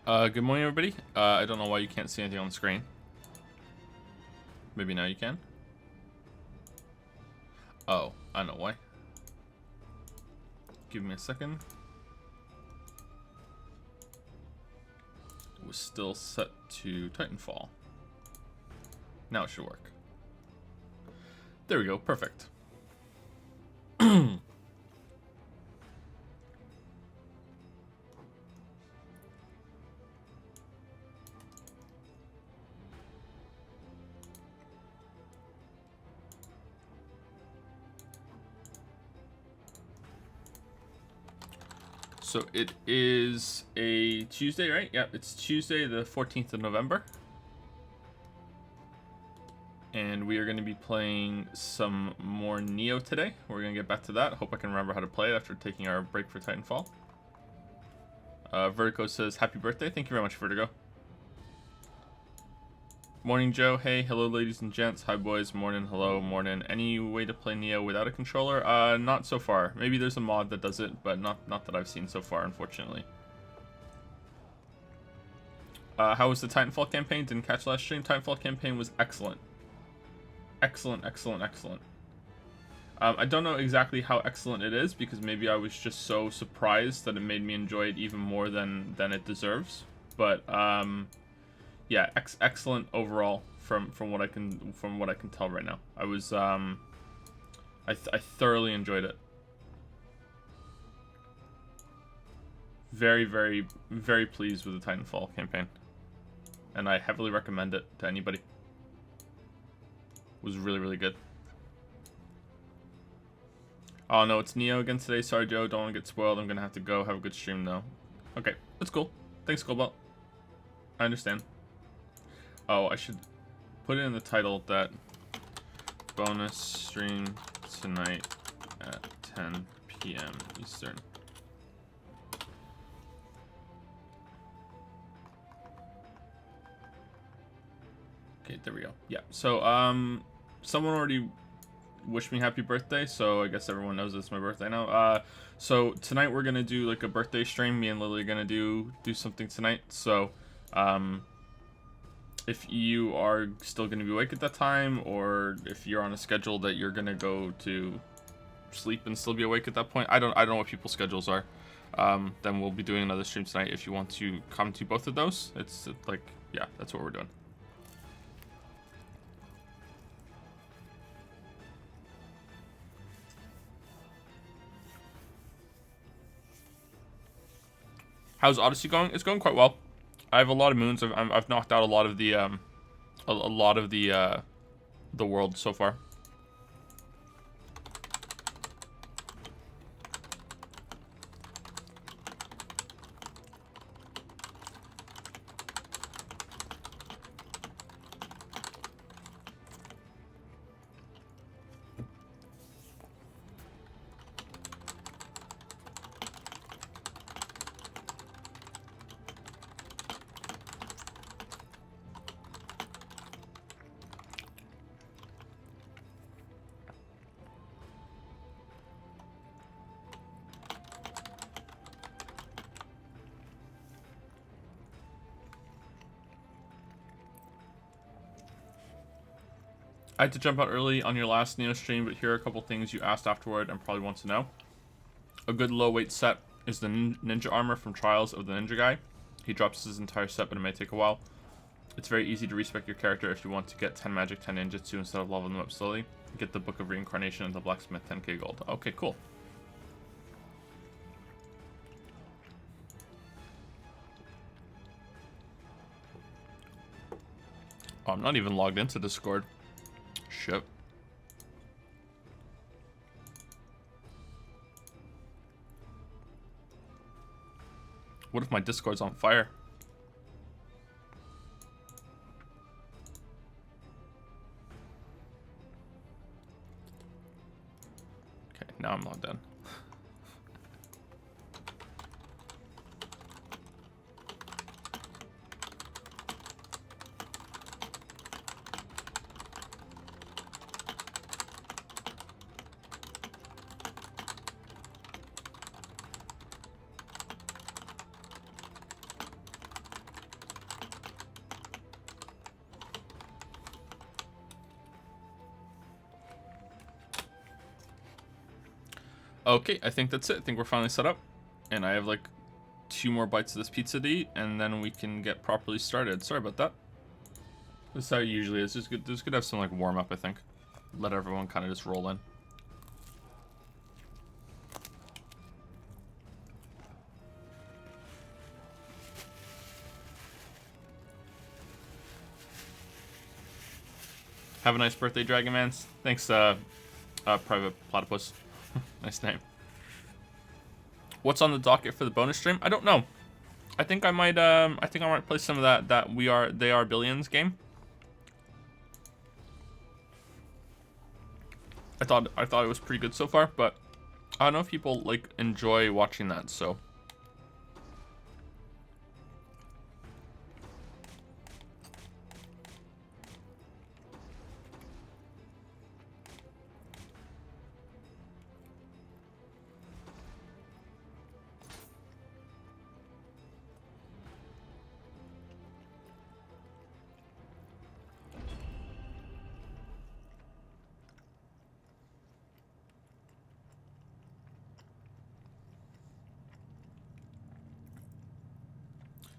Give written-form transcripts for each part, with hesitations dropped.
Good morning, everybody. I don't know why you can't see anything on the screen. Maybe now you can. Oh, I know why. Give me a second. It was still set to Titanfall. Now it should work. There we go. Perfect. So it is a Tuesday, right? Yeah, it's Tuesday the 14th of November. And we are going to be playing some more Nioh today. We're going to get back to that. Hope I can remember how to play it after taking our break for Titanfall. Vertigo says, happy birthday. Thank you very much, Vertigo. Morning, Joe. Hey, hello, ladies and gents. Hi, boys. Morning, hello, morning. Any way to play Nioh without a controller? Not so far. Maybe there's a mod that does it, but not that I've seen so far, unfortunately. How was the Titanfall campaign? Didn't catch last stream. Titanfall campaign was excellent. Excellent, excellent, excellent. I don't know exactly how excellent it is, because maybe I was just so surprised that it made me enjoy it even more than it deserves. But, yeah, excellent overall from what I can tell right now. I was I thoroughly enjoyed it. Very, very, very pleased with the Titanfall campaign, and I heavily recommend it to anybody. It was really, really good. Oh no, it's Nioh again today. Sorry, Joe. Don't want to get spoiled. I'm gonna have to go. Have a good stream though. Okay, that's cool. Thanks, Cobalt. I understand. Oh, I should put it in the title that bonus stream tonight at 10 p.m. Eastern. Okay, there we go. Yeah, so, someone already wished me happy birthday, so I guess everyone knows it's my birthday now. So tonight we're gonna do like a birthday stream. Me and Lily are gonna do something tonight, so, if you are still going to be awake at that time, or if you're on a schedule that you're going to go to sleep and still be awake at that point, I don't know what people's schedules are. Then we'll be doing another stream tonight. If you want to come to both of those, it's like, yeah, that's what we're doing. How's Odyssey going? It's going quite well. I have a lot of moons. I've knocked out a lot of the the world so far. I had to jump out early on your last Nioh stream, but here are a couple things you asked afterward and probably want to know. A good low weight set is the ninja armor from Trials of the Ninja Guy. He drops his entire set, but it may take a while. It's very easy to respec your character if you want to get 10 magic, 10 ninjutsu instead of leveling them up slowly. Get the Book of Reincarnation and the Blacksmith 10k gold. Okay, cool. Oh, I'm not even logged into Discord. Shit. What if my Discord's on fire? Okay, now I'm logged in. Okay, I think that's it. I think we're finally set up. And I have like 2 more bites of this pizza to eat, and then we can get properly started. Sorry about that. This is how it usually is. Just good to have some like warm up, I think. Let everyone kind of just roll in. Have a nice birthday, Dragon Man. Thanks, Private Platypus. Nice name. What's on the docket for the bonus stream? I don't know. I think I might play some of that They Are Billions game. I thought it was pretty good so far, but I don't know if people like enjoy watching that, so.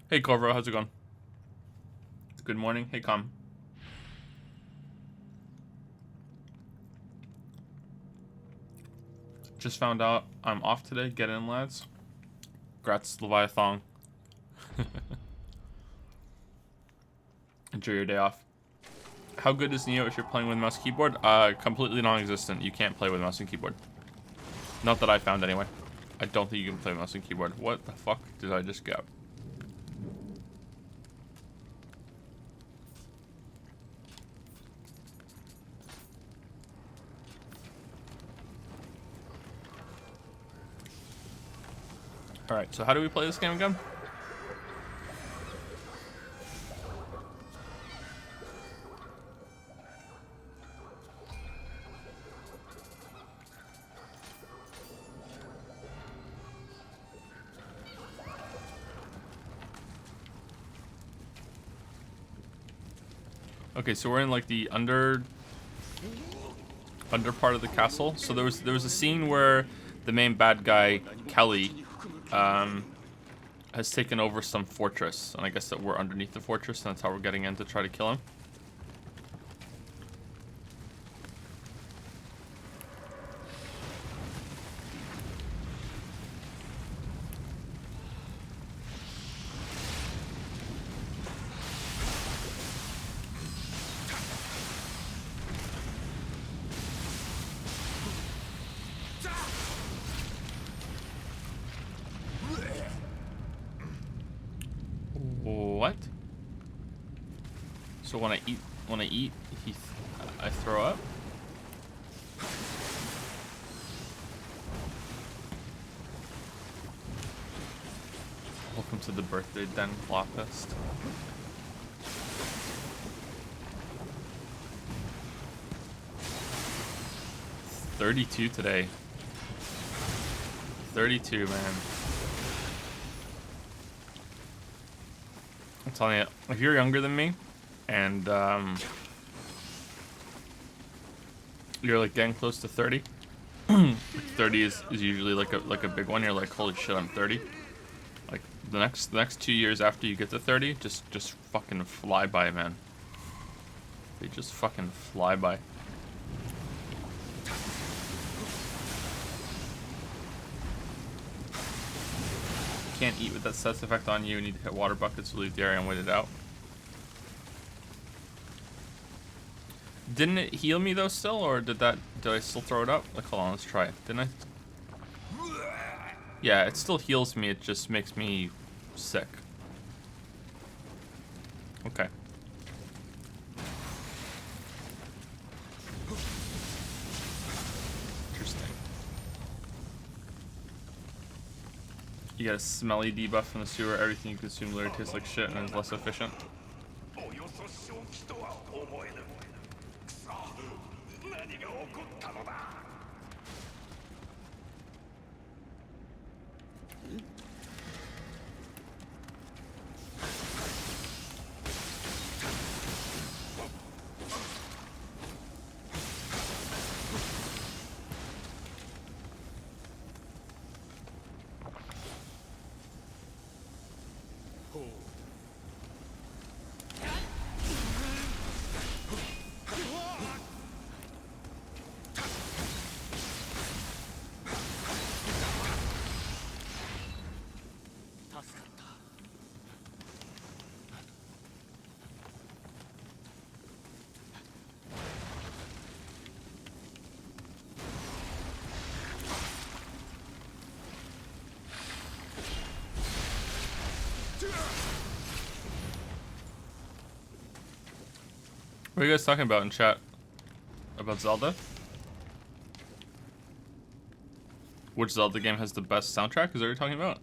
Hey Corvo, how's it going? Good morning. Hey Com. Just found out I'm off today. Get in, lads. Congrats, Leviathan. Enjoy your day off. How good is Nioh if you're playing with mouse and keyboard? Completely non-existent. You can't play with mouse and keyboard. Not that I found anyway. I don't think you can play mouse and keyboard. What the fuck did I just get? Alright, so how do we play this game again? Okay, so we're in like the under part of the castle. So there was a scene where the main bad guy, Kelly, has taken over some fortress, and I guess that we're underneath the fortress, and that's how we're getting in to try to kill him. What? So when I eat, I throw up? Welcome to the birthday den, Flopfest. $32 today. 32, man. I'm telling you, if you're younger than me, and you're like getting close to 30, 30 is usually like a big one. You're like, holy shit, I'm 30. Like the next 2 years after you get to 30, just fucking fly by, man. They just fucking fly by. Can't eat with that sets effect on you. You need to hit water buckets to leave the area and wait it out. Didn't it heal me though still, or did I still throw it up? Like, hold on, let's try it. Didn't I? Yeah, it still heals me, it just makes me sick. Okay. Interesting. You get a smelly debuff from the sewer. Everything you consume literally tastes like shit and is less efficient. What are you guys talking about in chat? About Zelda? Which Zelda game has the best soundtrack? Is that what you're talking about?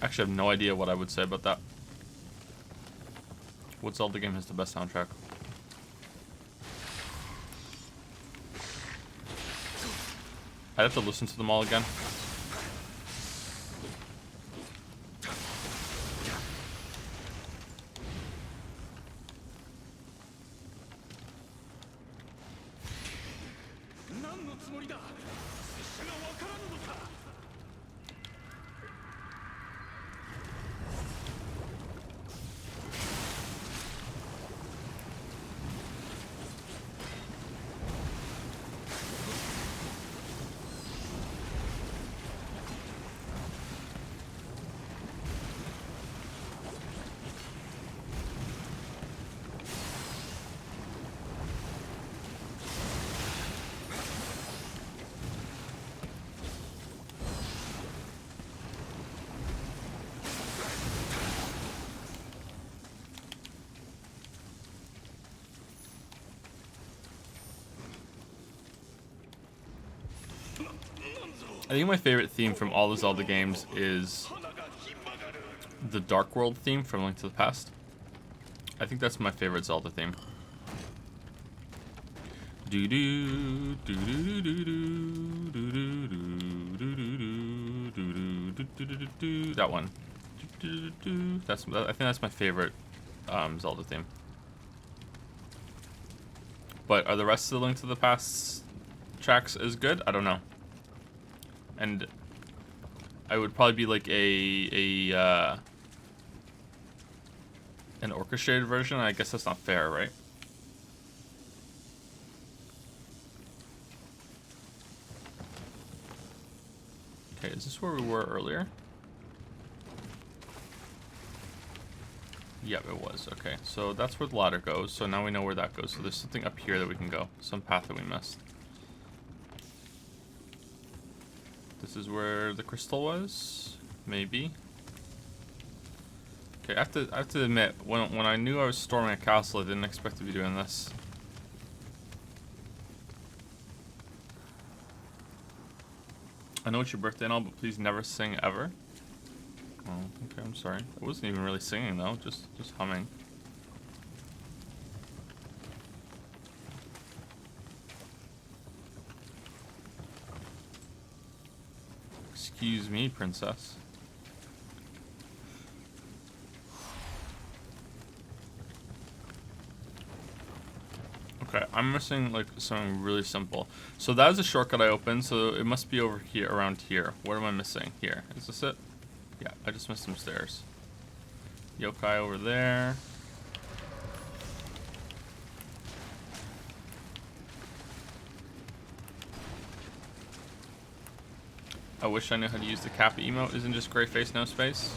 Actually, I have no idea what I would say about that. What Zelda game has the best soundtrack? I'd have to listen to them all again. I think my favorite theme from all the Zelda games is the Dark World theme from Link to the Past. I think that's my favorite Zelda theme. That one. I think that's my favorite Zelda theme. But are the rest of the Link to the Past tracks as good? I don't know. And I would probably be like an orchestrated version. I guess that's not fair, right? Okay, is this where we were earlier? Yep, it was. Okay, so that's where the ladder goes. So now we know where that goes. So there's something up here that we can go. Some path that we missed. This is where the crystal was, maybe. Okay, I have to admit, when I knew I was storming a castle, I didn't expect to be doing this. I know it's your birthday and all, but please never sing ever. Oh, okay, I'm sorry. I wasn't even really singing though, just humming. Excuse me, princess. Okay, I'm missing like something really simple. So that is a shortcut I opened, so it must be over here, around here. What am I missing? Here. Is this it? Yeah, I just missed some stairs. Yokai over there. I wish I knew how to use the Kappa emote. Isn't just gray face, no space?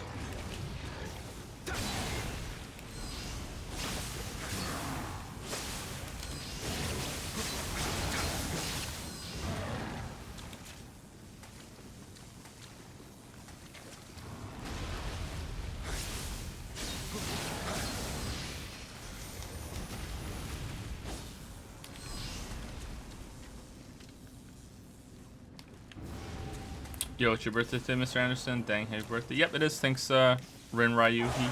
Yo, it's your birthday today, Mr. Anderson. Dang, happy birthday. Yep, it is. Thanks, Rin Ryuhi.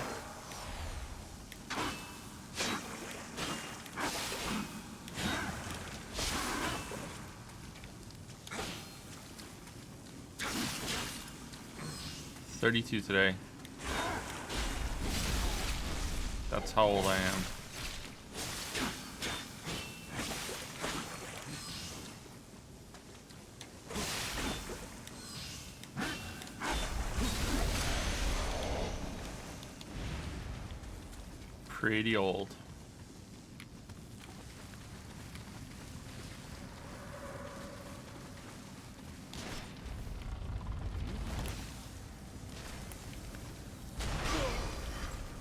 $32 today. That's how old I am. Pretty old.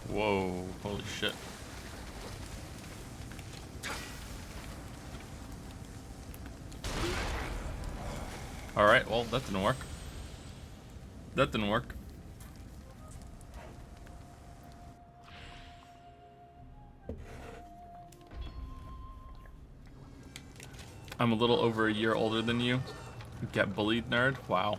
Whoa, holy shit. Alright, well, that didn't work. That didn't work. I'm a little over a year older than you. Get bullied, nerd? Wow.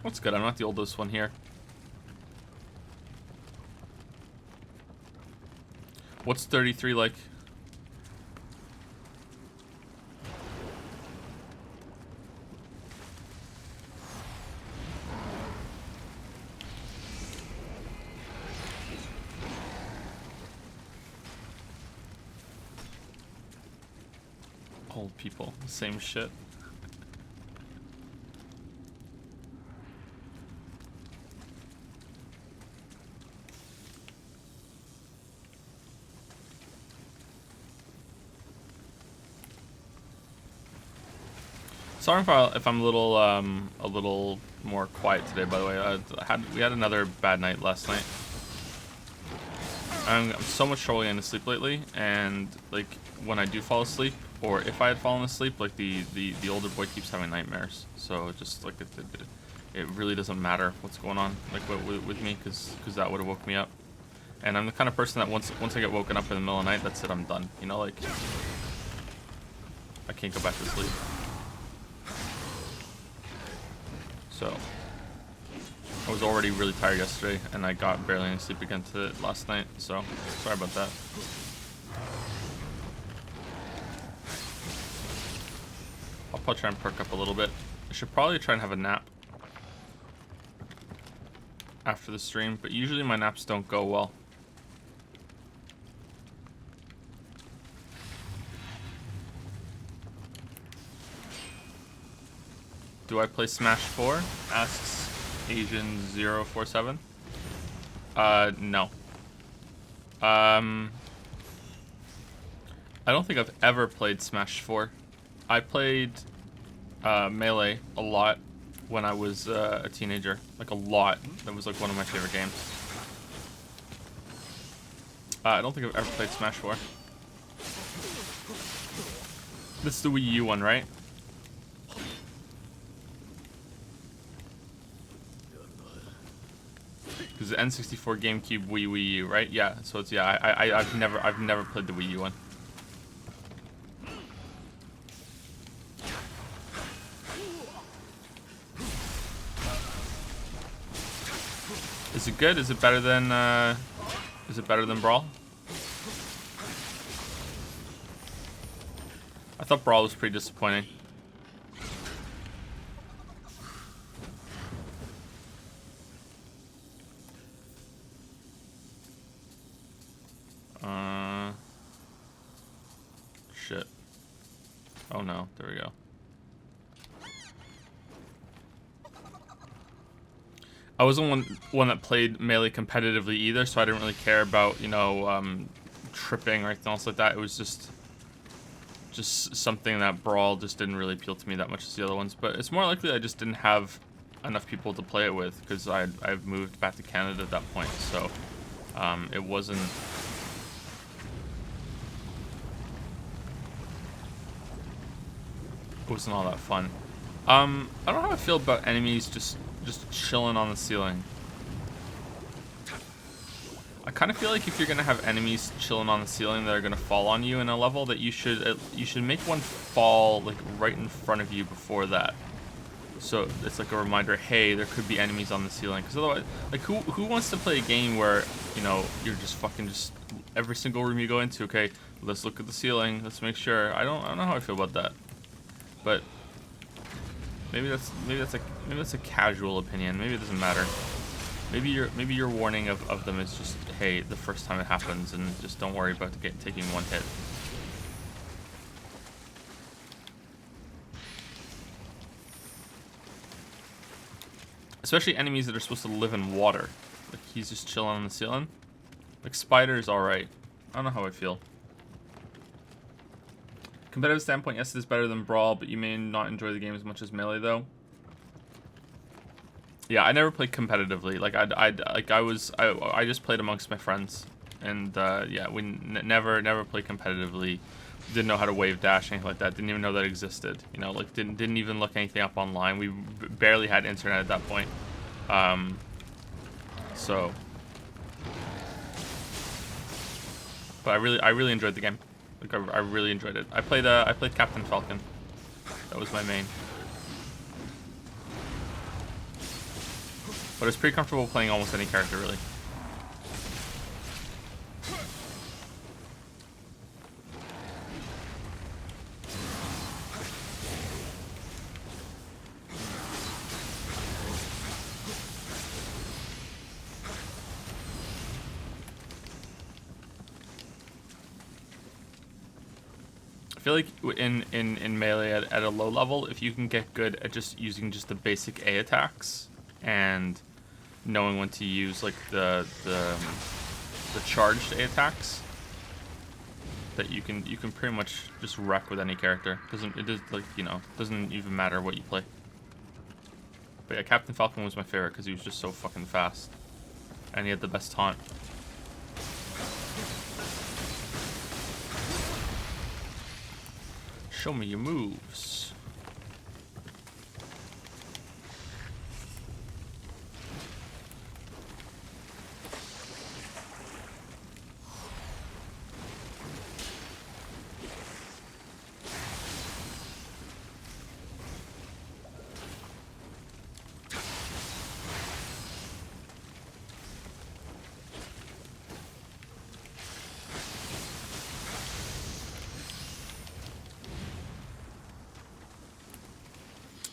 That's good, I'm not the oldest one here. What's 33 like? Old people, same shit. Sorry if I'm a little more quiet today. By the way, we had another bad night last night. I'm so much trouble getting to sleep lately, and like when I do fall asleep, or if I had fallen asleep, like the older boy keeps having nightmares. So just like it really doesn't matter what's going on like with me, because that would have woke me up. And I'm the kind of person that once I get woken up in the middle of the night, that's it, I'm done. You know, like I can't go back to sleep. So I was already really tired yesterday, and I got barely any sleep again last night, so sorry about that. I'll probably try and perk up a little bit. I should probably try and have a nap after the stream, but usually my naps don't go well. Do I play Smash 4? Asks Asian047. No. I don't think I've ever played Smash 4. I played Melee a lot when I was a teenager. Like a lot. That was like one of my favorite games. I don't think I've ever played Smash 4. This is the Wii U one, right? Because the N64, GameCube, Wii U, right? Yeah. So it's I've never played the Wii U one. Is it good? Is it better than Brawl? I thought Brawl was pretty disappointing. Shit. Oh no, there we go. I wasn't one that played Melee competitively either, so I didn't really care about, you know, tripping or anything else like that. It was just something that Brawl just didn't really appeal to me that much as the other ones. But it's more likely I just didn't have enough people to play it with, because I've moved back to Canada at that point, so it wasn't all that fun. I don't know how I feel about enemies just chilling on the ceiling. I kind of feel like if you're gonna have enemies chilling on the ceiling that are gonna fall on you in a level, that you should make one fall like right in front of you before that. So it's like a reminder, hey, there could be enemies on the ceiling. Because otherwise, like who wants to play a game where, you know, you're just every single room you go into, okay, let's look at the ceiling, let's make sure. I don't know how I feel about that. But maybe that's a casual opinion. Maybe it doesn't matter. Maybe your warning of them is just, hey, the first time it happens, and just don't worry about taking one hit. Especially enemies that are supposed to live in water. Like he's just chilling on the ceiling. Like Spider's alright. I don't know how I feel. Competitive standpoint, yes, it is better than Brawl, but you may not enjoy the game as much as Melee, though. Yeah, I never played competitively. Like I just played amongst my friends, and yeah, we never played competitively. didn't know how to wave dash, anything like that. Didn't even know that existed. You know, like didn't even look anything up online. We barely had internet at that point. So, but I really enjoyed the game. Like I really enjoyed it. I played Captain Falcon. That was my main. But it's pretty comfortable playing almost any character, really. I feel like in melee at a low level, if you can get good at just using just the basic A attacks and knowing when to use like the charged A attacks, that you can pretty much just wreck with any character. Doesn't even matter what you play. But yeah, Captain Falcon was my favorite because he was just so fucking fast, and he had the best taunt. Show me your moves.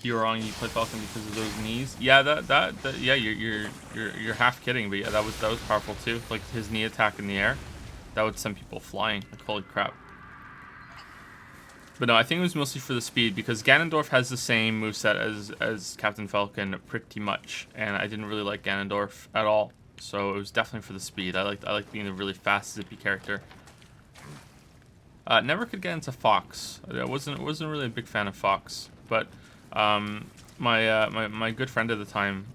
You're wrong. You play Falcon because of those knees. Yeah, that yeah, you're half kidding, but yeah, that was powerful too. Like his knee attack in the air, that would send people flying. Like holy crap. But no, I think it was mostly for the speed because Ganondorf has the same moveset as Captain Falcon pretty much, and I didn't really like Ganondorf at all. So it was definitely for the speed. I liked being a really fast, zippy character. Never could get into Fox. I wasn't really a big fan of Fox, but my good friend at the time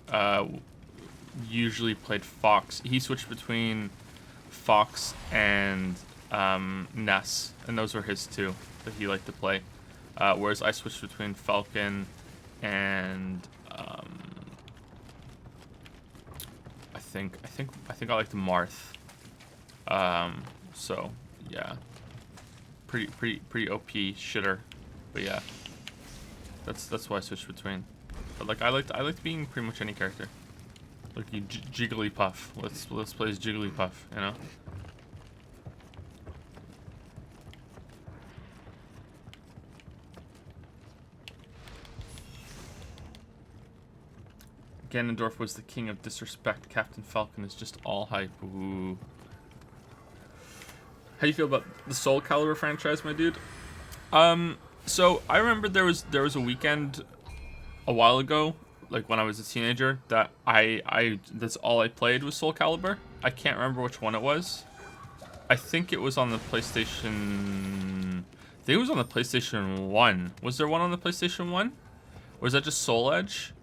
usually played Fox. He switched between Fox and Ness, and those were his two that he liked to play. Whereas I switched between Falcon and I think I liked Marth. So yeah, pretty OP shitter, but yeah. That's why I switched between. But like I liked being pretty much any character. Like you Jigglypuff. Let's play as Jigglypuff, you know? Ganondorf was the king of disrespect. Captain Falcon is just all hype. Ooh. How do you feel about the Soul Calibur franchise, my dude? So I remember there was a weekend a while ago, like when I was a teenager, that that's all I played was Soul Calibur. I can't remember which one it was. I think it was on the PlayStation. I think it was on the PlayStation 1. Was there one on the PlayStation 1? Or was that just Soul Edge?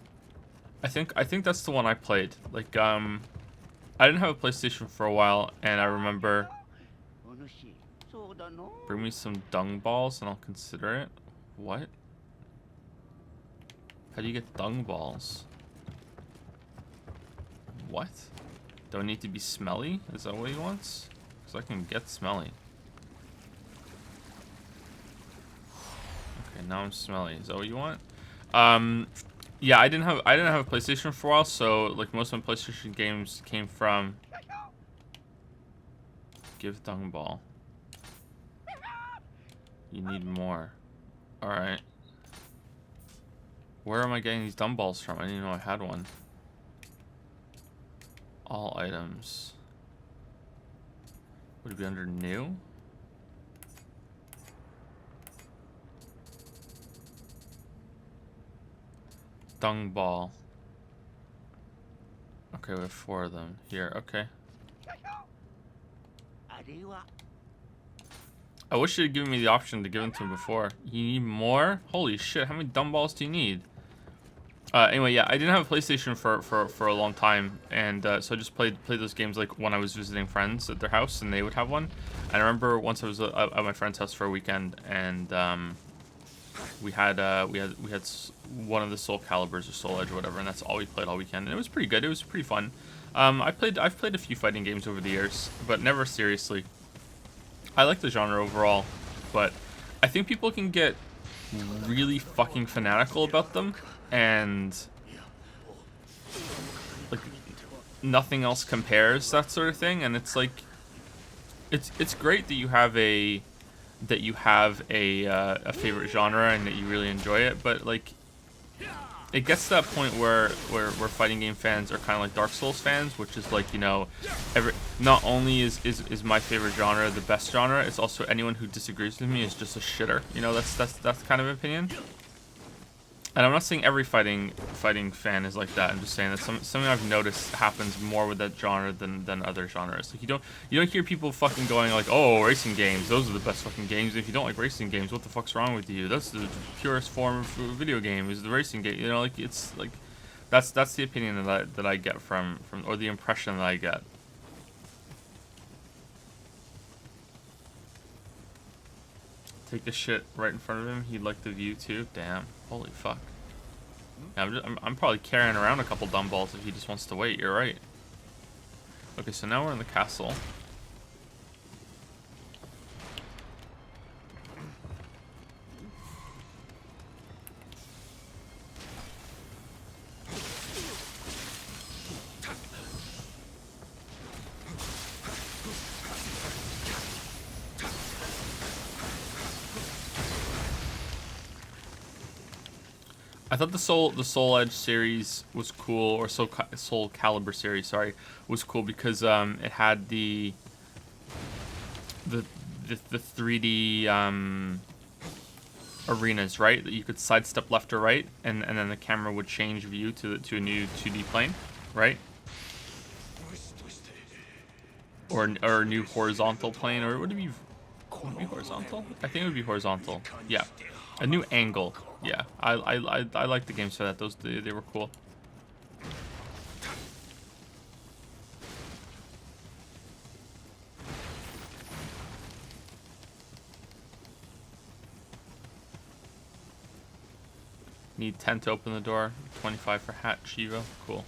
I think that's the one I played. Like I didn't have a PlayStation for a while, and I remember. Bring me some dung balls and I'll consider it. What? How do you get dung balls? What? Do I need to be smelly? Is that what he wants? Because I can get smelly. Okay, now I'm smelly. Is that what you want? Yeah, I didn't have a PlayStation for a while, so like most of my PlayStation games came from give dung ball. You need more. Alright. Where am I getting these dumbbells from? I didn't even know I had one. All items. Would it be under new? Dung ball. Okay, we have 4 of them. Here, okay. I wish you'd given me the option to give them to him before. You need more? Holy shit, how many dumbbells do you need? Anyway, yeah, I didn't have a PlayStation for a long time, and so I just played those games like when I was visiting friends at their house, and they would have one. And I remember once I was at my friend's house for a weekend, and we had one of the Soul Calibers or Soul Edge or whatever, and that's all we played all weekend, and it was pretty good. It was pretty fun. I've played a few fighting games over the years, but never seriously. I like the genre overall, but I think people can get really fucking fanatical about them, and like nothing else compares, that sort of thing. And it's like it's great that you have a favorite genre and that you really enjoy it, but like it gets to that point where fighting game fans are kind of like Dark Souls fans, which is like, you know, not only is my favorite genre the best genre, it's also anyone who disagrees with me is just a shitter. You know, that's kind of opinion. And I'm not saying every fighting fan is like that. I'm just saying that something I've noticed happens more with that genre than other genres. Like you don't hear people fucking going like, oh, racing games, those are the best fucking games. If you don't like racing games, what the fuck's wrong with you? That's the purest form of a video game, is the racing game. You know, like it's like that's the opinion that I get from or the impression that I get. Take the shit right in front of him. He'd like the view too. Damn. Holy fuck. Yeah, I'm probably carrying around a couple dumbbells if he just wants to wait. You're right. Okay, so now we're in the castle. I thought the Soul Edge series was cool, or Soul Calibur series, sorry, was cool because it had the 3D arenas, right? That you could sidestep left or right, and then the camera would change view to a new 2D plane, right? Or a new horizontal plane, or would it be horizontal? I think it would be horizontal. Yeah, a new angle. Yeah, I like the games for that. They were cool. Need 10 to open the door. 25 for hat. Shiva. Cool.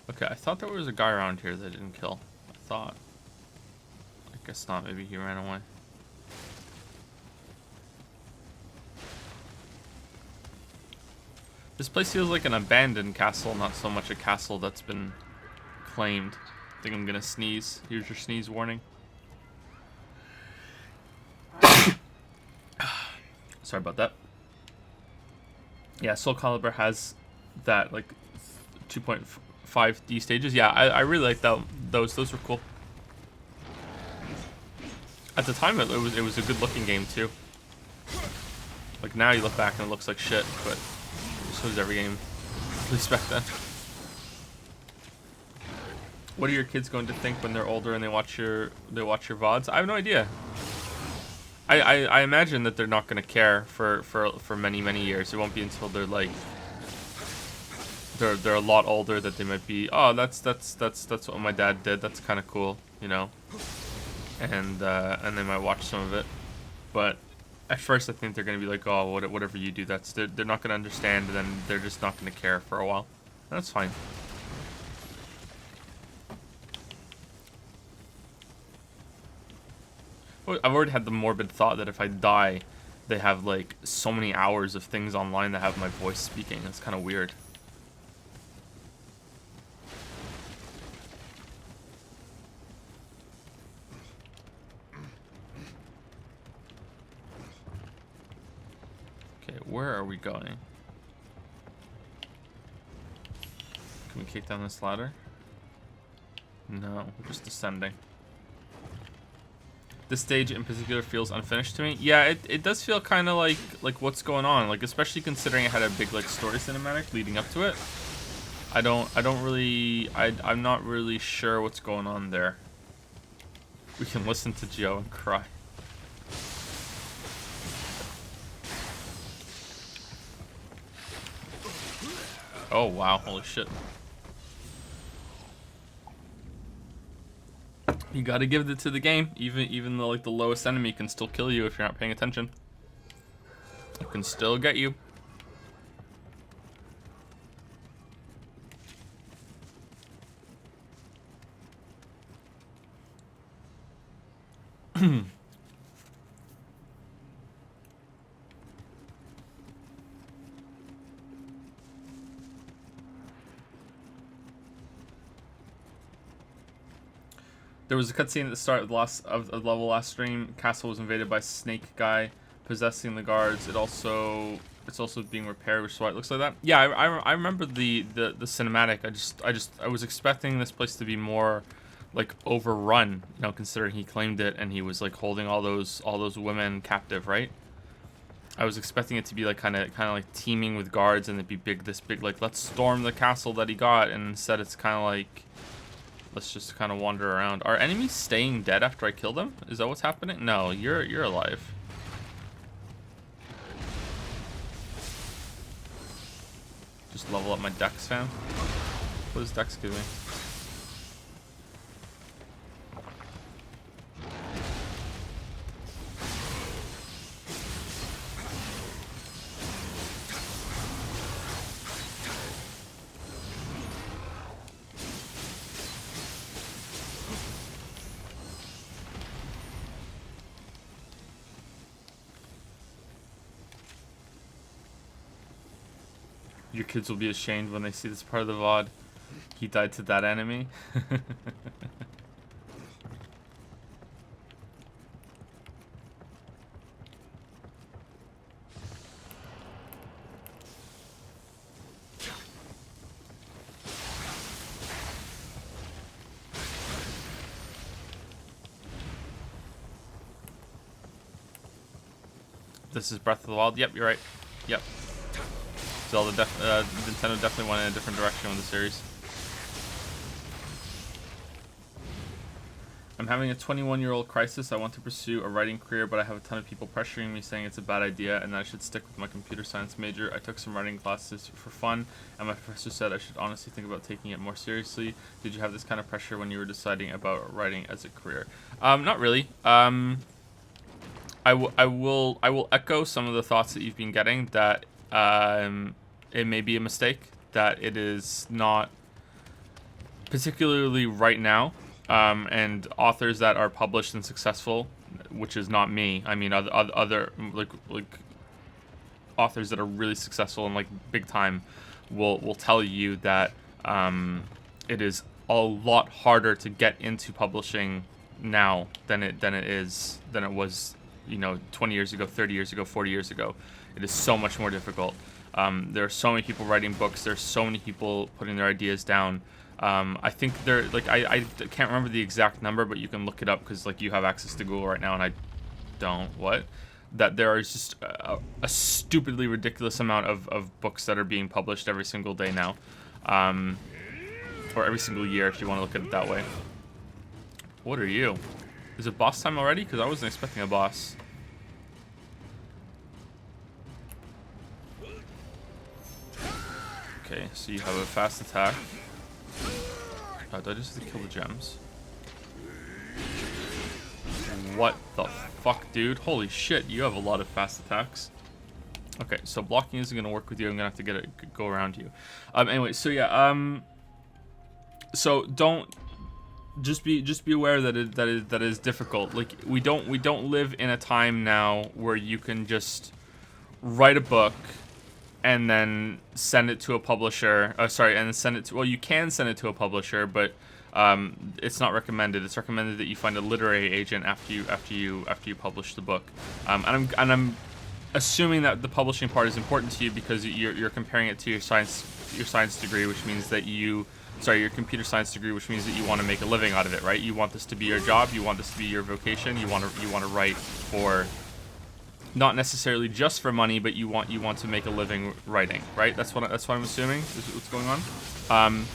Okay, I thought there was a guy around here that I didn't kill. I thought. I guess not. Maybe he ran away. This place feels like an abandoned castle, not so much a castle that's been claimed. I think I'm gonna sneeze. Here's your sneeze warning. Sorry about that. Yeah, Soul Calibur has that like 2.5D stages. Yeah, I really like that. Those were cool. At the time, it was a good looking game too. Like now you look back and it looks like shit, but so is every game, at least back then. What are your kids going to think when they're older and they watch your VODs? I have no idea. I imagine that they're not going to care for many years. It won't be until they're like they're a lot older that they might be, oh, that's what my dad did. That's kind of cool, you know. And they might watch some of it, but at first I think they're going to be like, oh, whatever you do, they're not going to understand, and then they're just not going to care for a while. And that's fine. I've already had the morbid thought that if I die, they have like so many hours of things online that have my voice speaking. It's kind of weird. Okay, where are we going? Can we kick down this ladder? No, we're just descending. This stage in particular feels unfinished to me. Yeah, it does feel kind of like what's going on, like especially considering it had a big like story cinematic leading up to it. I'm not really sure what's going on there. We can listen to Joe and cry. Oh wow, holy shit. You gotta give it to the game, even though like the lowest enemy can still kill you if you're not paying attention. It can still get you. There was a cutscene at the start of the level last stream. Castle was invaded by Snake Guy possessing the guards. It's also being repaired, which is why it looks like that. Yeah, I remember the cinematic. I was expecting this place to be more like overrun, you know, considering he claimed it and he was like holding all those women captive, right? I was expecting it to be like kind of like teeming with guards and it'd be this big like let's storm the castle that he got, and instead it's kind of like let's just kind of wander around. Are enemies staying dead after I kill them? Is that what's happening? No, you're alive. Just level up my dex, fam. What does dex give me? Your kids will be ashamed when they see this part of the VOD. He died to that enemy. This is Breath of the Wild. Yep, you're right. Yep. Zelda Nintendo definitely went in a different direction with the series. I'm having a 21-year-old crisis. I want to pursue a writing career, but I have a ton of people pressuring me saying it's a bad idea and that I should stick with my computer science major. I took some writing classes for fun, and my professor said I should honestly think about taking it more seriously. Did you have this kind of pressure when you were deciding about writing as a career? Not really. I will echo some of the thoughts that you've been getting, that it may be a mistake, that it is not particularly right now, and authors that are published and successful, which is not me. I mean, other like authors that are really successful and like big time will tell you that it is a lot harder to get into publishing now than it was, you know, 20 years ago, 30 years ago, 40 years ago. It is so much more difficult. There are so many people writing books. There's so many people putting their ideas down. I think they're like, I can't remember the exact number, but you can look it up because like you have access to Google right now and I don't. That there is just a stupidly ridiculous amount of books that are being published every single day now, or every single year if you want to look at it that way. What are you? Is it boss time already? Because I wasn't expecting a boss. Okay, so you have a fast attack. Oh, do I just have to kill the gems? What the fuck, dude? Holy shit, you have a lot of fast attacks. Okay, so blocking isn't gonna work with you. I'm gonna have to go around you. Anyway, so yeah, so don't just be aware that it is difficult. Like we don't live in a time now where you can just write a book and then send it to a publisher. And then send it to, well, you can send it to a publisher, but it's not recommended. It's recommended that you find a literary agent after you publish the book. And I'm assuming that the publishing part is important to you because you're comparing it to your science degree, which means that your computer science degree, which means that you want to make a living out of it, right? You want this to be your job. You want this to be your vocation. You want to write for, not necessarily just for money, but you want to make a living writing, right? That's what I'm assuming is what's going on.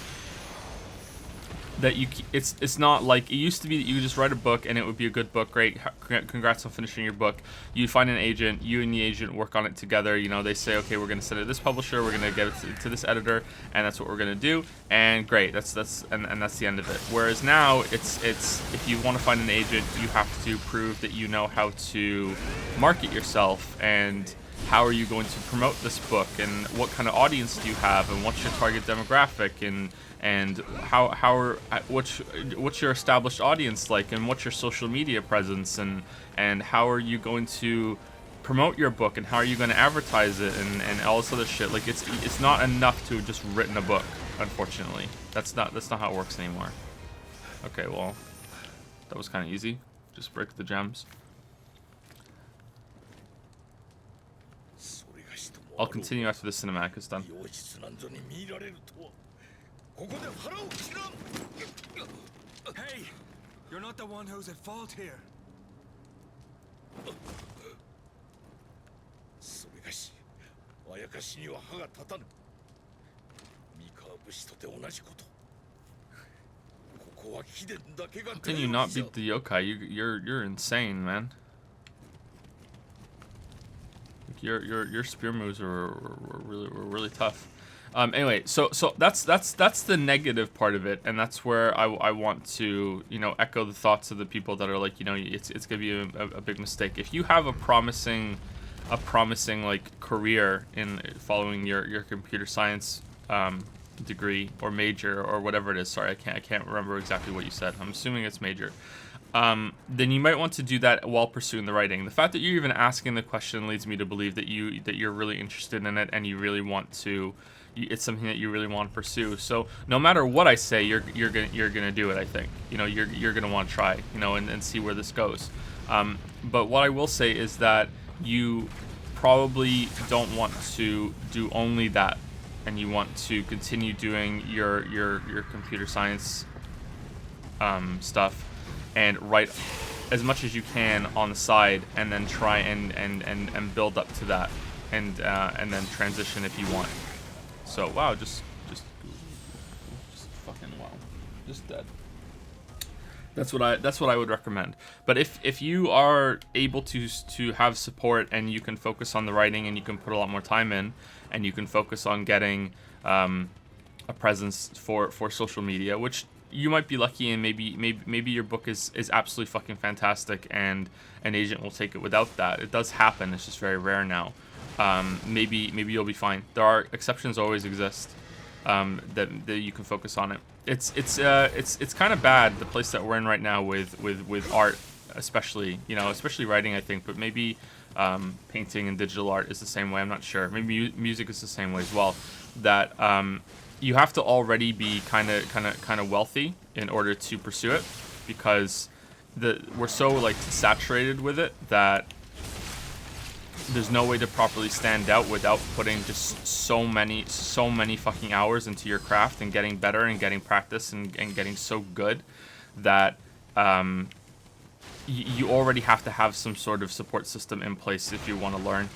that it's not like it used to be that you just write a book and it would be a good book. Great, congrats on finishing your book. You find an agent, you and the agent work on it together. You know, they say, okay, we're going to send it to this publisher, we're going to get it to this editor, and that's what we're going to do. And great, that's the end of it. Whereas now it's if you want to find an agent, you have to prove that you know how to market yourself, and how are you going to promote this book, and what kind of audience do you have, and what's your target demographic, and what's your established audience like, and what's your social media presence, and how are you going to promote your book, and how are you going to advertise it, and all this other shit. Like it's not enough to have just written a book, unfortunately. That's not how it works anymore. Okay, well, that was kind of easy. Just break the gems. I'll continue after the cinematic is done. Hey, you're not the one who's at fault here. How can you not beat the yokai? You're insane, man. Your spear moves were really tough. Anyway, so that's the negative part of it, and that's where I want to, you know, echo the thoughts of the people that are like, you know, it's gonna be a big mistake. If you have a promising like career in following your computer science degree or major or whatever it is. Sorry, I can't remember exactly what you said. I'm assuming it's major. Then you might want to do that while pursuing the writing. The fact that you're even asking the question leads me to believe that you're really interested in it, and you really want to. It's something that you really want to pursue. So no matter what I say, you're gonna do it. I think, you know, you're gonna want to try, you know, and see where this goes. But what I will say is that you probably don't want to do only that, and you want to continue doing your computer science stuff, and write as much as you can on the side, and then try and build up to that, and then transition if you want. So wow, just fucking wow, just dead. That's what I would recommend. But if you are able to have support, and you can focus on the writing, and you can put a lot more time in, and you can focus on getting a presence for social media, which you might be lucky, and maybe your book is absolutely fucking fantastic, and an agent will take it without that. It does happen. It's just very rare now. Maybe you'll be fine. There are exceptions, always exist, that you can focus on it. It's kind of bad, the place that we're in right now with art, especially writing, I think, but maybe painting and digital art is the same way. I'm not sure. Maybe music is the same way as well. That you have to already be kind of wealthy in order to pursue it, because we're so like saturated with it that there's no way to properly stand out without putting just so many fucking hours into your craft, and getting better, and getting practice, and getting so good that you already have to have some sort of support system in place if you want to learn,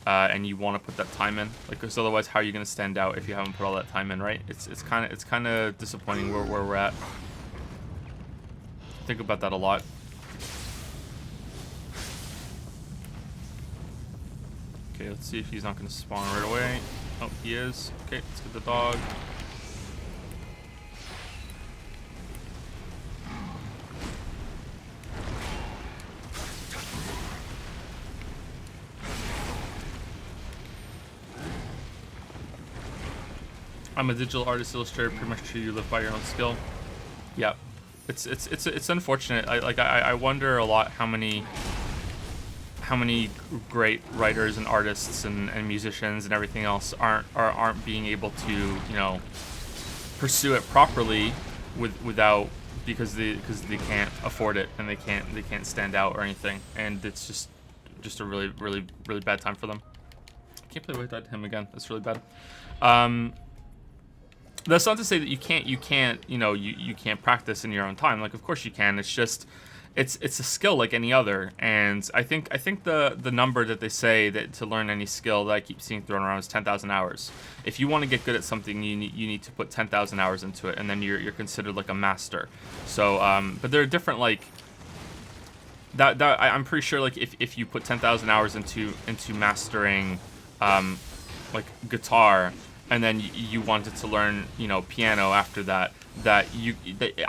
and you want to put that time in. Like, because otherwise, how are you going to stand out if you haven't put all that time in, right? It's kind of disappointing where we're at. Think about that a lot. Okay, let's see if he's not going to spawn right away. Oh, he is. Okay, let's get the dog. I'm a digital artist, illustrator. Pretty much sure you live by your own skill. Yeah, it's unfortunate. I wonder a lot how many great writers and artists and musicians and everything else aren't being able to, you know, pursue it properly without because they can't afford it, and they can't stand out or anything, and it's just a really bad time for them. I can't believe I died to him again. That's really bad. That's not to say that you can't practice in your own time. Like, of course you can. It's just it's a skill like any other, and I think the number that they say that to learn any skill that I keep seeing thrown around is 10,000 hours. If you want to get good at something, you need to put 10,000 hours into it, and then you're considered like a master. So but there are different like I'm pretty sure like if you put 10,000 hours into mastering like guitar, and then you wanted to learn, you know, piano after that, I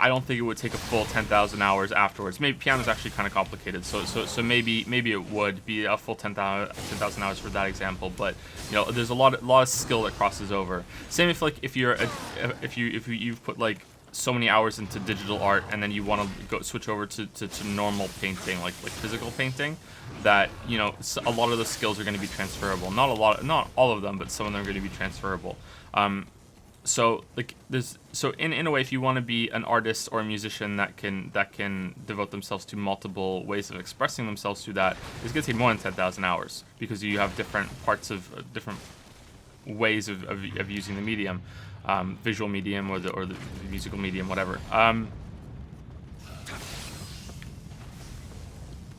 don't think it would take a full 10,000 hours afterwards. Maybe piano's actually kind of complicated, so maybe it would be a full 10,000 hours for that example. But you know, there's a lot of skill that crosses over. Same if you've put like so many hours into digital art, and then you want to switch over to normal painting, like physical painting, that, you know, a lot of the skills are going to be transferable. Not all of them, but some of them are going to be transferable. So like in a way, if you want to be an artist or a musician that can devote themselves to multiple ways of expressing themselves through that, it's going to take more than 10,000 hours, because you have different parts of different ways of using the medium, visual medium or the musical medium, whatever.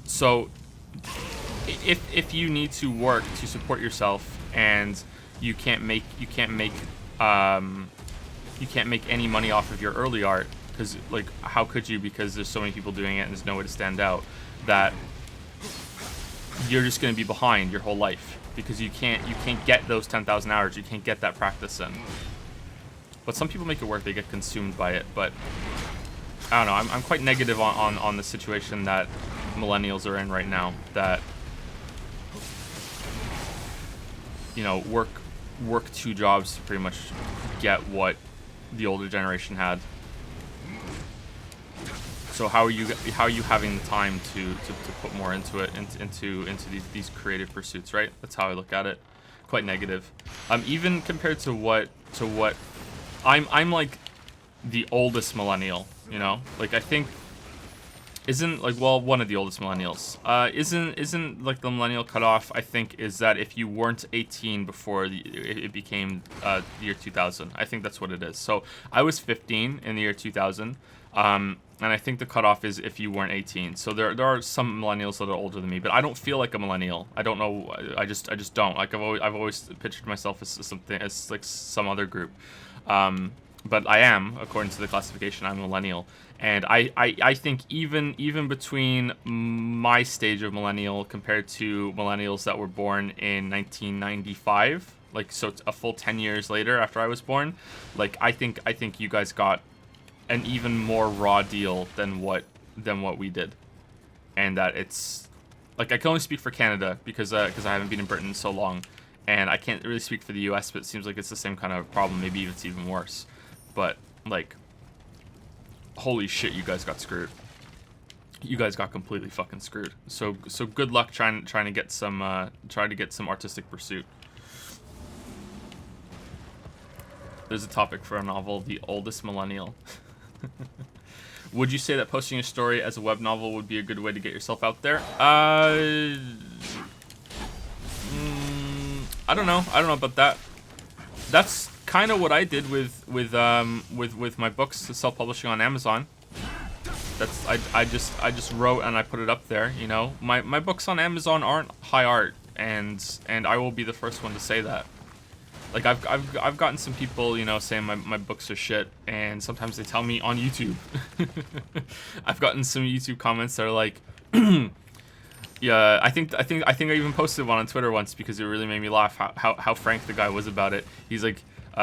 So if you need to work to support yourself, and you can't make any money off of your early art, because like how could you, because there's so many people doing it and there's no way to stand out, that you're just going to be behind your whole life, because you can't get those 10,000 hours, you can't get that practice in. But some people make it work, they get consumed by it. But I don't know, I'm quite negative on the situation that millennials are in right now, that, you know, work two jobs to pretty much get what the older generation had. So how are you having the time to put more into it, into these creative pursuits, right? That's how I look at it. Quite negative. Even compared to what I'm like the oldest millennial, you know? Like I think one of the oldest millennials. Isn't like the millennial cutoff, I think, is that if you weren't 18 before it became the year 2000. I think that's what it is. So I was 15 in the year 2000. And I think the cutoff is if you weren't 18. So there are some millennials that are older than me, but I don't feel like a millennial. I don't know. I just don't. Like I've always pictured myself as like some other group. But I am, according to the classification, I'm a millennial. And I think even between my stage of millennial compared to millennials that were born in 1995, like so it's a full 10 years later after I was born, like I think you guys got an even more raw deal than what we did. And that it's like, I can only speak for Canada because I haven't been in Britain in so long, and I can't really speak for the US, but it seems like it's the same kind of problem, maybe it's even worse. But like, holy shit, you guys got screwed. You guys got completely fucking screwed. So good luck trying to get some artistic pursuit. There's a topic for a novel, The Oldest Millennial. Would you say that posting a story as a web novel would be a good way to get yourself out there? I don't know. I don't know about that. That's kind of what I did with my books, self-publishing on Amazon. That's I just wrote and I put it up there. You know, my books on Amazon aren't high art, and I will be the first one to say that. Like I've gotten some people, you know, saying my books are shit, and sometimes they tell me on YouTube. I've gotten some YouTube comments that are like, yeah, I think I even posted one on Twitter once because it really made me laugh how frank the guy was about it. He's like,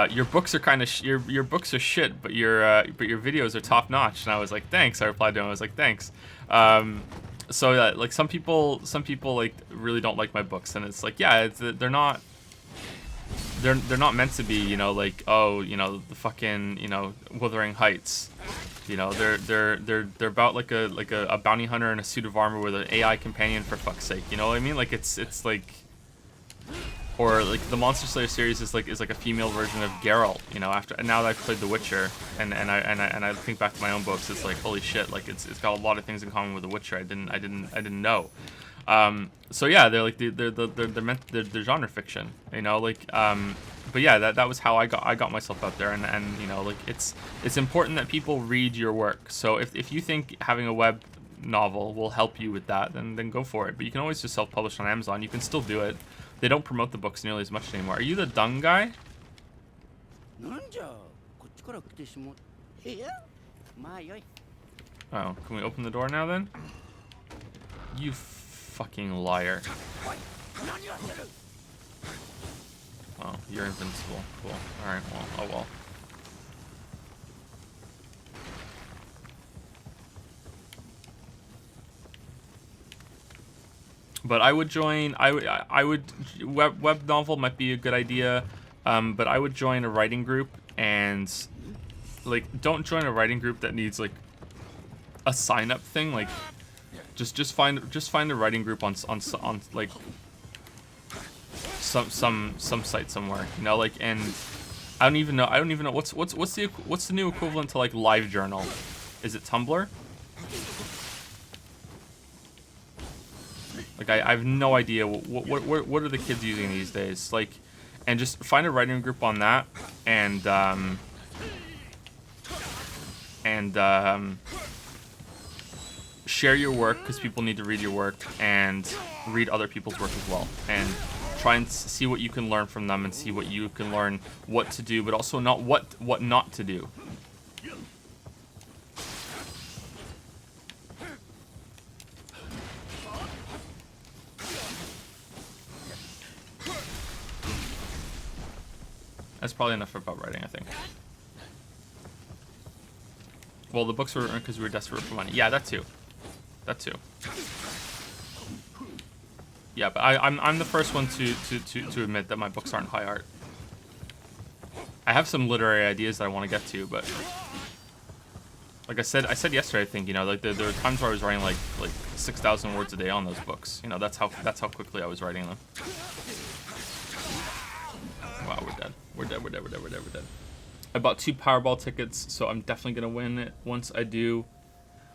your books are kind of your books are shit, but your videos are top notch. And I was like, thanks. I replied to him. I was like, thanks. So yeah, like some people like really don't like my books, and it's like, yeah, they're not meant to be, you know, like, oh, you know, the fucking, you know, Wuthering Heights. You know, they're about like a bounty hunter in a suit of armor with an AI companion, for fuck's sake. You know what I mean? Like it's like, or like the Monster Slayer series is like a female version of Geralt. You know, now that I've played The Witcher and I think back to my own books, it's like, holy shit, like it's got a lot of things in common with The Witcher I didn't know. So yeah, they're like they're genre fiction, you know, like but yeah, that was how I got myself out there, and you know, like it's important that people read your work. So if you think having a web novel will help you with that, then go for it. But you can always just self-publish on Amazon. You can still do it. They don't promote the books nearly as much anymore. Are you the dung guy? Oh, can we open the door now then? You fucking liar. Oh, you're invincible. Cool. Alright, well, oh well. But I would join, web novel might be a good idea, but I would join a writing group and, like, don't join a writing group that needs, like, a sign-up thing, like, just find a writing group on like, some site somewhere, you know, like, and I don't even know what's the new equivalent to, like, LiveJournal? Is it Tumblr? Like, I have no idea what are the kids using these days, like, and just find a writing group on that, and share your work, because people need to read your work, and read other people's work as well, and try and see what you can learn from them, and see what you can learn what to do, but also not what not to do. That's probably enough about writing, I think. Well, the books were because we were desperate for money. Yeah, that too. That too. Yeah, but I'm the first one to admit that my books aren't high art. I have some literary ideas that I want to get to, but like I said yesterday, I think, you know, like there were times where I was writing like 6,000 words a day on those books. You know, that's how quickly I was writing them. Wow, we're dead. We're dead. I bought 2 Powerball tickets, so I'm definitely gonna win it. Once I do,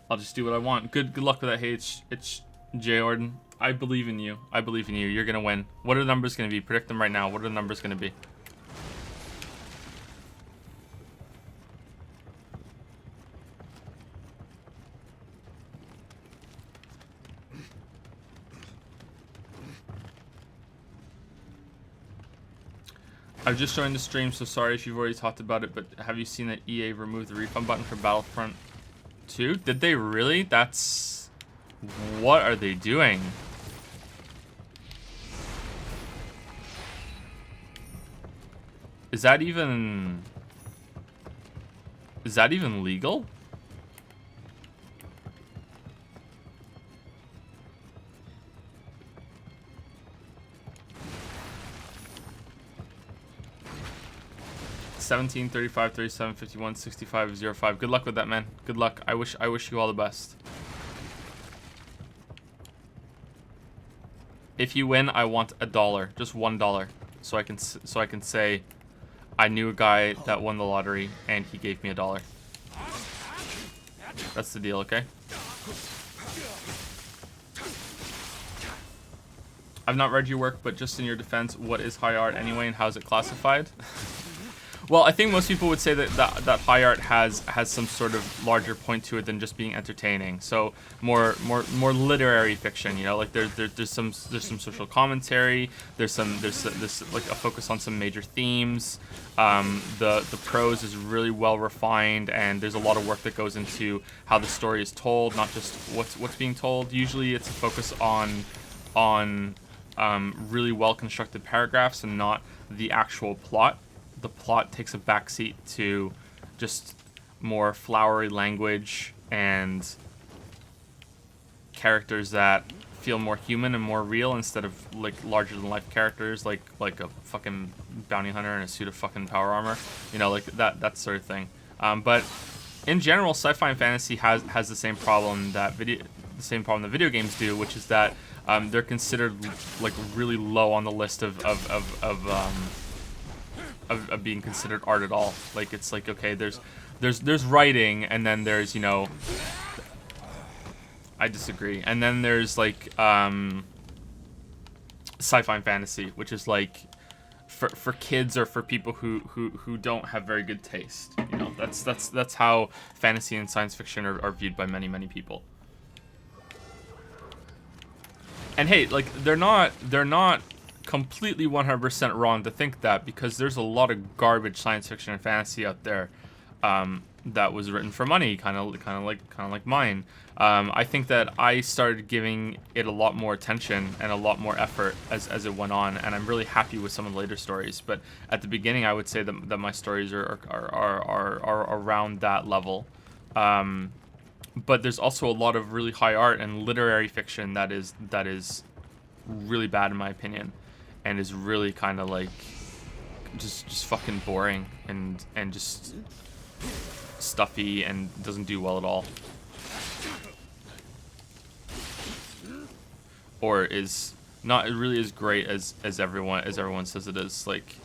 I'll just do what I want. Good luck with that. Hey, it's Jordan. I believe in you. You're gonna win. What are the numbers gonna be? Predict them right now. What are the numbers gonna be? I've just joined the stream, so sorry if you've already talked about it, but have you seen that EA removed the refund button for Battlefront 2? Did they really? That's... What are they doing? Is that even legal? $17, $35, $37, $51, $65, $05. Good luck with that, man. Good luck. I wish you all the best. If you win, I want $1, just $1, so I can say I knew a guy that won the lottery and he gave me $1. That's the deal, okay? I've not read your work, but just in your defense, what is high art anyway, and how's it classified? Well, I think most people would say that high art has some sort of larger point to it than just being entertaining. So more literary fiction, you know, like there's some social commentary, there's like a focus on some major themes. The prose is really well refined, and there's a lot of work that goes into how the story is told, not just what's being told. Usually it's a focus on really well constructed paragraphs and not the actual plot. The plot takes a backseat to just more flowery language and characters that feel more human and more real instead of like larger than life characters like a fucking bounty hunter in a suit of fucking power armor, you know, like that sort of thing. But in general, sci-fi and fantasy has the same problem that video games do, which is that they're considered like really low on the list of being considered art at all. Like, it's like, okay, there's writing, and then there's, you know, I disagree, and then there's like sci-fi and fantasy, which is like for kids or for people who don't have very good taste. You know, that's how fantasy and science fiction are viewed by many people. And hey, like they're not completely 100% wrong to think that, because there's a lot of garbage science fiction and fantasy out there that was written for money, kind of like mine. I think that I started giving it a lot more attention and a lot more effort as it went on, and I'm really happy with some of the later stories. But at the beginning, I would say that my stories are around that level. But there's also a lot of really high art and literary fiction that is really bad in my opinion, and is really kind of like just fucking boring and just stuffy and doesn't do well at all, or is not really as great as everyone says it is. Like,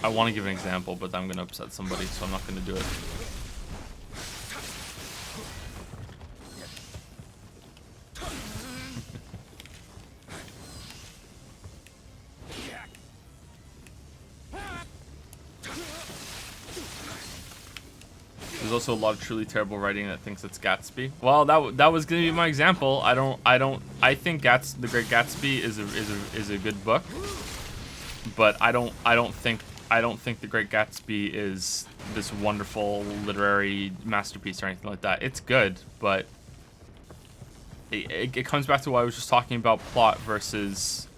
I want to give an example, but I'm gonna upset somebody, so I'm not gonna do it. There's also a lot of truly terrible writing that thinks it's Gatsby. Well, that was gonna be my example. I think The Great Gatsby is a good book, but I don't think The Great Gatsby is this wonderful literary masterpiece or anything like that. It's good, but it comes back to what I was just talking about: plot versus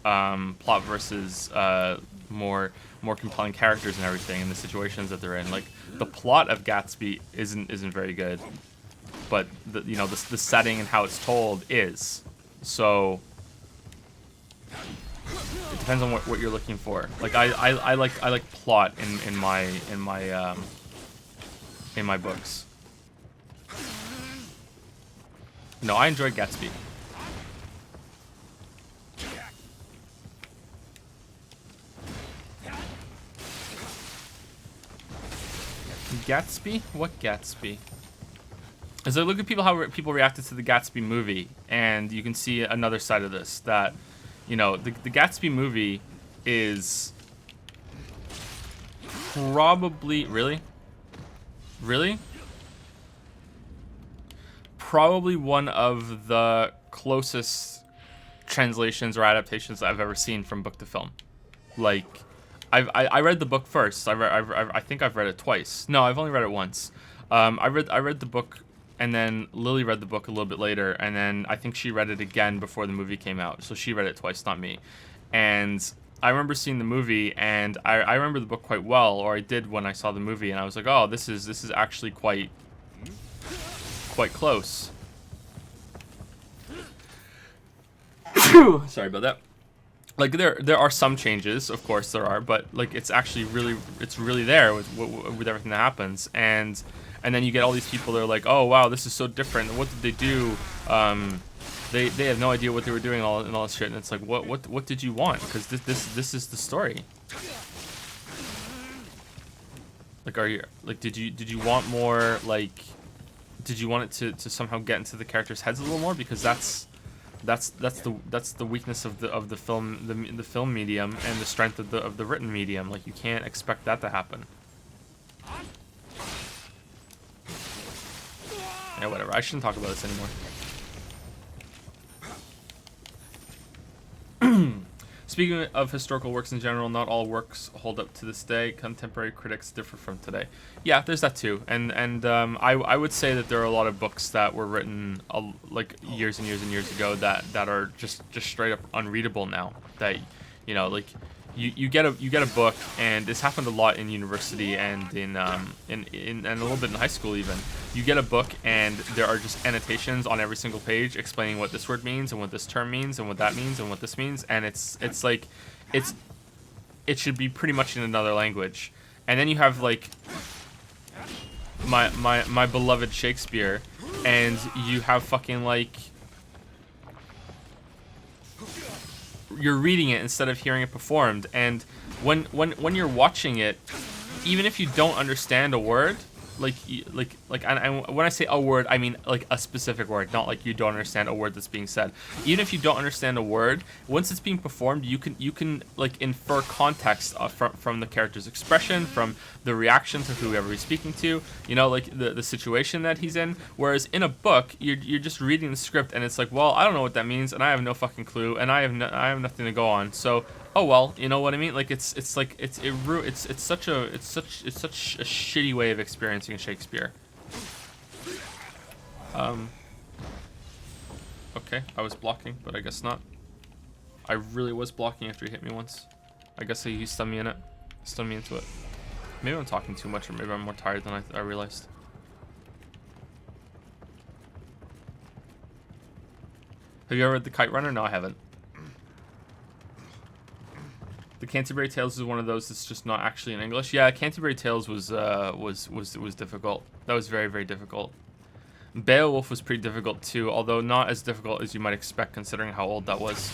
more compelling characters and everything, and the situations that they're in. Like, the plot of Gatsby isn't very good, but the setting and how it's told is. So it depends on what you're looking for. Like, I like plot in my books. No, I enjoy Gatsby. Gatsby? What Gatsby? As I look at how people reacted to the Gatsby movie, and you can see another side of this, that, the Gatsby movie is probably... Really? Probably one of the closest translations or adaptations I've ever seen from book to film. Like, I read the book first. I think I've read it twice. No, I've only read it once. I read the book, and then Lily read the book a little bit later, and then I think she read it again before the movie came out. So she read it twice, not me. And I remember seeing the movie, and I remember the book quite well, or I did when I saw the movie, and I was like, oh, this is actually quite close. Sorry about that. Like, there are some changes, of course there are, but like it's really there with everything that happens, and then you get all these people that are like, oh wow, this is so different. What did they do? They have no idea what they were doing and all this shit, and it's like, what did you want? Because this is the story. Like, did you want more, like, did you want it to somehow get into the characters' heads a little more? Because that's the weakness of the film medium, and the strength of the written medium. Like, you can't expect that to happen. Yeah, whatever. I shouldn't talk about this anymore. Speaking of historical works in general, not all works hold up to this day. Contemporary critics differ from today. Yeah, there's that too. And I would say that there are a lot of books that were written like years and years and years ago that are just straight up unreadable now. That, like, you get a book, and this happened a lot in university and in a little bit in high school even. You get a book, and there are just annotations on every single page explaining what this word means and what this term means and what that means and what this means, and it's like it should be pretty much in another language. And then you have, like, my beloved Shakespeare, and you have fucking, like, you're reading it instead of hearing it performed. And when you're watching it, even if you don't understand a word, and when I say a word, I mean like a specific word, not like you don't understand a word that's being said. Even if you don't understand a word, once it's being performed, you can like infer context from the character's expression, from the reaction to whoever he's speaking to, you know, like the situation that he's in. Whereas in a book, you're just reading the script and it's like, well, I don't know what that means, and I have no fucking clue, and I have nothing to go on. So, oh well, you know what I mean? Like it's such a shitty way of experiencing Shakespeare. Okay, I was blocking, but I guess not. I really was blocking after he hit me once. I guess he stunned me in it. Stunned me into it. Maybe I'm talking too much, or maybe I'm more tired than I realized. Have you ever read The Kite Runner? No, I haven't. The Canterbury Tales is one of those that's just not actually in English. Yeah, Canterbury Tales was difficult. That was very, very difficult. Beowulf was pretty difficult too, although not as difficult as you might expect considering how old that was.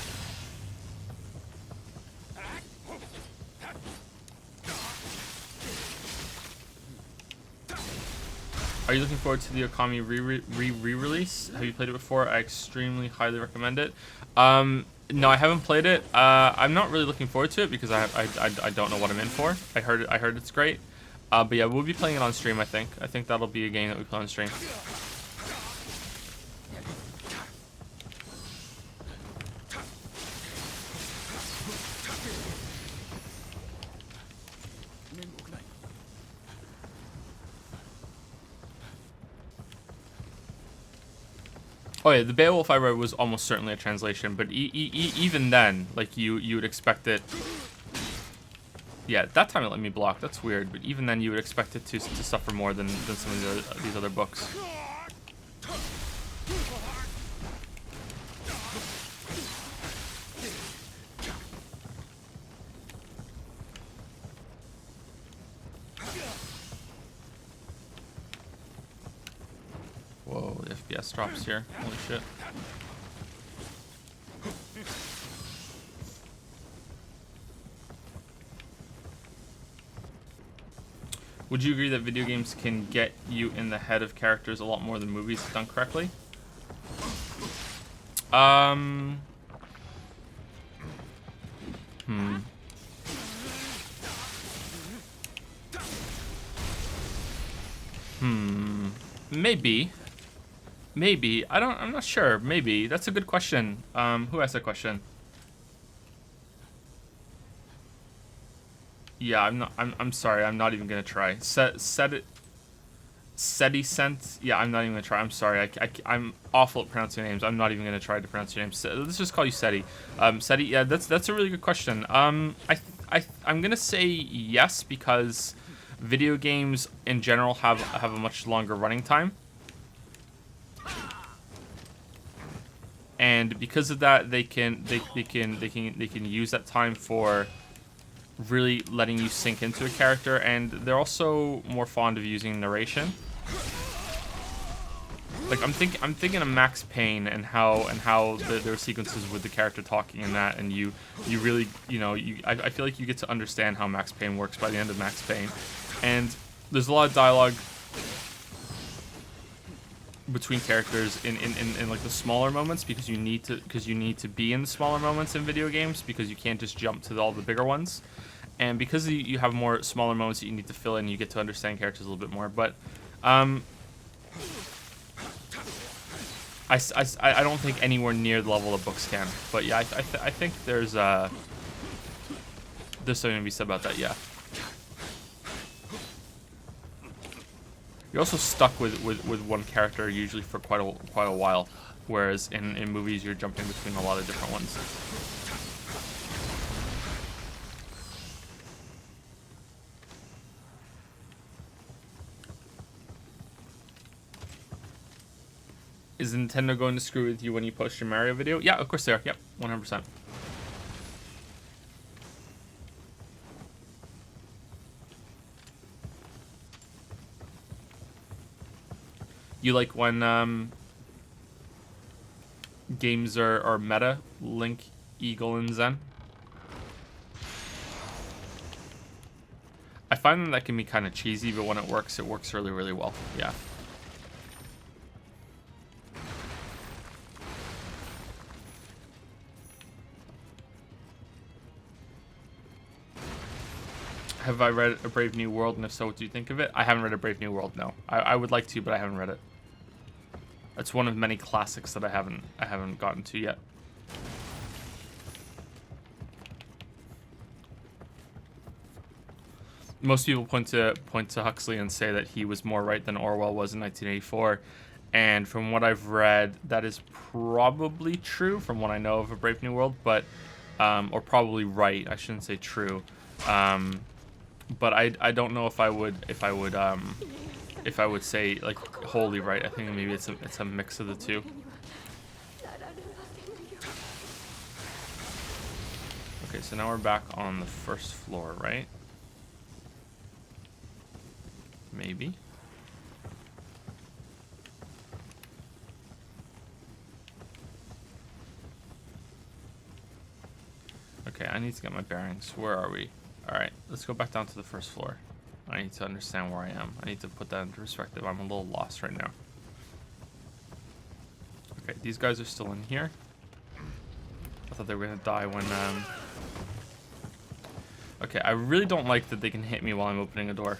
Are you looking forward to the Okami re-release? Have you played it before? I extremely highly recommend it. No, I haven't played it. I'm not really looking forward to it because I don't know what I'm in for. I heard it's great. But yeah, we'll be playing it on stream, I think. I think that'll be a game that we play on stream. Oh yeah, the Beowulf I read was almost certainly a translation, but even then, like you would expect it. Yeah, that time it let me block. That's weird, but even then you would expect it to suffer more than some of these other books. Whoa, the FPS drops here. Holy shit. Would you agree that video games can get you in the head of characters a lot more than movies if done correctly? Maybe. Maybe. I'm not sure. Maybe. That's a good question. Who asked that question? Yeah, I'm sorry. I'm not even gonna try. Seti Sent. Yeah, I'm not even gonna try. I'm sorry. I'm awful at pronouncing names. I'm not even gonna try to pronounce your name. Let's just call you Seti. Seti. Yeah, that's a really good question. I'm gonna say yes because video games in general have a much longer running time. And because of that, they can use that time for really letting you sink into a character, and they're also more fond of using narration. Like I'm thinking of Max Payne and how there are sequences with the character talking in that, and you really I feel like you get to understand how Max Payne works by the end of Max Payne, and there's a lot of dialogue between characters in like the smaller moments because you need to be in the smaller moments in video games because you can't just jump to all the bigger ones, and because you have more smaller moments that you need to fill in, you get to understand characters a little bit more. But I don't think anywhere near the level of books can. But yeah, I think there's something to be said about that. Yeah. You're also stuck with one character usually for quite a while, whereas in movies you're jumping between a lot of different ones. Is Nintendo going to screw with you when you post your Mario video? Yeah, of course they are. Yep, 100%. You like when games are meta? Link, Eagle, and Zen? I find that can be kind of cheesy, but when it works really, really well. Yeah. Have I read A Brave New World, and if so, what do you think of it? I haven't read A Brave New World, no. I would like to, but I haven't read it. It's one of many classics that I haven't gotten to yet. Most people point to Huxley and say that he was more right than Orwell was in 1984, and from what I've read, that is probably true from what I know of A Brave New World, but or probably right. I shouldn't say true, but I don't know if I would say like wholly right. I think maybe it's a mix of the two. Okay, so now we're back on the first floor, right? Maybe. Okay, I need to get my bearings. Where are we? Alright, let's go back down to the first floor. I need to understand where I am. I need to put that into perspective. I'm a little lost right now. Okay, these guys are still in here. I thought they were gonna die when Okay, I really don't like that they can hit me while I'm opening a door.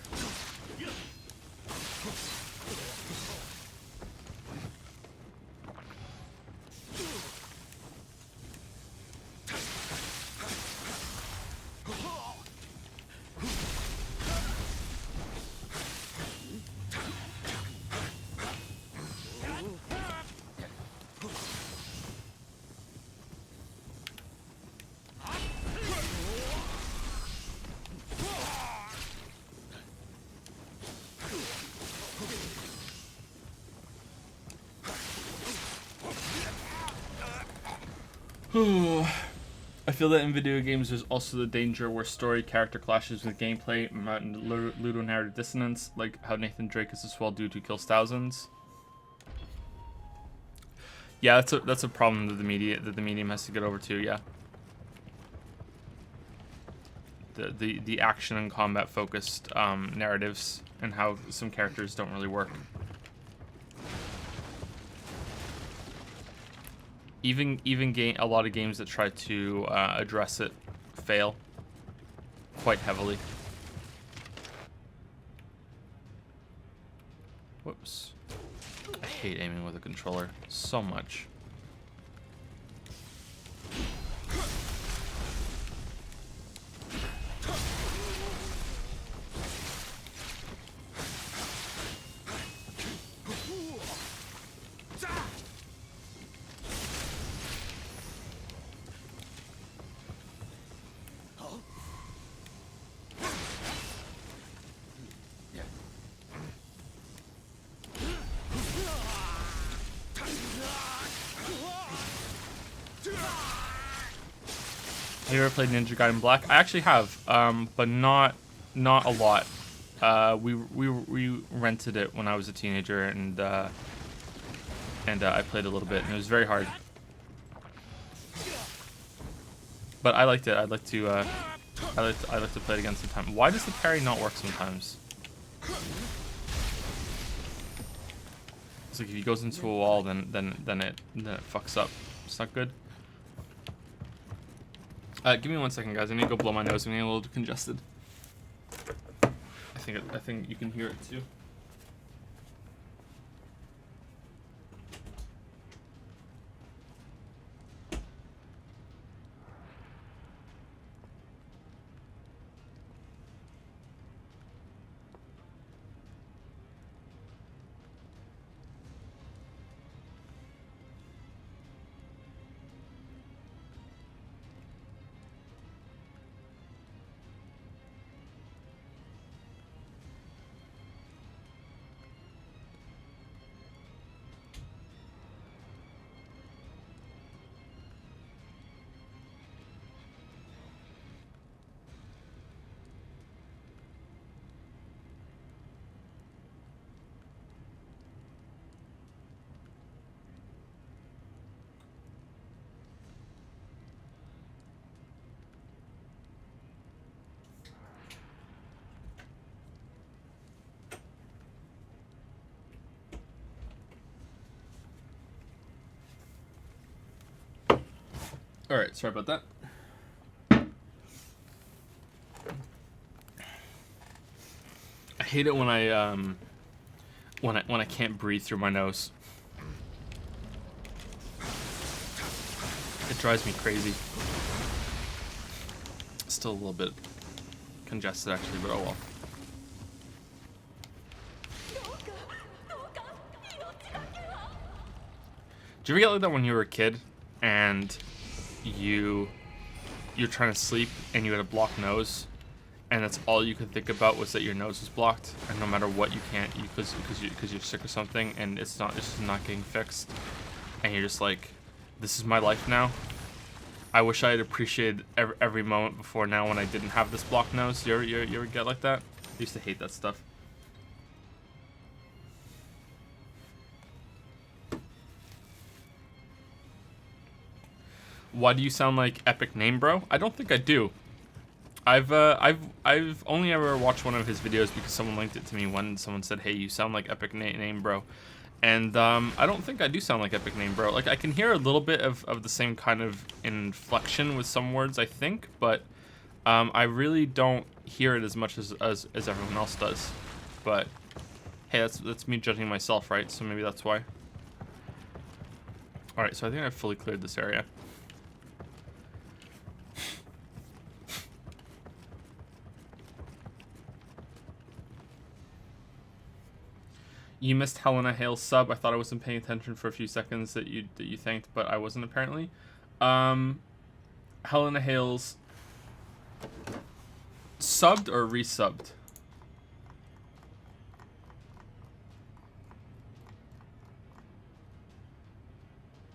I feel that in video games there's also the danger where story character clashes with gameplay and ludonarrative dissonance, like how Nathan Drake is a swell dude who kills thousands. Yeah, that's a problem that the medium has to get over to. Yeah, the action and combat focused narratives and how some characters don't really work. Even a lot of games that try to address it fail quite heavily. Whoops. I hate aiming with a controller so much. Have you ever played Ninja Gaiden Black? I actually have, but not a lot. We rented it when I was a teenager, and I played a little bit, and it was very hard. But I liked it. I'd like to play it again sometime. Why does the parry not work sometimes? It's like if he goes into a wall, then it fucks up. It's not good. Give me 1 second, guys. I need to go blow my nose. I'm getting a little congested. I think you can hear it too. All right, sorry about that. I hate it when I can't breathe through my nose. It drives me crazy. Still a little bit congested actually, but oh well. Do you ever get like that when you were a kid and you're trying to sleep and you had a blocked nose, and that's all you could think about was that your nose was blocked, and no matter what you can't, because you're sick or something, and it's just not getting fixed, and you're just like, this is my life now. I wish I had appreciated every moment before now when I didn't have this blocked nose. You ever get like that? I used to hate that stuff. Why do you sound like Epic Name Bro? I don't think I do. I've only ever watched one of his videos because someone linked it to me when someone said, "Hey, you sound like Epic Name Bro," and I don't think I do sound like Epic Name Bro. Like I can hear a little bit of the same kind of inflection with some words, I think, but I really don't hear it as much as everyone else does. But hey, that's me judging myself, right? So maybe that's why. All right, so I think I've fully cleared this area. You missed Helena Hale's sub. I thought I wasn't paying attention for a few seconds that you thanked, but I wasn't apparently. Helena Hale's subbed or resubbed?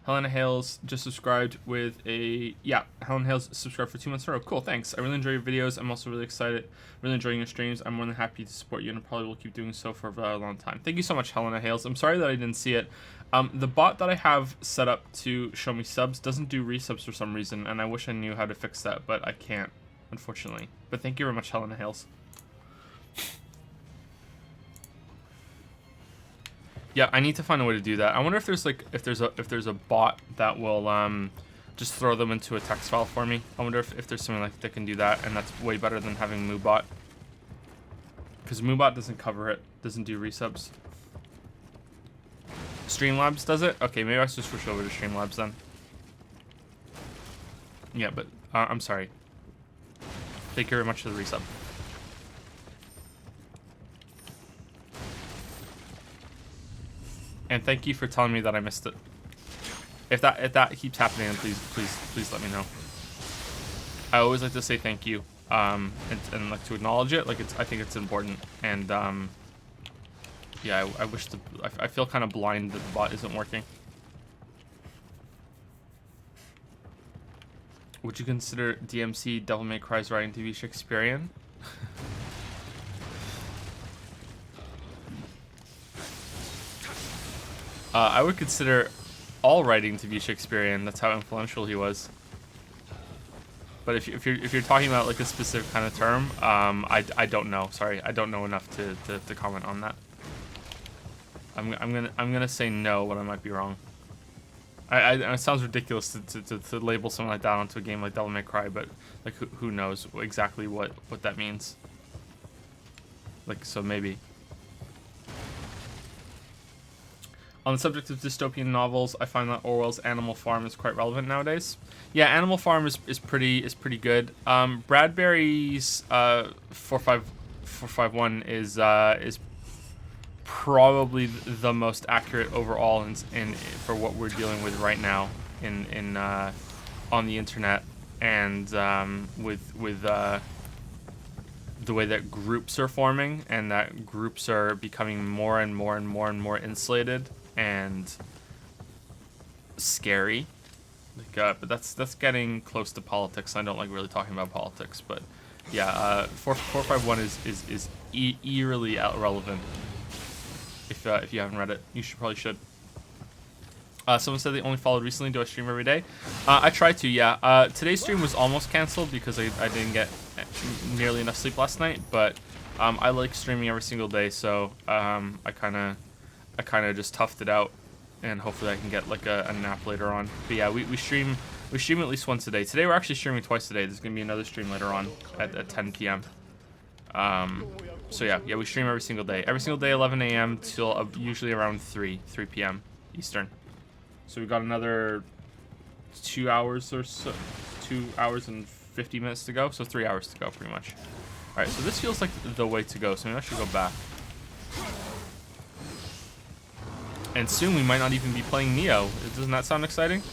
Helena Hales just subscribed with a... Yeah, Helena Hales subscribed for 2 months in a row. Cool, thanks. I really enjoy your videos. I'm also really excited. Really enjoying your streams. I'm more than happy to support you, and I probably will keep doing so for a very long time. Thank you so much, Helena Hales. I'm sorry that I didn't see it. The bot that I have set up to show me subs doesn't do resubs for some reason, and I wish I knew how to fix that, but I can't, unfortunately. But thank you very much, Helena Hales. Yeah, I need to find a way to do that. I wonder if there's like if there's a bot that will just throw them into a text file for me. I wonder if there's something like that can do that, and that's way better than having MooBot. Because MooBot doesn't cover it, doesn't do resubs. Streamlabs does it? Okay, maybe I should switch over to Streamlabs then. Yeah, but I'm sorry. Thank you very much for the resub. And thank you for telling me that I missed it. If that keeps happening, then please let me know. I always like to say thank you, and like to acknowledge it. Like I think it's important. And yeah, I feel kind of blind that the bot isn't working. Would you consider DMC Devil May Cry's writing to be Shakespearean? I would consider all writing to be Shakespearean. That's how influential he was. But if you're talking about like a specific kind of term, I don't know. Sorry, I don't know enough to comment on that. I'm gonna say no, but I might be wrong. It sounds ridiculous to label something like that onto a game like Devil May Cry, but like who knows exactly what that means. Like, so maybe. On the subject of dystopian novels, I find that Orwell's Animal Farm is quite relevant nowadays. Yeah, Animal Farm is pretty good. Bradbury's 4551 is probably the most accurate overall in for what we're dealing with right now in on the internet, and with the way that groups are forming, and that groups are becoming more and more insulated and scary. Like, but that's getting close to politics. I don't like really talking about politics, but yeah, 451 is eerily relevant. If you haven't read it, you probably should. Someone said they only followed recently. Do I stream every day? I try to, yeah. Today's stream was almost canceled because I didn't get nearly enough sleep last night, but I like streaming every single day, so I kind of just toughed it out, and hopefully I can get like a nap later on. But yeah, we stream We stream at least once a day. Today we're actually streaming twice a day. There's gonna be another stream later on at 10 p.m. So yeah, we stream every single day. Every single day, 11 a.m. till usually around 3 p.m. Eastern. So we got another 2 hours or so, 2 hours and 50 minutes to go. So 3 hours to go, pretty much. All right, so this feels like the way to go. So maybe I should go back. And soon we might not even be playing Nioh. Doesn't that sound exciting?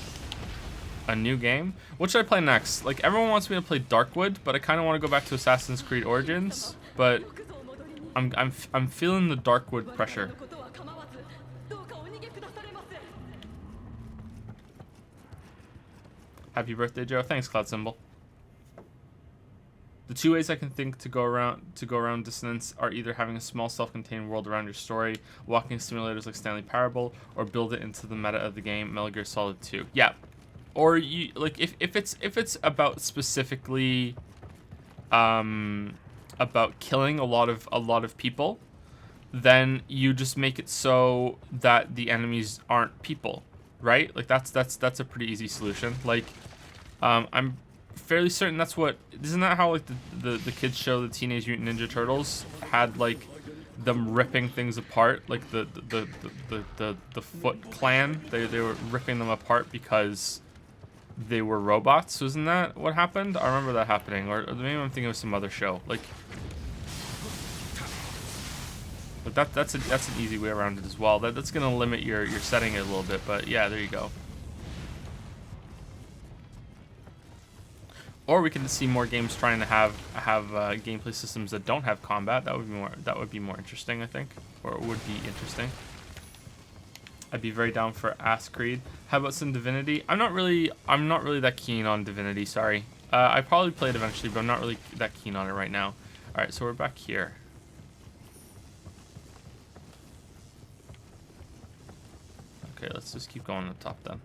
A new game? What should I play next? Like, everyone wants me to play Darkwood, but I kind of want to go back to Assassin's Creed Origins. But I'm feeling the Darkwood pressure. Happy birthday, Joe. Thanks, Cloud Symbol. The two ways I can think to go around dissonance are either having a small self-contained world around your story, walking simulators like Stanley Parable, or build it into the meta of the game, Metal Gear Solid 2. Yeah. Or you like if it's about specifically about killing a lot of people, then you just make it so that the enemies aren't people, right? Like that's a pretty easy solution. Like I'm fairly certain that's what, isn't that how like the kids show, the Teenage Mutant Ninja Turtles, had like them ripping things apart, like the Foot Clan, they were ripping them apart because they were robots. Wasn't that what happened? I remember that happening, or maybe I'm thinking of some other show. Like, but that's an easy way around it as well. That's gonna limit your setting it a little bit, but yeah, there you go. Or we can see more games trying to have gameplay systems that don't have combat. That would be more interesting, I think, or it would be interesting. I'd be very down for Ass Creed. How about some Divinity? I'm not really that keen on Divinity. Sorry. I probably play it eventually, but I'm not really that keen on it right now. All right, so we're back here. Okay, let's just keep going to the top then.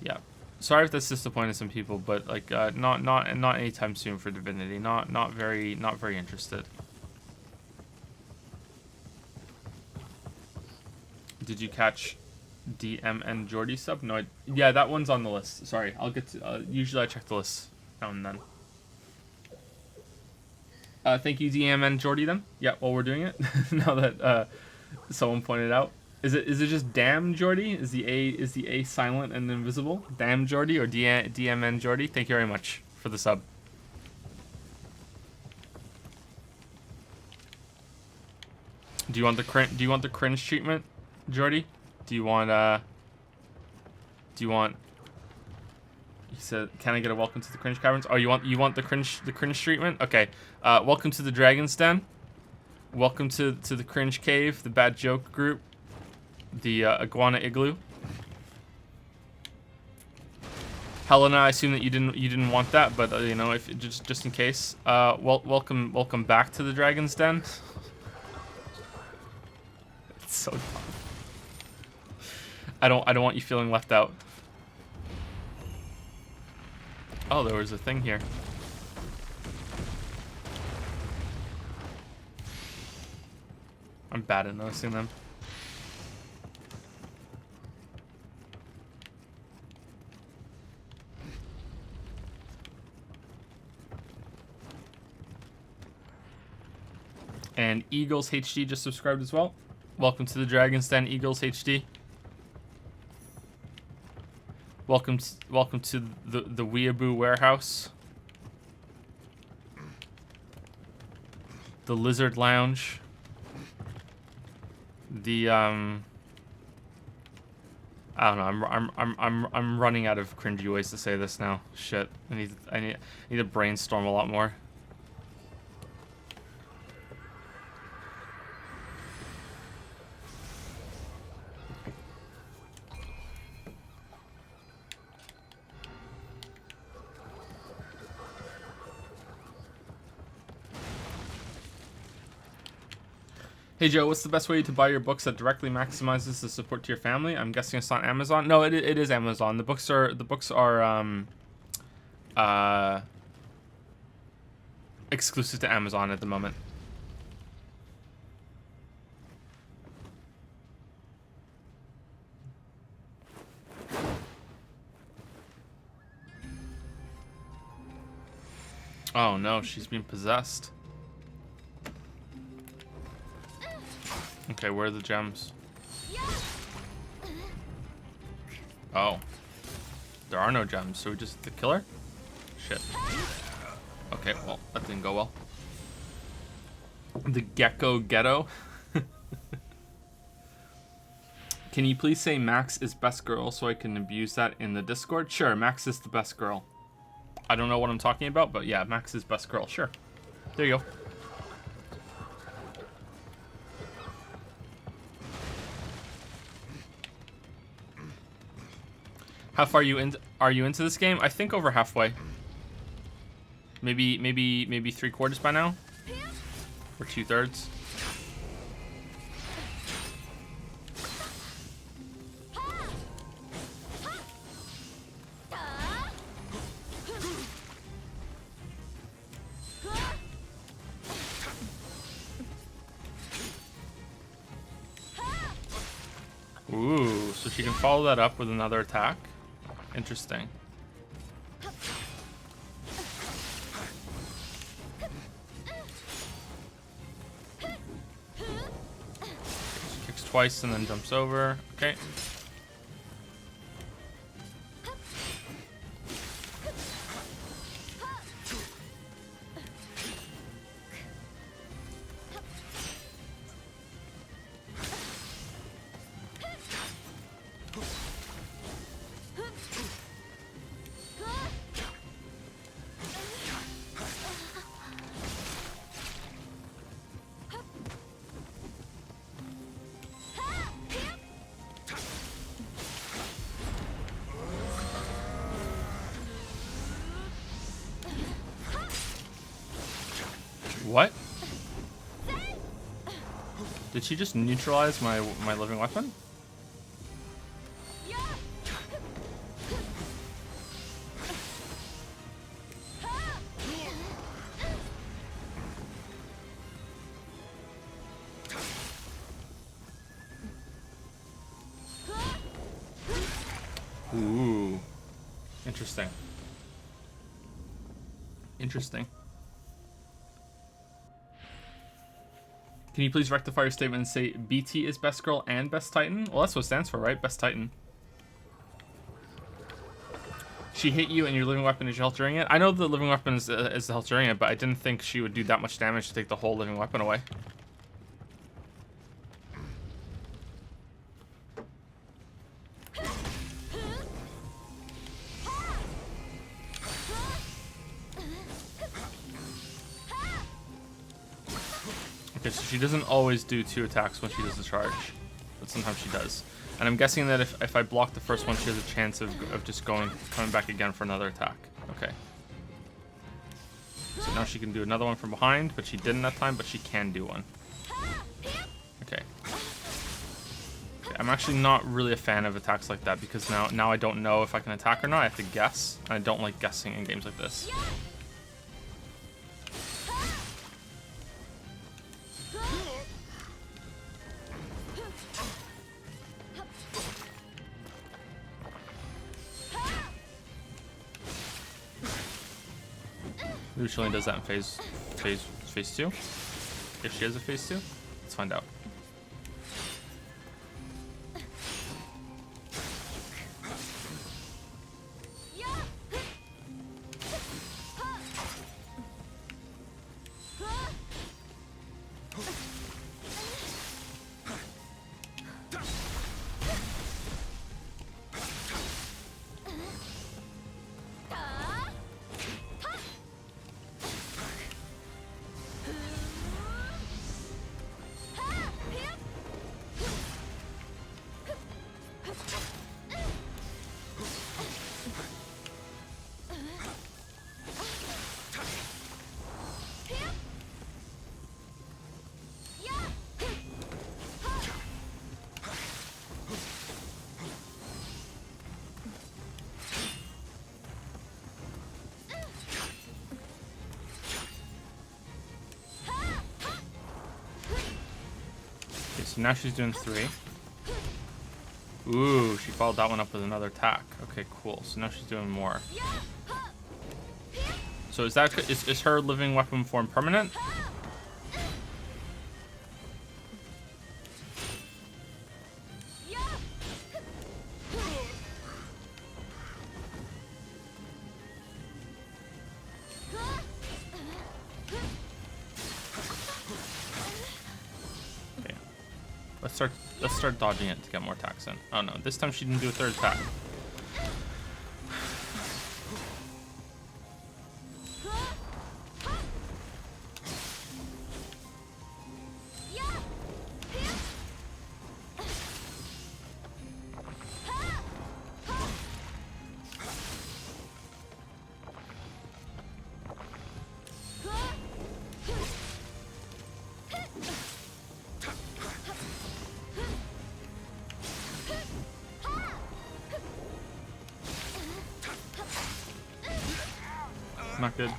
Yeah. Sorry if that's disappointed some people, but like not anytime soon for Divinity. Not very interested. Did you catch DM and Jordy sub? No, yeah, that one's on the list. Sorry, I'll get to. Usually I check the list now and then. Thank you, DM and Jordy. Then, yeah, while we're doing it, now that someone pointed out, is it just damn Jordy? Is the A silent and invisible? Damn Jordy or DM and Jordy? Thank you very much for the sub. Do you want the cringe treatment, Jordy? Do you want he said, can I get a welcome to the cringe caverns? Oh, you want the cringe treatment? Okay. Welcome to the Dragon's Den. Welcome to the cringe cave, the bad joke group, the iguana igloo. Helena, I assume that you didn't want that, but you know, if just in case. Welcome back to the Dragon's Den. It's so dumb. I don't want you feeling left out. Oh, there was a thing here. I'm bad at noticing them. And Eagles HD just subscribed as well. Welcome to the Dragon's Den, Eagles HD. Welcome to the Weeaboo Warehouse. The Lizard Lounge. The I don't know. I'm running out of cringy ways to say this now. Shit. I need to brainstorm a lot more. Hey Joe, what's the best way to buy your books that directly maximizes the support to your family? I'm guessing it's not Amazon. No, it is Amazon. The books are exclusive to Amazon at the moment. Oh no, she's being possessed. Okay, where are the gems? Oh. There are no gems, so we just have to kill her? Shit. Okay, well, that didn't go well. The Gecko Ghetto. Can you please say Max is best girl so I can abuse that in the Discord? Sure, Max is the best girl. I don't know what I'm talking about, but yeah, Max is best girl. Sure. There you go. How far are you into this game? I think over halfway. Maybe 3/4 by now, or 2/3. Ooh, so she can follow that up with another attack. Interesting. She kicks twice and then jumps over. Okay. What? Did she just neutralize my living weapon? Ooh. Interesting. Interesting. Can you please rectify your statement and say BT is best girl and best Titan? Well, that's what it stands for, right? Best Titan. She hit you and your living weapon is health during it. I know the living weapon is the health during it, but I didn't think she would do that much damage to take the whole living weapon away. Okay, so she doesn't always do 2 attacks when she does the charge, but sometimes she does. And I'm guessing that if I block the first one, she has a chance of just coming back again for another attack. Okay. So now she can do another one from behind, but she didn't that time, but she can do one. Okay. I'm actually not really a fan of attacks like that because now I don't know if I can attack or not. I have to guess, and I don't like guessing in games like this. Maybe she only does that in phase 2. If she has a phase 2, let's find out. So now she's doing 3. Ooh, she followed that one up with another attack. Okay, cool. So now she's doing more. So is her living weapon form permanent? Okay. Let's start dodging it to get more attacks in. Oh no, this time she didn't do a third attack. Not good.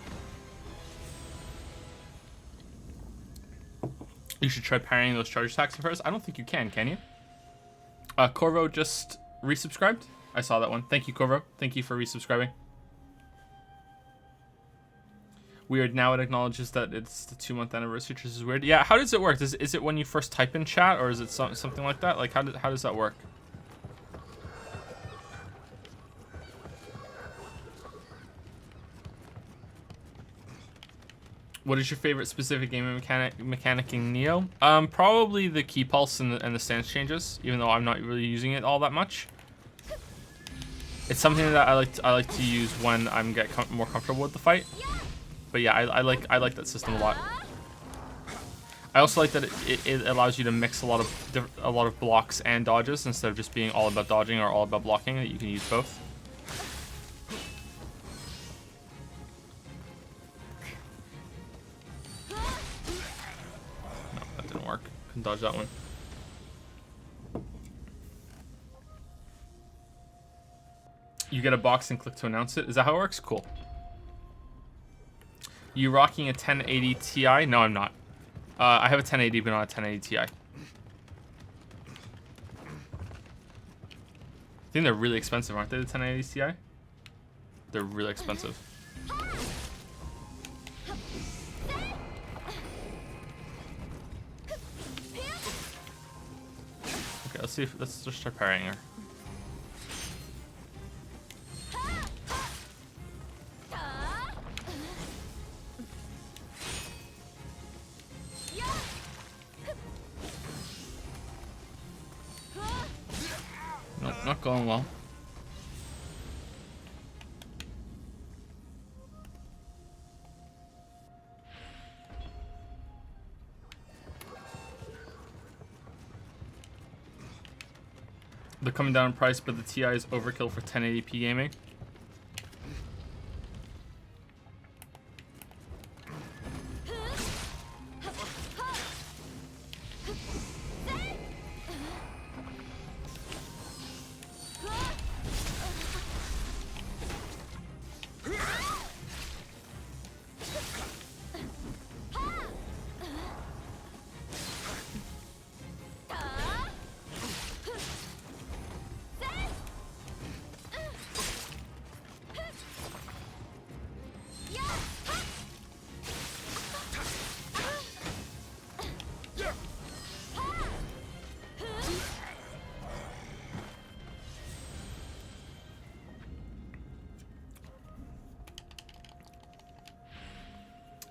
You should try parrying those charge attacks at first. I don't think you can you? Corvo just resubscribed. I saw that one. Thank you, Corvo. Thank you for resubscribing. Weird. Now it acknowledges that it's the 2-month anniversary, which is weird. Yeah, how does it work? Is it when you first type in chat, or is it something like that? Like, how does that work? What is your favorite specific gaming mechanic in Nioh? Probably the key pulse and the stance changes, even though I'm not really using it all that much. It's something that I like to use when I'm more comfortable with the fight. But yeah, I like that system a lot. I also like that it allows you to mix a lot of blocks and dodges instead of just being all about dodging or all about blocking. That you can use both. Work. Can dodge that one. You get a box and click to announce it. Is that how it works? Cool. You rocking a 1080 Ti? No, I'm not. I have a 1080, but not a 1080 Ti. I think they're really expensive, aren't they? The 1080 Ti? They're really expensive. Let's just start parrying her. Nope, not going well. They're coming down in price, but the Ti is overkill for 1080p gaming.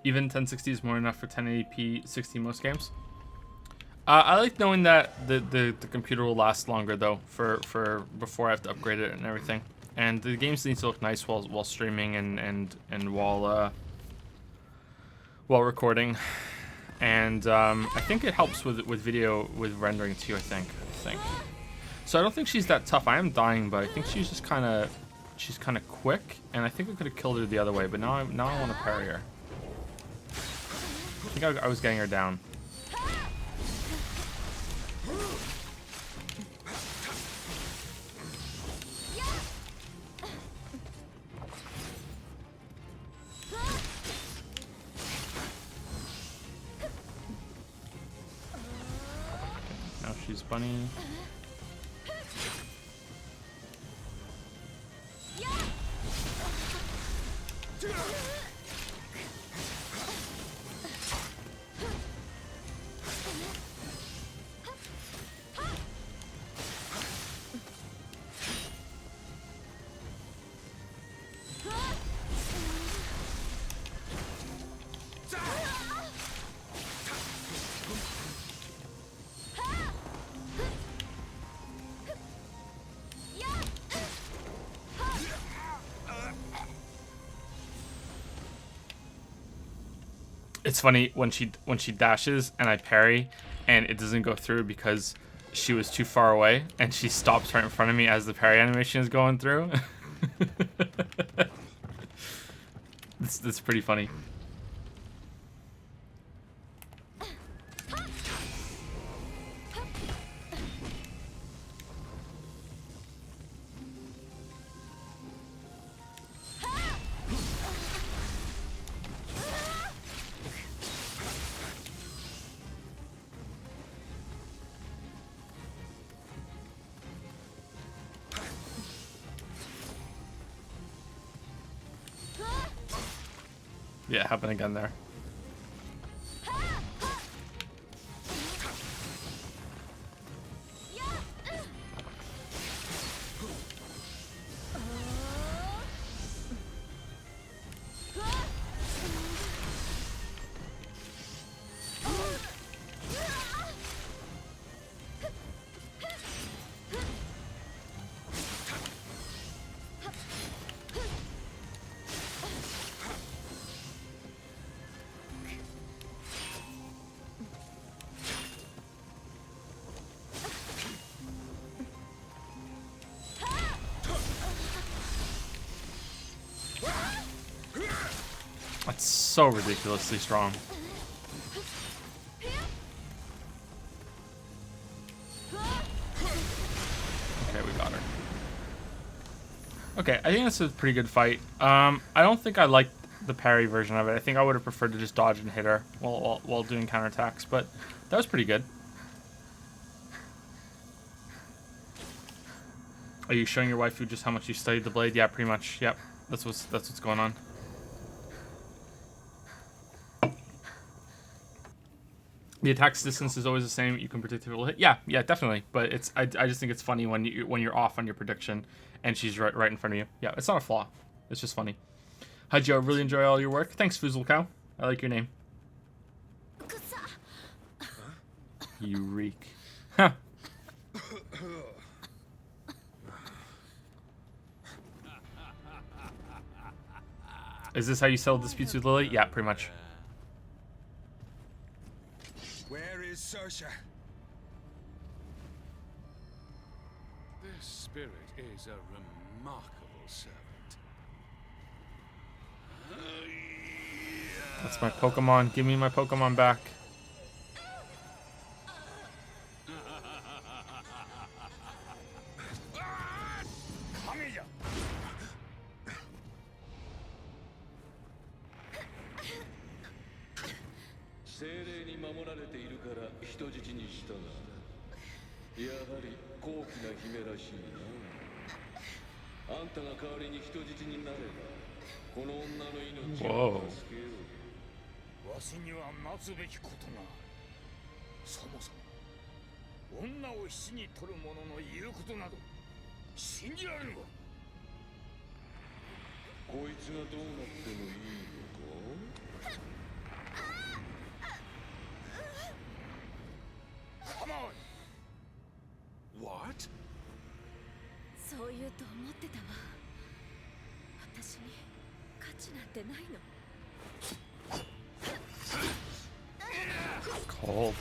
Even 1060 is more enough for 1080p 60 most games. I like knowing that the computer will last longer though for before I have to upgrade it and everything. And the games need to look nice while streaming and while recording. And I think it helps with video with rendering too. I think. So I don't think she's that tough. I am dying, but I think she's just kind of quick. And I think I could have killed her the other way, but now I want to parry her. I think I was getting her down. Now she's bunny. It's funny when she dashes and I parry and it doesn't go through because she was too far away and she stops right in front of me as the parry animation is going through. That's pretty funny. Yeah, happened again there. That's so ridiculously strong. Okay, we got her. Okay, I think this is a pretty good fight. I don't think I liked the parry version of it. I think I would have preferred to just dodge and hit her while doing counterattacks, but that was pretty good. Are you showing your waifu just how much you studied the blade? Yeah, pretty much. Yep, that's what's going on. The attack's distance is always the same. You can predict if it'll hit. Yeah, definitely. But it's I just think it's funny when you're off on your prediction and she's right in front of you. Yeah, it's not a flaw. It's just funny. Hi Joe, really enjoy all your work. Thanks, Foozle Cow. I like your name. You reek. Huh. Is this how you settle disputes with Lily? Yeah, pretty much. Where is Sersha? This spirit is a remarkable servant. That's my Pokemon. Give me my Pokemon back. Whoa. わしには待つべきことがある。そもそも女を死に取る者の言うことなど信じられるわ。こいつがどうなってもいいのか? Come on. What? そう言うと思ってたわ。私に価値なんてないの。Cold.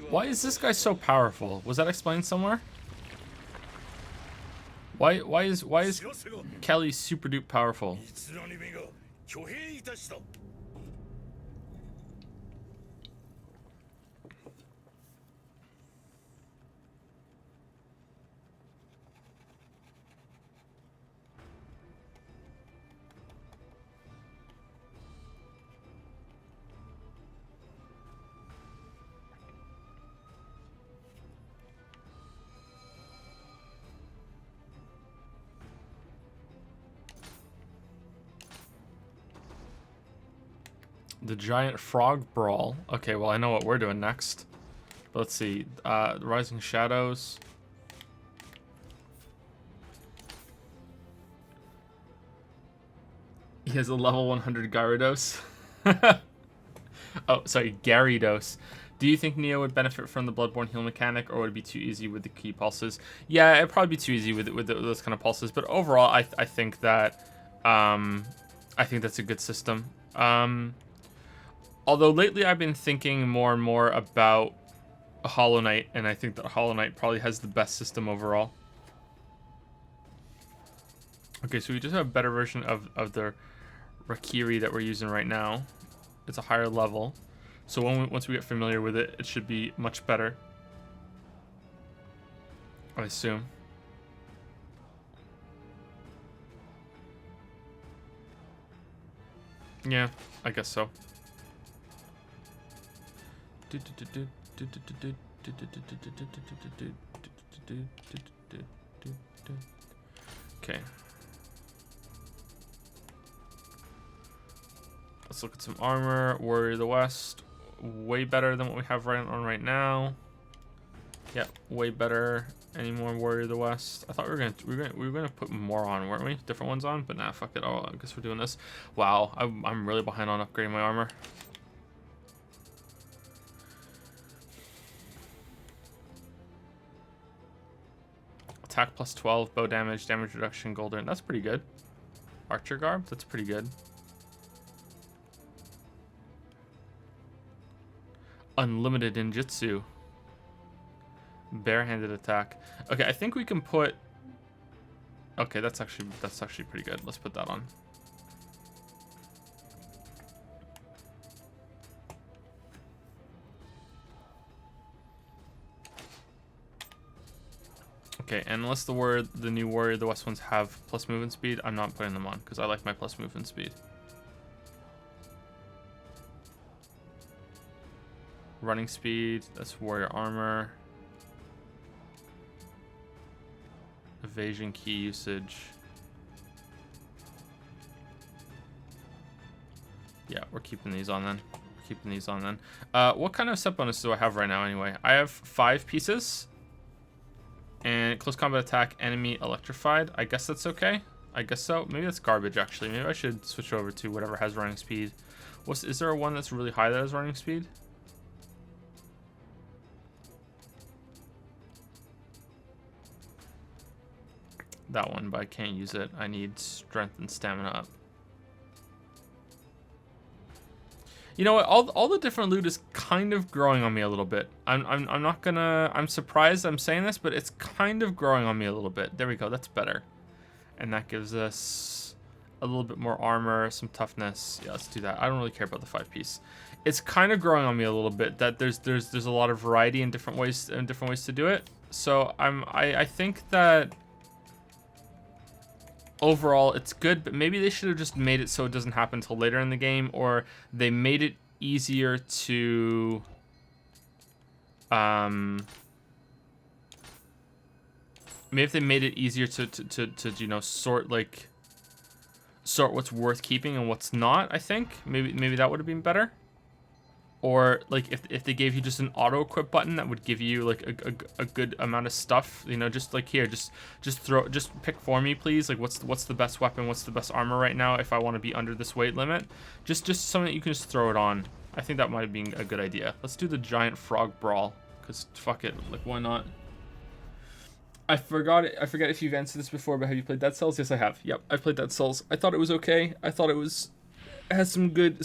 Why is this guy so powerful? Was that explained somewhere? Why is Kelly super duper powerful? いつらに目が挙兵いたした。The giant frog brawl. Okay, well I know what we're doing next. But let's see. Rising Shadows. He has a level 100 Gyarados. Oh, sorry, Gyarados. Do you think Nioh would benefit from the Bloodborne heal mechanic, or would it be too easy with the key pulses? Yeah, it'd probably be too easy with those kind of pulses. But overall, I think that I think that's a good system. Although lately I've been thinking more and more about Hollow Knight, and I think that Hollow Knight probably has the best system overall. Okay, so we just have a better version of the Rakiri that we're using right now. It's a higher level. So once we get familiar with it, it should be much better, I assume. Yeah, I guess so. Okay. Let's look at some armor. Warrior of the West. Way better than what we have right now. Yeah, way better. Any more Warrior of the West? I thought we were gonna put more on, weren't we? Different ones on, but nah, fuck it. Oh, I guess we're doing this. Wow, I'm really behind on upgrading my armor. Attack plus 12, bow damage, damage reduction, golden. That's pretty good. Archer garb, that's pretty good. Unlimited ninjutsu. Barehanded attack. Okay, I think we can put. Okay, that's actually pretty good. Let's put that on. Okay, and unless the new Warrior of the West ones have plus movement speed, I'm not putting them on because I like my plus movement speed. Running speed, that's warrior armor. Evasion key usage. Yeah, we're keeping these on then. We're keeping these on then. What kind of set bonus do I have right now anyway? I have 5 pieces. And close combat attack, enemy electrified. I guess that's okay. I guess so. Maybe that's garbage actually. Maybe I should switch over to whatever has running speed. Is there one that's really high that has running speed? That one, but I can't use it. I need strength and stamina up. You know what? All the different loot is kind of growing on me a little bit. I'm not gonna. I'm surprised I'm saying this, but it's kind of growing on me a little bit. There we go. That's better, and that gives us a little bit more armor, some toughness. Yeah, let's do that. I don't really care about the 5-piece. It's kind of growing on me a little bit that there's a lot of variety in different ways to do it. So I think that. Overall, it's good, but maybe they should have just made it so it doesn't happen until later in the game, or they made it easier to maybe if they made it easier to you know, sort what's worth keeping and what's not. I think maybe that would have been better. Or like if they gave you just an auto equip button that would give you like a good amount of stuff, you know, just like here, just pick for me, please. Like what's the best weapon, what's the best armor right now if I want to be under this weight limit. Just something that you can just throw it on. I think that might have been a good idea. Let's do the giant frog brawl, because fuck it, like why not? I forget if you've answered this before, but have you played Dead Cells? Yes, I have. Yep, I've played Dead Cells. I thought it was okay. I thought it has some good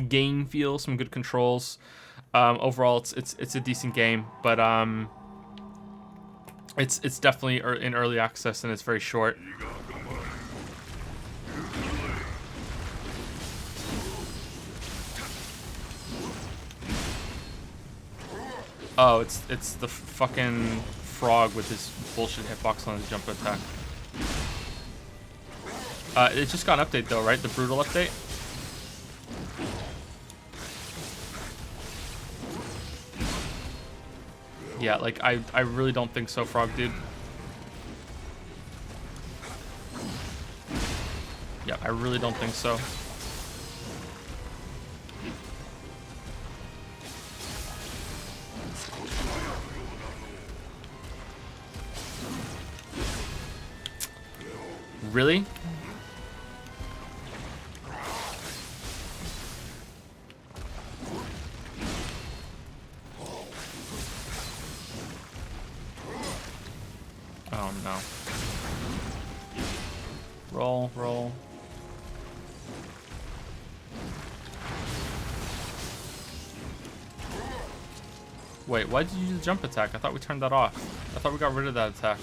game feel, some good controls. Overall, it's a decent game, but it's definitely in early access and it's very short. Oh, it's the fucking frog with his bullshit hitbox on his jump attack. It just got an update though, right? The brutal update. Yeah, like I really don't think so, Frog Dude. Yeah, I really don't think so. Really? Oh no. Roll, roll. Wait, why did you use the jump attack? I thought we turned that off. I thought we got rid of that attack.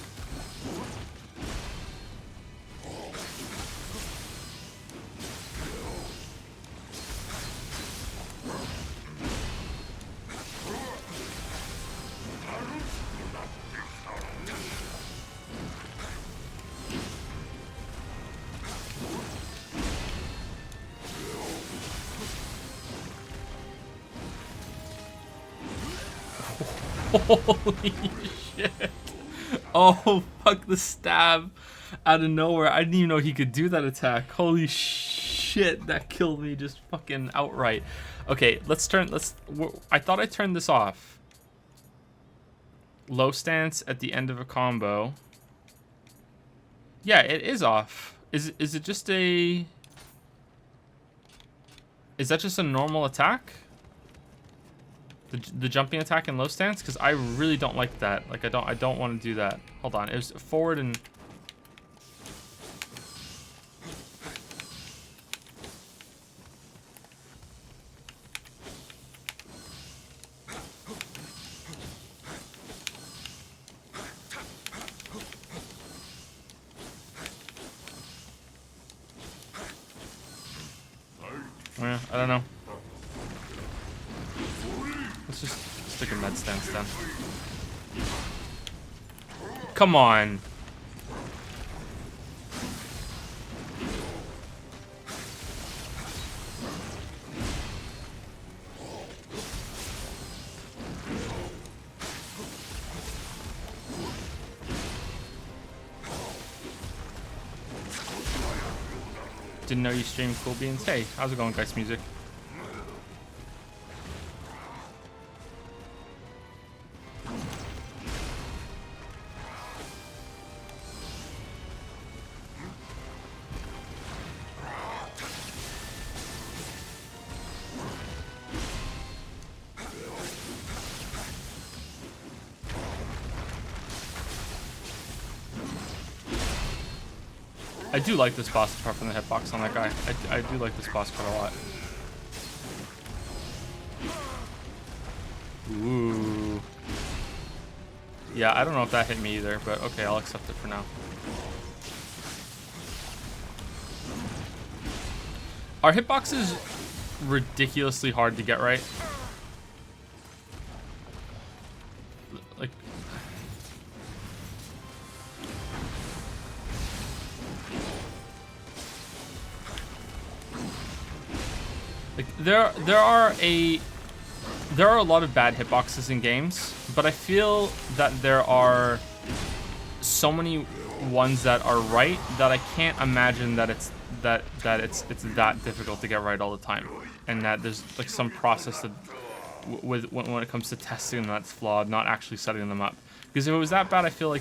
Holy shit. Oh, fuck the stab out of nowhere. I didn't even know he could do that attack. Holy shit, that killed me just fucking outright. Okay, I thought I turned this off. Low stance at the end of a combo. Yeah, it is off. Is it just a... Is that just a normal attack? The jumping attack in low stance? Because I really don't like that. Like, I don't want to do that. Hold on. It was forward and... Yeah, I don't know. Let's just stick a med stance then. Come on. Didn't know you streamed Cool Beans. Hey, how's it going, guys? Music. I do like this boss apart from the hitbox on that guy. I do like this boss quite a lot. Ooh. Yeah, I don't know if that hit me either, but okay, I'll accept it for now. Are hitboxes ridiculously hard to get right? Like... Like there are a lot of bad hitboxes in games, but I feel that there are so many ones that are right that I can't imagine that it's that difficult to get right all the time, and that there's like some process that when it comes to testing them that's flawed, not actually setting them up. Because if it was that bad, I feel like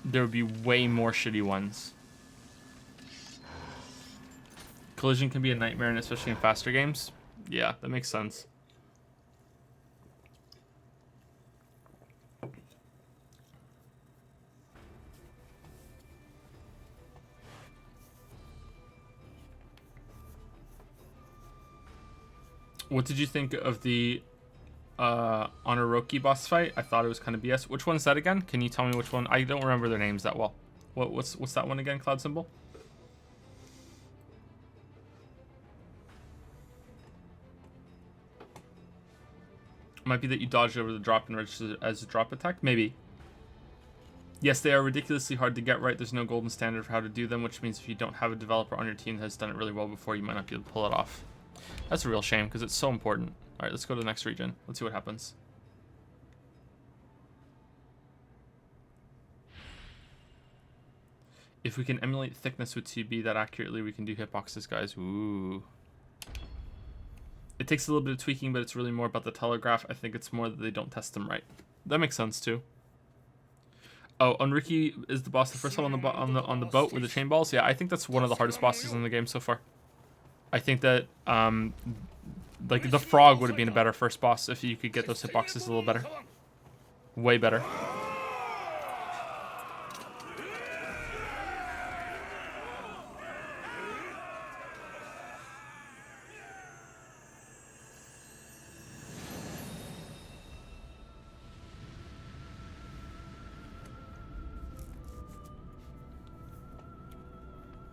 there would be way more shitty ones. Collision can be a nightmare, and especially in faster games. Yeah, that makes sense. What did you think of the Honoroki boss fight? I thought it was kind of BS. Which one's that again? Can you tell me which one? I don't remember their names that well. What's that one again? Cloud Symbol? Might be that you dodged over the drop and registered as a drop attack? Maybe. Yes, they are ridiculously hard to get right. There's no golden standard for how to do them, which means if you don't have a developer on your team that has done it really well before, you might not be able to pull it off. That's a real shame, because it's so important. Alright, let's go to the next region. Let's see what happens. If we can emulate thickness with TB that accurately, we can do hitboxes, guys. Ooh. It takes a little bit of tweaking, but it's really more about the telegraph. I think it's more that they don't test them right. That makes sense, too. Oh, Enrique is the boss the first time on the boat with the chain balls. Yeah, I think that's one of the hardest bosses in the game so far. I think that like the frog would have been a better first boss if you could get those hitboxes a little better. Way better.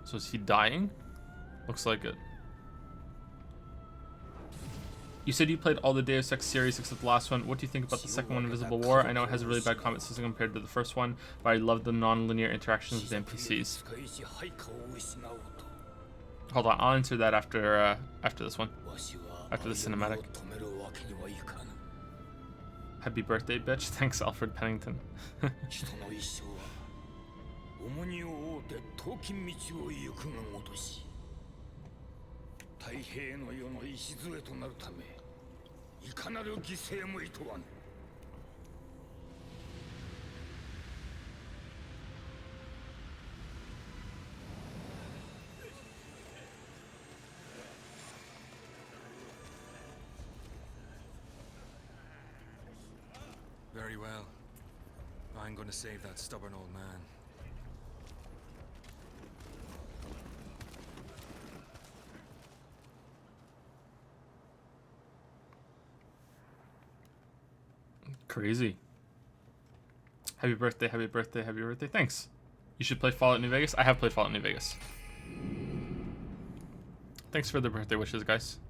So is he dying? Looks like it. You said you played all the Deus Ex series except the last one. What do you think about the second one, Invisible War? I know it has a really bad combat system compared to the first one, but I love the non-linear interactions with NPCs. Hold on, I'll answer that after this one. After the cinematic. Happy birthday, bitch. Thanks, Alfred Pennington. 重荷を負うて遠き道を行くがごとし太平の世の礎となるためいかなる犠牲もいとわぬ Very well. I'm gonna save that stubborn old man. Crazy. Happy birthday, happy birthday, happy birthday. Thanks. You should play Fallout New Vegas. I have played Fallout New Vegas. Thanks for the birthday wishes, guys.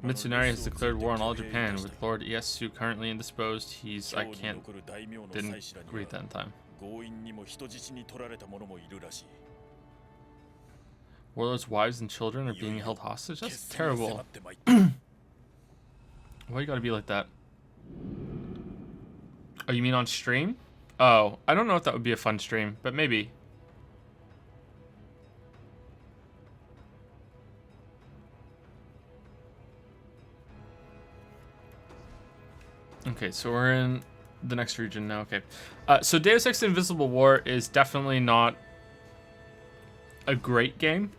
Mitsunari has declared war on all Japan, with Lord Ieyasu currently indisposed. Didn't read that in time. Warlord's wives and children are being held hostage? That's terrible. Why you gotta be like that? Oh, you mean on stream? Oh, I don't know if that would be a fun stream, but maybe. Okay, so we're in the next region now. Okay. So Deus Ex Invisible War is definitely not a great game.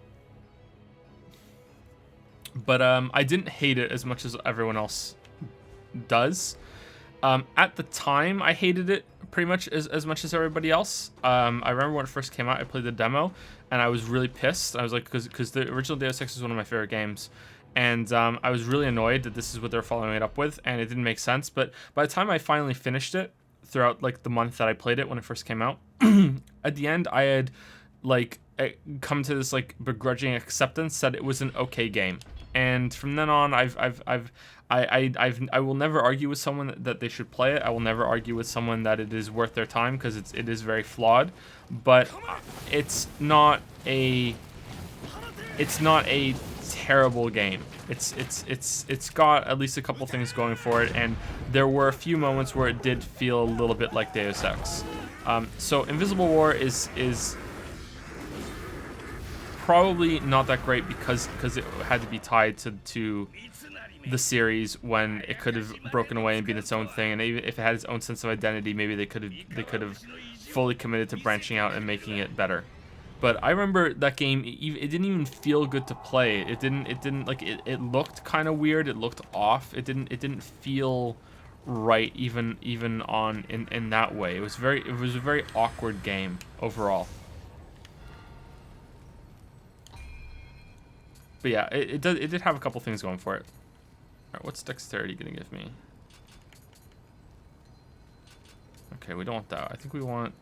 But I didn't hate it as much as everyone else does. At the time, I hated it pretty much as much as everybody else. I remember when it first came out, I played the demo, and I was really pissed. I was like, because the original Deus Ex is one of my favorite games. And I was really annoyed that this is what they're following it up with, and it didn't make sense. But by the time I finally finished it, throughout like the month that I played it when it first came out, at the end, I had like come to this like begrudging acceptance that it was an okay game. And from then on, I will never argue with someone that they should play it. I will never argue with someone that it is worth their time because it is very flawed. But it's not a terrible game. It's got at least a couple things going for it, and there were a few moments where it did feel a little bit like Deus Ex. So Invisible War is probably not that great because it had to be tied to the series when it could have broken away and been its own thing, and even if it had its own sense of identity, maybe they could have fully committed to branching out and making it better. But I remember that game, it didn't even feel good to play. It didn't like it looked kind of weird, it looked off, it didn't feel right even on in that way. It was a very awkward game overall. But yeah, it did have a couple things going for it. Alright, what's dexterity gonna give me? Okay, we don't want that. I think we do want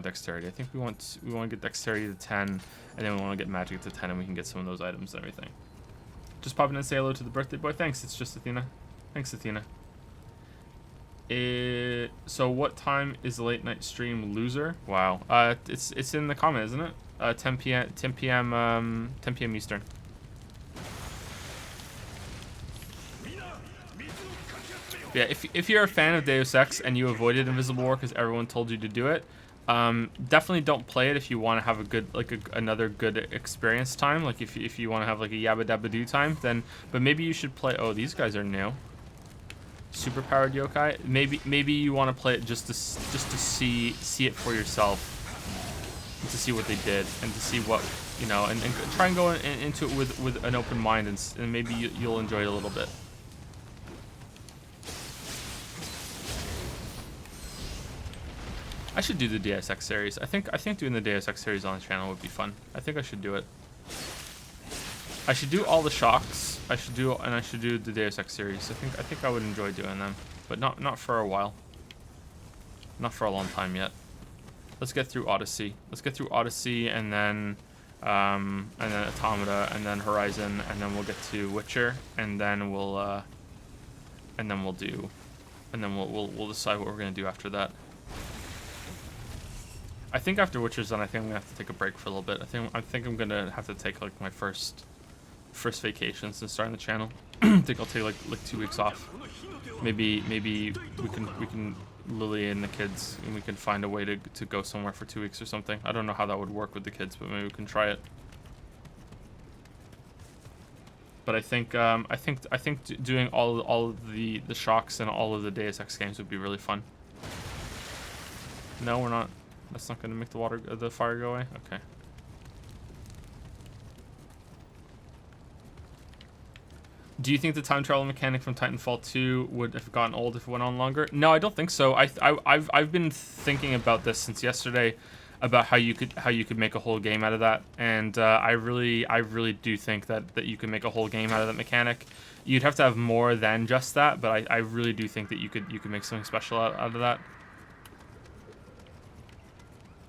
dexterity. I think we want to get dexterity to 10, and then we want to get magic to 10, and we can get some of those items and everything. Just pop in and say hello to the birthday boy. Thanks, it's just Athena. Thanks, Athena. So what time is the late night stream, loser? Wow. It's in the comment, isn't it? 10 p.m. Eastern. Yeah, if you're a fan of Deus Ex and you avoided Invisible War because everyone told you to do it, definitely don't play it if you want to have a good another good experience time. Like if you want to have like a yabba dabba doo time, then but maybe you should play. Oh, these guys are new. super powered yokai. Maybe you want to play it just to see it for yourself, and to see what they did, and to see what, you know, and try and go into it with an open mind, and maybe you'll enjoy it a little bit. I should do the Deus Ex series. I think doing the Deus Ex series on the channel would be fun. I think I should do it. I should do all the shocks. I should do the Deus Ex series. I think I would enjoy doing them, but not for a while. Not for a long time yet. Let's get through Odyssey. Let's get through Odyssey, and then Automata, and then Horizon, and then we'll get to Witcher, and then we'll decide what we're gonna do after that. I think after Witcher's done, I think I'm gonna have to take a break for a little bit. I think I'm gonna have to take like my first vacation since starting the channel. I think I'll take like 2 weeks off. Maybe we can Lily and the kids, and we can find a way to go somewhere for 2 weeks or something. I don't know how that would work with the kids, but maybe we can try it. But I think doing all of the shocks and all of the Deus Ex games would be really fun. No, we're not. That's not going to make the fire go away? Okay. Do you think the time travel mechanic from Titanfall 2 would have gotten old if it went on longer? No, I don't think so. I've been thinking about this since yesterday, about how you could make a whole game out of that, and I really do think that you can make a whole game out of that mechanic. You'd have to have more than just that, but I really do think that you could make something special out of that.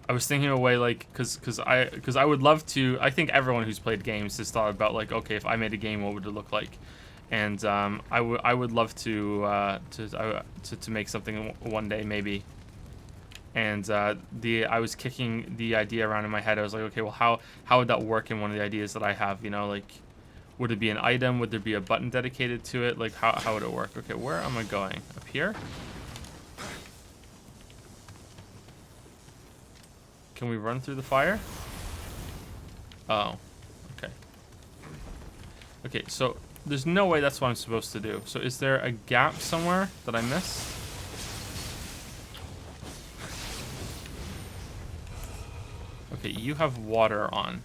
I was thinking of a way, like, because I would love to. I think everyone who's played games has thought about, like, okay, if I made a game, what would it look like? And I would love to make something one day, maybe. And I was kicking the idea around in my head. I was like, okay, well, how would that work in one of the ideas that I have? You know, like, would it be an item? Would there be a button dedicated to it? Like, how would it work? Okay, where am I going? Up here? Can we run through the fire? Oh, okay. Okay, so there's no way that's what I'm supposed to do. So is there a gap somewhere that I missed? Okay, you have water on.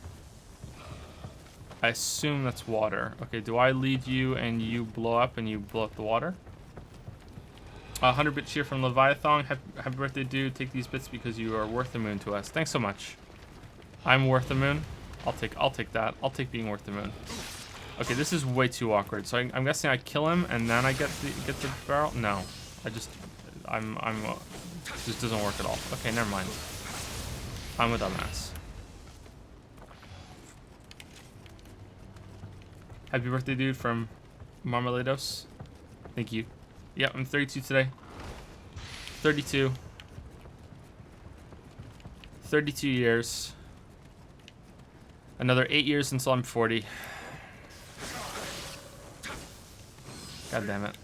I assume that's water. Okay, do I lead you and you blow up and you blow up the water? 100-bit cheer from Leviathan. Happy birthday, dude. Take these bits because you are worth the moon to us. Thanks so much. I'm worth the moon. I'll take that. I'll take being worth the moon. Okay, this is way too awkward. So I'm guessing I kill him and then I get the barrel. No, this doesn't work at all. Okay, never mind. I'm a dumbass. Happy birthday, dude, from Marmalados. Thank you. Yep, I'm 32 today. 32. 32 years. Another 8 years until I'm 40. God damn it.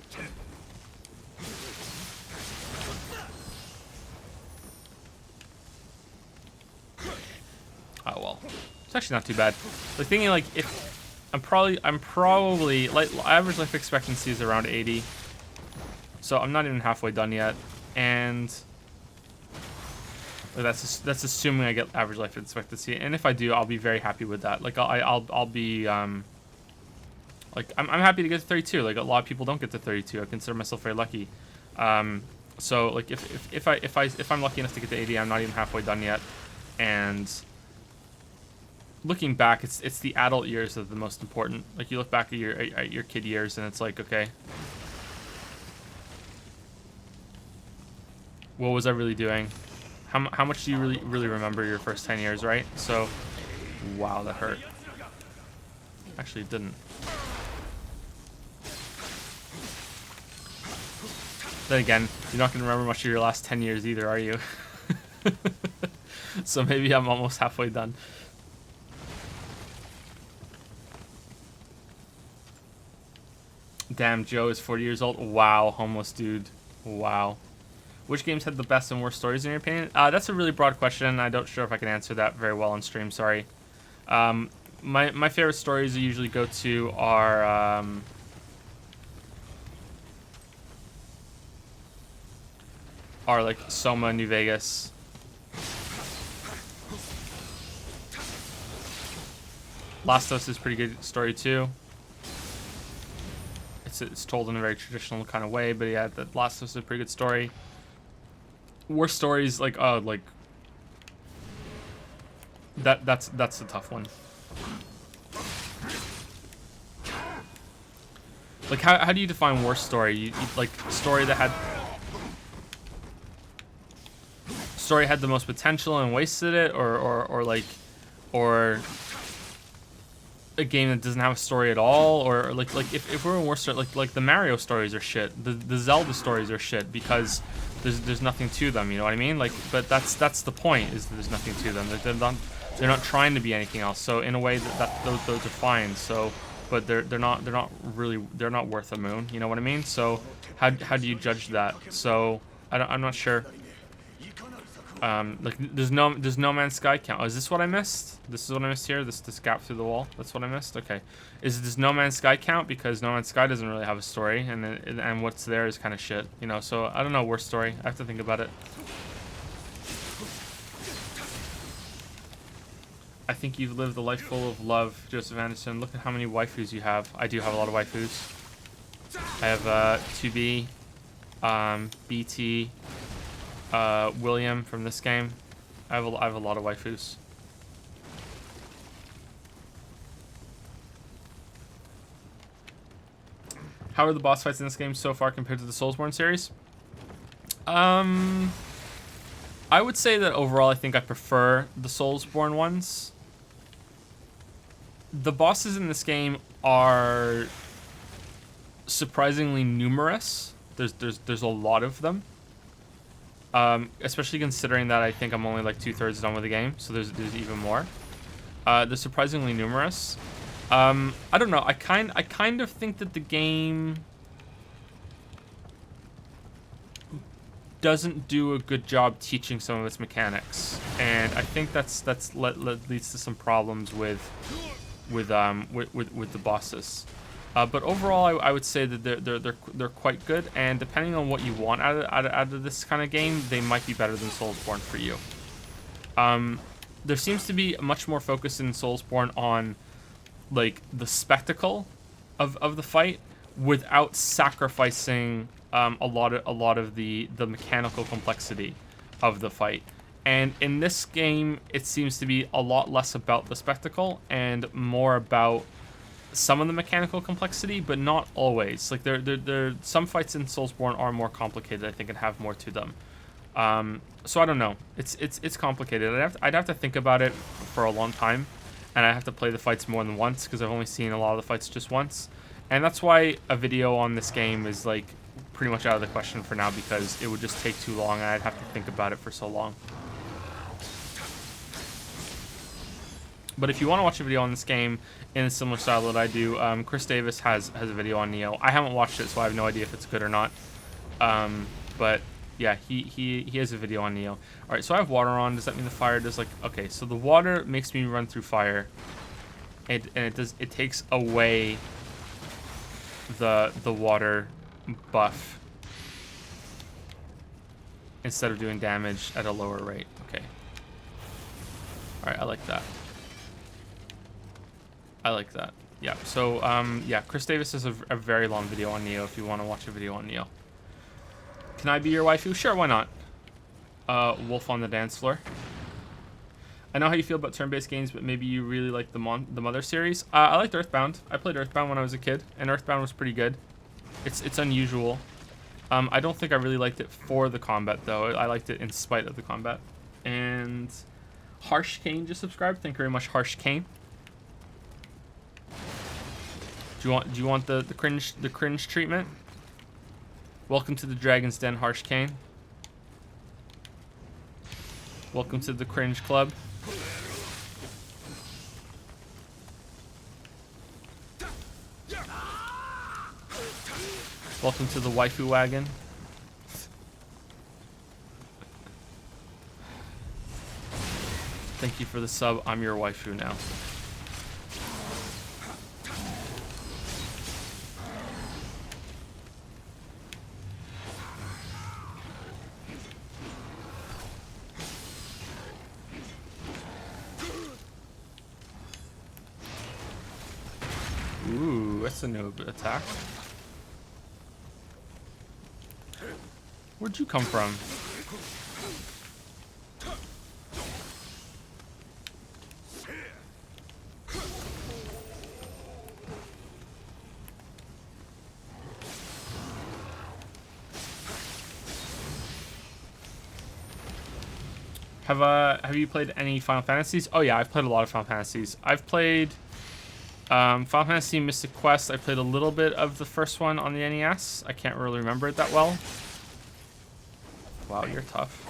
Oh well. It's actually not too bad. Like, thinking, like, if I'm probably like, average life expectancy is around 80. So I'm not even halfway done yet, and that's assuming I get average life expectancy. And if I do, I'll be very happy with that. Like, I'll be like, I'm happy to get to 32. Like, a lot of people don't get to 32. I consider myself very lucky. So like, if I'm lucky enough to get to 80, I'm not even halfway done yet. And looking back, it's the adult years that are the most important. Like, you look back at your kid years, and it's like, okay, what was I really doing? How much do you really remember your first 10 years, right? So, wow, that hurt. Actually, it didn't. Then again, you're not going to remember much of your last 10 years either, are you? So maybe I'm almost halfway done. Damn, Joe is 40 years old. Wow, homeless dude. Wow. Which games had the best and worst stories in your opinion? That's a really broad question. I'm not sure if I can answer that very well on stream. Sorry. My favorite stories I usually go to are are like Soma, New Vegas. Last of Us is pretty good story too. It's told in a very traditional kind of way, but yeah, the Last of Us is a pretty good story. Worst stories like that's a tough one. Like how do you define worst story? You like story that had the most potential and wasted it, or or a game that doesn't have a story at all, or like if we're in worst story, like the Mario stories are shit, the Zelda stories are shit because there's nothing to them, you know what I mean? Like, but that's the point, is that there's nothing to them. They're not trying to be anything else. So in a way those are fine. So, but they're not worth a moon. You know what I mean? So how do you judge that? So I'm not sure. Like there's No Man's Sky count. Oh, is this what I missed? This is what I missed here. This gap through the wall. That's what I missed. Okay. Does No Man's Sky count? Because No Man's Sky doesn't really have a story, and what's there is kind of shit. You know. So I don't know. Worst story. I have to think about it. I think you've lived a life full of love, Joseph Anderson. Look at how many waifus you have. I do have a lot of waifus. I have 2B, BT. William from this game. I have a lot of waifus. How are the boss fights in this game so far compared to the Soulsborne series? I would say that overall I think I prefer the Soulsborne ones. The bosses in this game are surprisingly numerous. There's a lot of them. Especially considering that I think I'm only like 2/3 done with the game, so there's even more. They're surprisingly numerous. I don't know. I kind of think that the game doesn't do a good job teaching some of its mechanics, and I think that's leads to some problems with the bosses. But overall, I would say that they're quite good, and depending on what you want out of this kind of game, they might be better than Soulsborne for you. There seems to be much more focus in Soulsborne on like the spectacle of the fight without sacrificing a lot of the mechanical complexity of the fight. And in this game, it seems to be a lot less about the spectacle and more about some of the mechanical complexity, but not always. Like there some fights in Soulsborne are more complicated, I think, and have more to them. So I don't know. It's complicated. I'd have to think about it for a long time, and I have to play the fights more than once because I've only seen a lot of the fights just once, and that's why a video on this game is like pretty much out of the question for now, because it would just take too long and I'd have to think about it for so long. But if you want to watch a video on this game in a similar style that I do, Chris Davis has a video on Nioh. I haven't watched it, so I have no idea if it's good or not. But yeah, he has a video on Nioh. All right, so I have water on. Does that mean the fire does like... Okay, so the water makes me run through fire, and it takes away the water buff instead of doing damage at a lower rate. Okay. All right, I like that. I like that. Yeah, so, yeah, Chris Davis has a very long video on Nioh if you want to watch a video on Nioh. Can I be your waifu? Sure, why not? Wolf on the dance floor. I know how you feel about turn-based games, but maybe you really like the Mother series. I liked Earthbound. I played Earthbound when I was a kid, and Earthbound was pretty good. It's unusual. I don't think I really liked it for the combat, though. I liked it in spite of the combat. And Harsh Kane just subscribed. Thank you very much, Harsh Kane. Do you want the cringe treatment? Welcome to the Dragon's Den, Harsh Kane. Welcome to the cringe club. Welcome to the waifu wagon. Thank you for the sub. I'm your waifu now. it's a new attack. Where'd you come from? Have you played any Final Fantasies? Oh yeah, I've played a lot of Final Fantasies. I've played Final Fantasy Mystic Quest. I played a little bit of the first one on the NES. I can't really remember it that well. Wow, you're tough.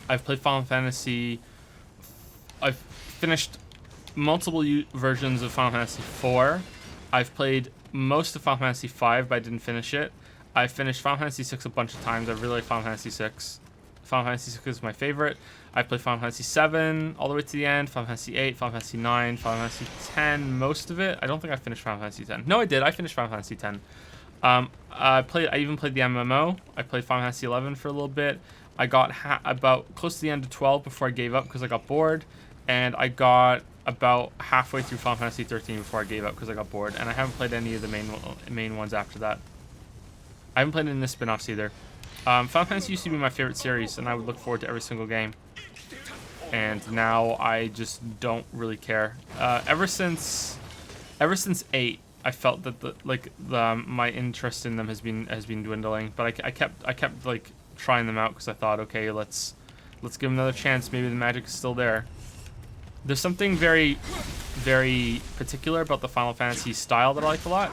I've played Final Fantasy. I've finished multiple versions of Final Fantasy 4. I've played most of Final Fantasy 5, but I didn't finish it. I finished Final Fantasy 6 a bunch of times. I really like Final Fantasy 6. Final Fantasy 6 is my favorite. I played Final Fantasy 7 all the way to the end. Final Fantasy 8, Final Fantasy 9, Final Fantasy 10, most of it. I don't think I finished Final Fantasy 10. No, I did. I finished Final Fantasy 10. I even played the MMO. I played Final Fantasy 11 for a little bit. I got about close to the end of 12 before I gave up because I got bored, and I got about halfway through Final Fantasy 13 before I gave up because I got bored, and I haven't played any of the main ones after that. I haven't played any of the spin-offs either. Final Fantasy used to be my favorite series, and I would look forward to every single game. And now I just don't really care. Ever since 8, I felt that my interest in them has been dwindling. But I kept like trying them out because I thought, okay, let's give them another chance. Maybe the magic is still there. There's something very, very particular about the Final Fantasy style that I like a lot.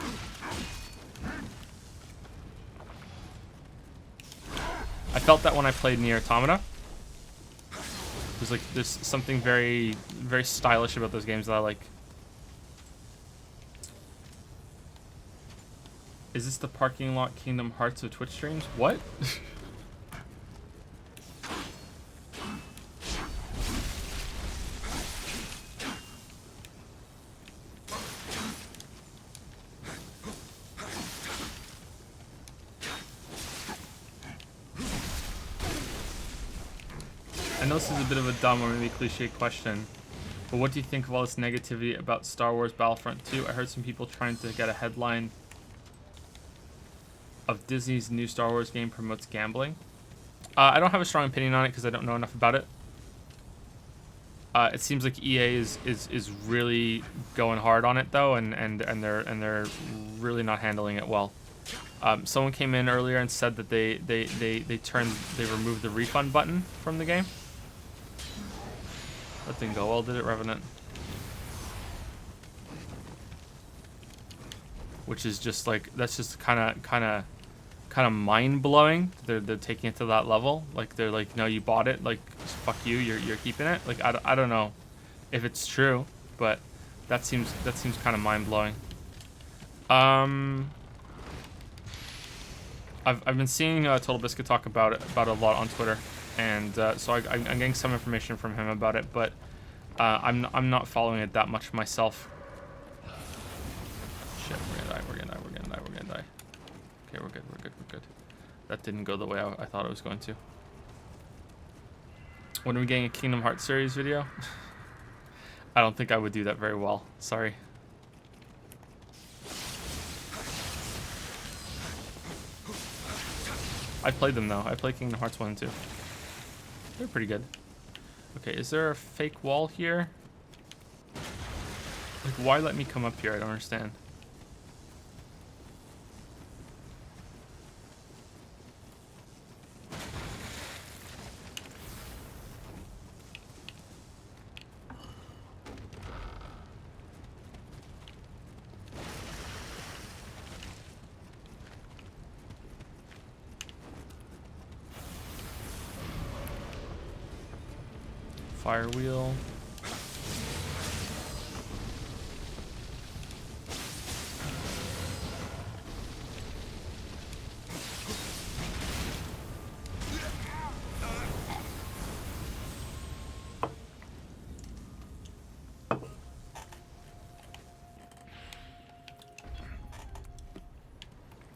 I felt that when I played Nier Automata. There's something very, very stylish about those games that I like. Is this the parking lot Kingdom Hearts of Twitch streams? What? I know this is a bit of a dumb or maybe cliche question, but what do you think of all this negativity about Star Wars Battlefront 2? I heard some people trying to get a headline of Disney's new Star Wars game promotes gambling. I don't have a strong opinion on it because I don't know enough about it. It seems like EA is really going hard on it though, and they're really not handling it well. Someone came in earlier and said that they removed the refund button from the game. That didn't go well, did it, Revenant? Which is just like, that's just kind of mind blowing. They're taking it to that level. Like they're like, no, you bought it. Like fuck you. You're keeping it. Like I don't know if it's true, but that seems kind of mind blowing. I've been seeing Total Biscuit talk about it a lot on Twitter, and so I'm getting some information from him about it, but I'm not following it that much myself. Shit, we're gonna die. Okay, we're good. That didn't go the way I thought it was going to. When are we getting a Kingdom Hearts series video? I don't think I would do that very well. Sorry. I played them though. I played Kingdom Hearts 1 and 2. They're pretty good. Okay, is there a fake wall here? Like, why let me come up here? I don't understand. Fire wheel.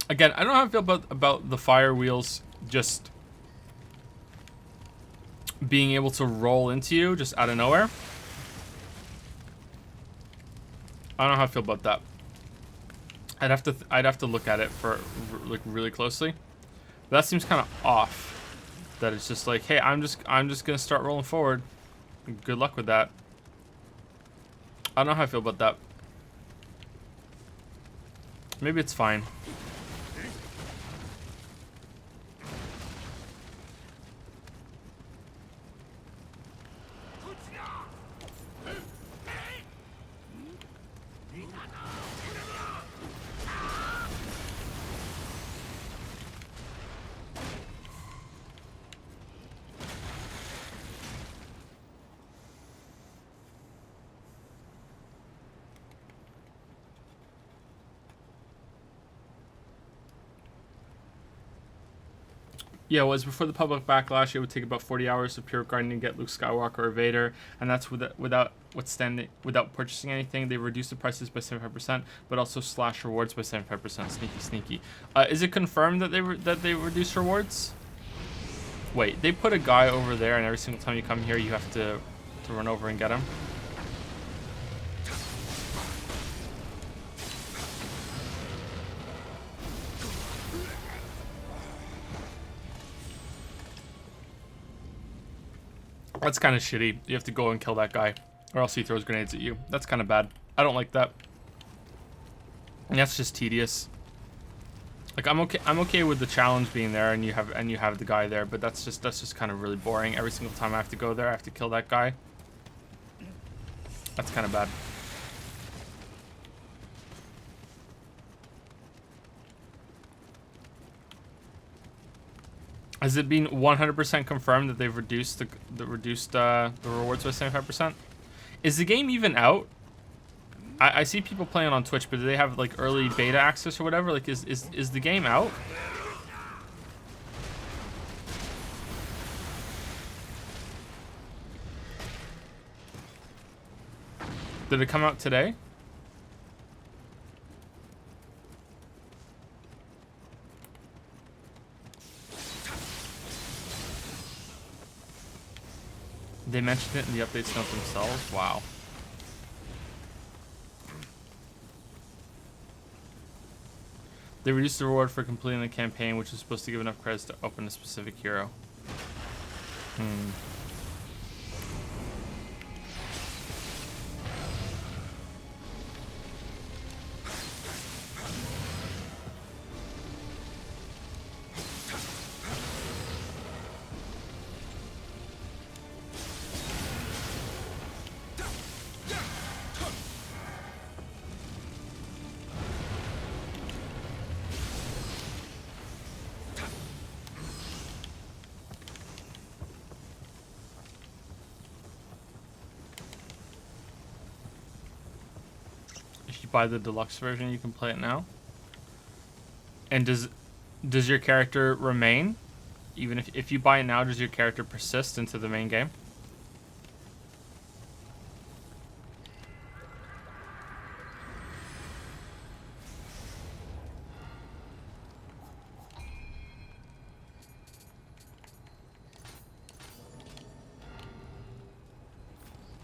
Again, I don't know how I feel about the fire wheels just being able to roll into you just out of nowhere. I don't know how I feel about that. I'd have to look at it for like really closely. But that seems kind of off. That it's just like, hey, I'm just gonna start rolling forward. Good luck with that. I don't know how I feel about that. Maybe it's fine. Yeah, it was before the public backlash. It would take about 40 hours of pure grinding to get Luke Skywalker or Vader, and that's without purchasing anything. They reduced the prices by 75%, but also slash rewards by 75%. Sneaky, sneaky. Is it confirmed that they reduced rewards? Wait, they put a guy over there, and every single time you come here, you have to run over and get him. That's kind of shitty. You have to go and kill that guy, or else he throws grenades at you. That's kind of bad. I don't like that. And that's just tedious. Like I'm okay with the challenge being there, and you have the guy there, but that's just kind of really boring. Every single time I have to go there, I have to kill that guy. That's kind of bad. Has it been 100% confirmed that they've reduced the rewards by 75%? Is the game even out? I see people playing on Twitch, but do they have like early beta access or whatever? Like, is the game out? Did it come out today? They mentioned it in the updates note themselves? Wow. They reduced the reward for completing the campaign, which is supposed to give enough credits to open a specific hero. Buy the deluxe version, you can play it now. And does your character remain? Even if you buy it now, does your character persist into the main game?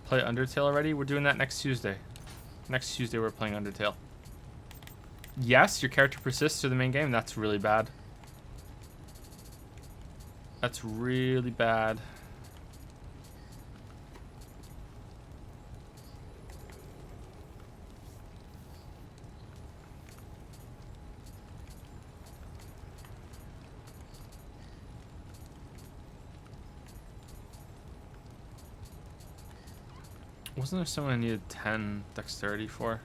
Play Undertale already? We're doing that next Tuesday. Next Tuesday we're playing Undertale. Yes, your character persists to the main game. That's really bad. That's really bad. Wasn't there someone I needed 10 dexterity for?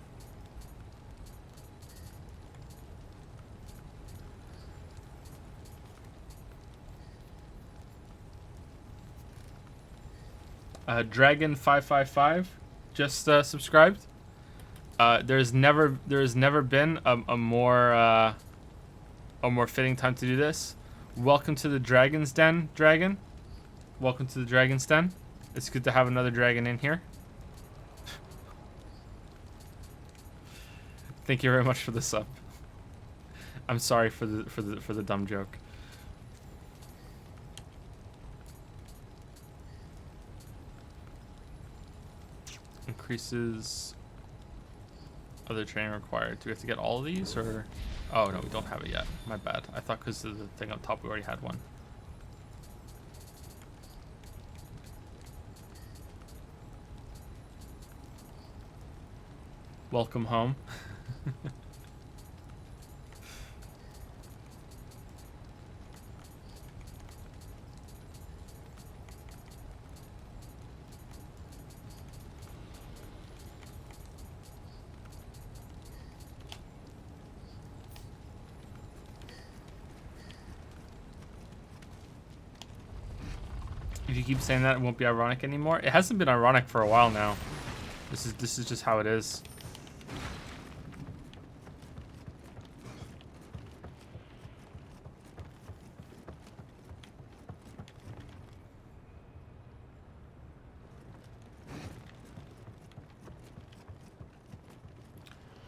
Dragon555 just subscribed. There's never been a more fitting time to do this. Welcome to the Dragon's Den, Dragon. Welcome to the Dragon's Den. It's good to have another dragon in here. Thank you very much for the sub. I'm sorry for the dumb joke. increases other training required. Do we have to get all of these, or? Oh no, we don't have it yet. My bad. I thought because of the thing up top we already had one. Welcome home. If you keep saying that, it won't be ironic anymore. It hasn't been ironic for a while now. This is just how it is.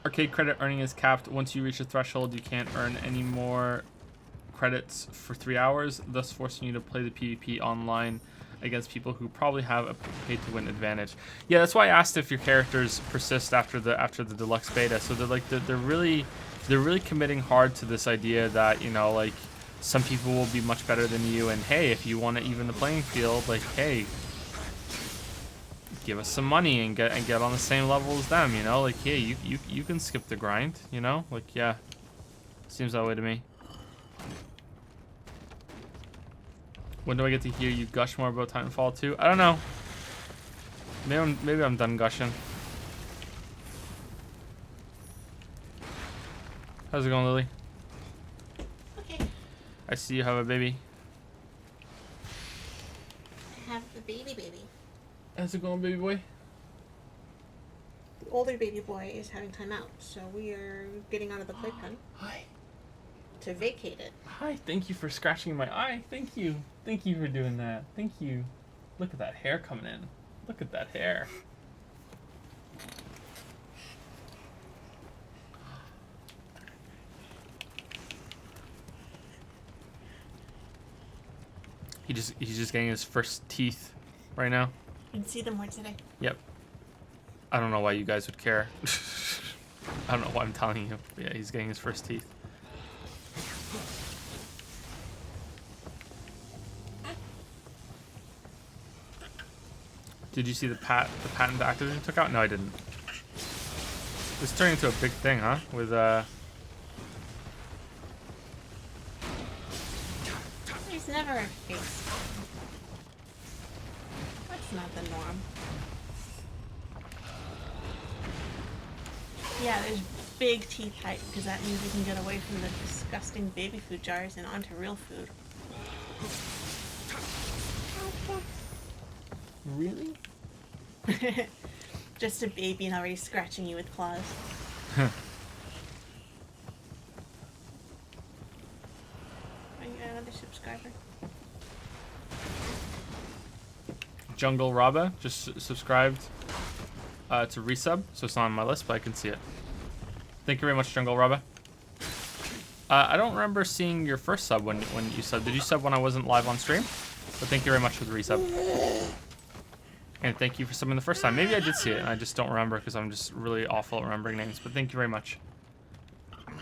Arcade credit earning is capped. Once you reach a threshold, you can't earn any more credits for 3 hours, thus forcing you to play the PvP online against people who probably have a pay-to-win advantage. Yeah, that's why I asked if your characters persist after the deluxe beta. So they're really committing hard to this idea that, you know, like, some people will be much better than you, and hey, if you want to even the playing field, like, hey, give us some money and get on the same level as them, you know, like, hey, you can skip the grind, you know, like, yeah, seems that way to me. When do I get to hear you gush more about Titanfall 2? I don't know. Maybe I'm done gushing. How's it going, Lily? Okay. I see you have a baby. I have a baby. How's it going, baby boy? The older baby boy is having time out, so we are getting out of the playpen Hi. to vacate it. Hi, thank you for scratching my eye. Thank you. Thank you for doing that. Thank you. Look at that hair coming in. Look at that hair. He's just getting his first teeth right now. You can see them more today. Yep. I don't know why you guys would care. I don't know why I'm telling you. But yeah, he's getting his first teeth. Did you see the patent Activision took out? No, I didn't. It's turning into a big thing, huh? With There's never a face. That's not the norm. Yeah, there's big teeth height because that means we can get away from the disgusting baby food jars and onto real food. Really? Just a baby and already scratching you with claws. I got another subscriber. Jungle Rabba just subscribed to resub, so it's not on my list, but I can see it. Thank you very much, Jungle Rabba. I don't remember seeing your first sub when you subbed. Did you sub when I wasn't live on stream? But thank you very much for the resub. And thank you for subbing the first time. Maybe I did see it, and I just don't remember because I'm just really awful at remembering names. But thank you very much. What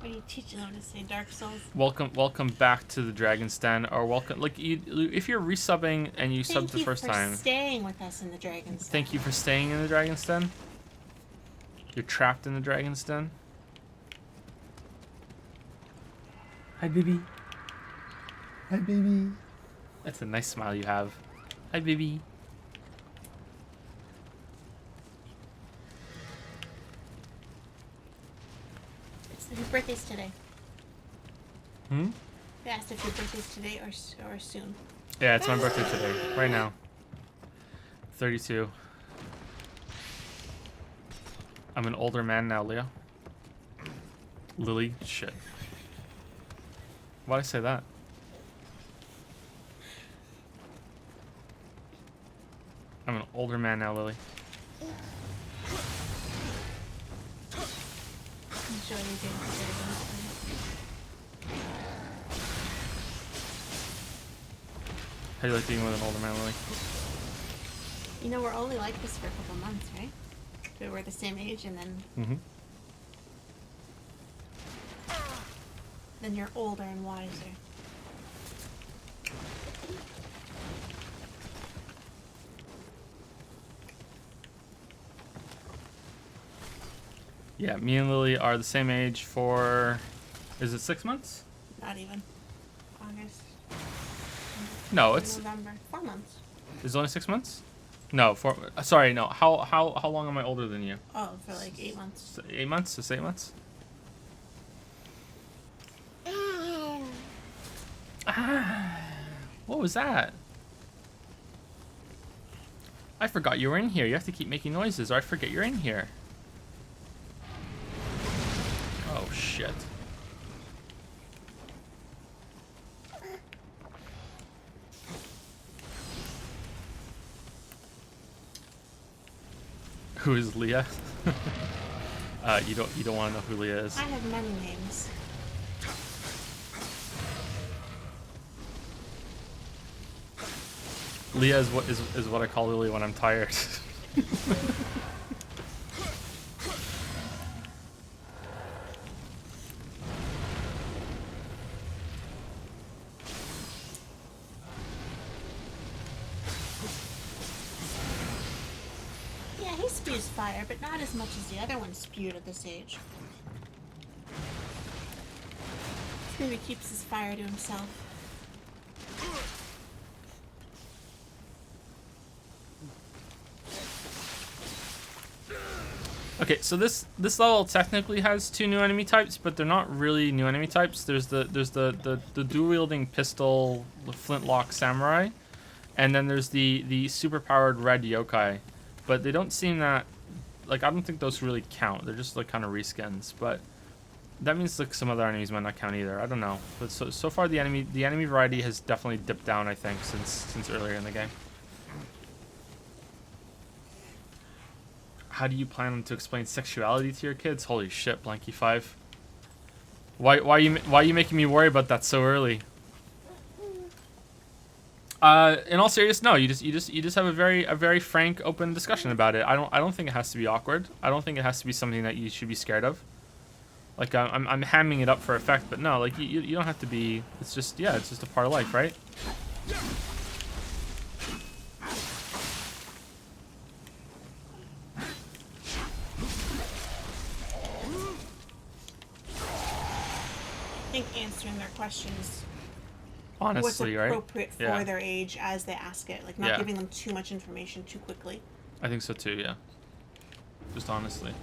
are you teaching them to say, Dark Souls? Welcome back to the Dragon's Den, or welcome. Like, if you're resubbing and you subbed the first time. Thank you for staying with us in the Dragon's Den. Thank you for staying in the Dragon's Den. You're trapped in the Dragon's Den. Hi, baby. Hi, baby. That's a nice smile you have. Hi, baby. Whose birthday's today? Hmm? They asked if your birthday's today or soon. Yeah, it's my birthday today. Right now. 32. I'm an older man now, Leo. Lily? Shit. Why'd I say that? I'm an older man now, Lily. Enjoy your day today. How do you like being with an older man, Lily? You know, we're only like this for a couple months, right? We were the same age, and Mm-hmm. then you're older and wiser. Yeah, me and Lily are the same age for, is it 6 months? Not even. August. No, it's November. 4 months. is it only 6 months? No, 4. Sorry, no. How long am I older than you? Oh, for like 8 months. 8 months? It's 8 months. What was that? I forgot you were in here. You have to keep making noises, or I forget you're in here. Oh shit. Who is Leah? You don't want to know who Leah is. I have many names. Leah is what I call Lily when I'm tired. Yeah, he spews fire, but not as much as the other one spewed at this age. Maybe keeps his fire to himself. Okay, so this level technically has 2 new enemy types, but they're not really new enemy types. There's the dual wielding pistol flintlock samurai, and then there's the super powered red yokai. But they don't seem that, like, I don't think those really count. They're just like kind of reskins, but that means like some other enemies might not count either. I don't know. But so far the enemy variety has definitely dipped down, I think, since earlier in the game. How do you plan to explain sexuality to your kids? Holy shit, Blanky5. Why are you making me worry about that so early? In all seriousness, no. You just have a very frank, open discussion about it. I don't think it has to be awkward. I don't think it has to be something that you should be scared of. Like I'm hamming it up for effect, but no, like you don't have to be. It's just it's just a part of life, right? I think answering their questions Honestly, what's right? appropriate for their age as they ask it. Like, not giving them too much information too quickly. I think so too, yeah. Just honestly.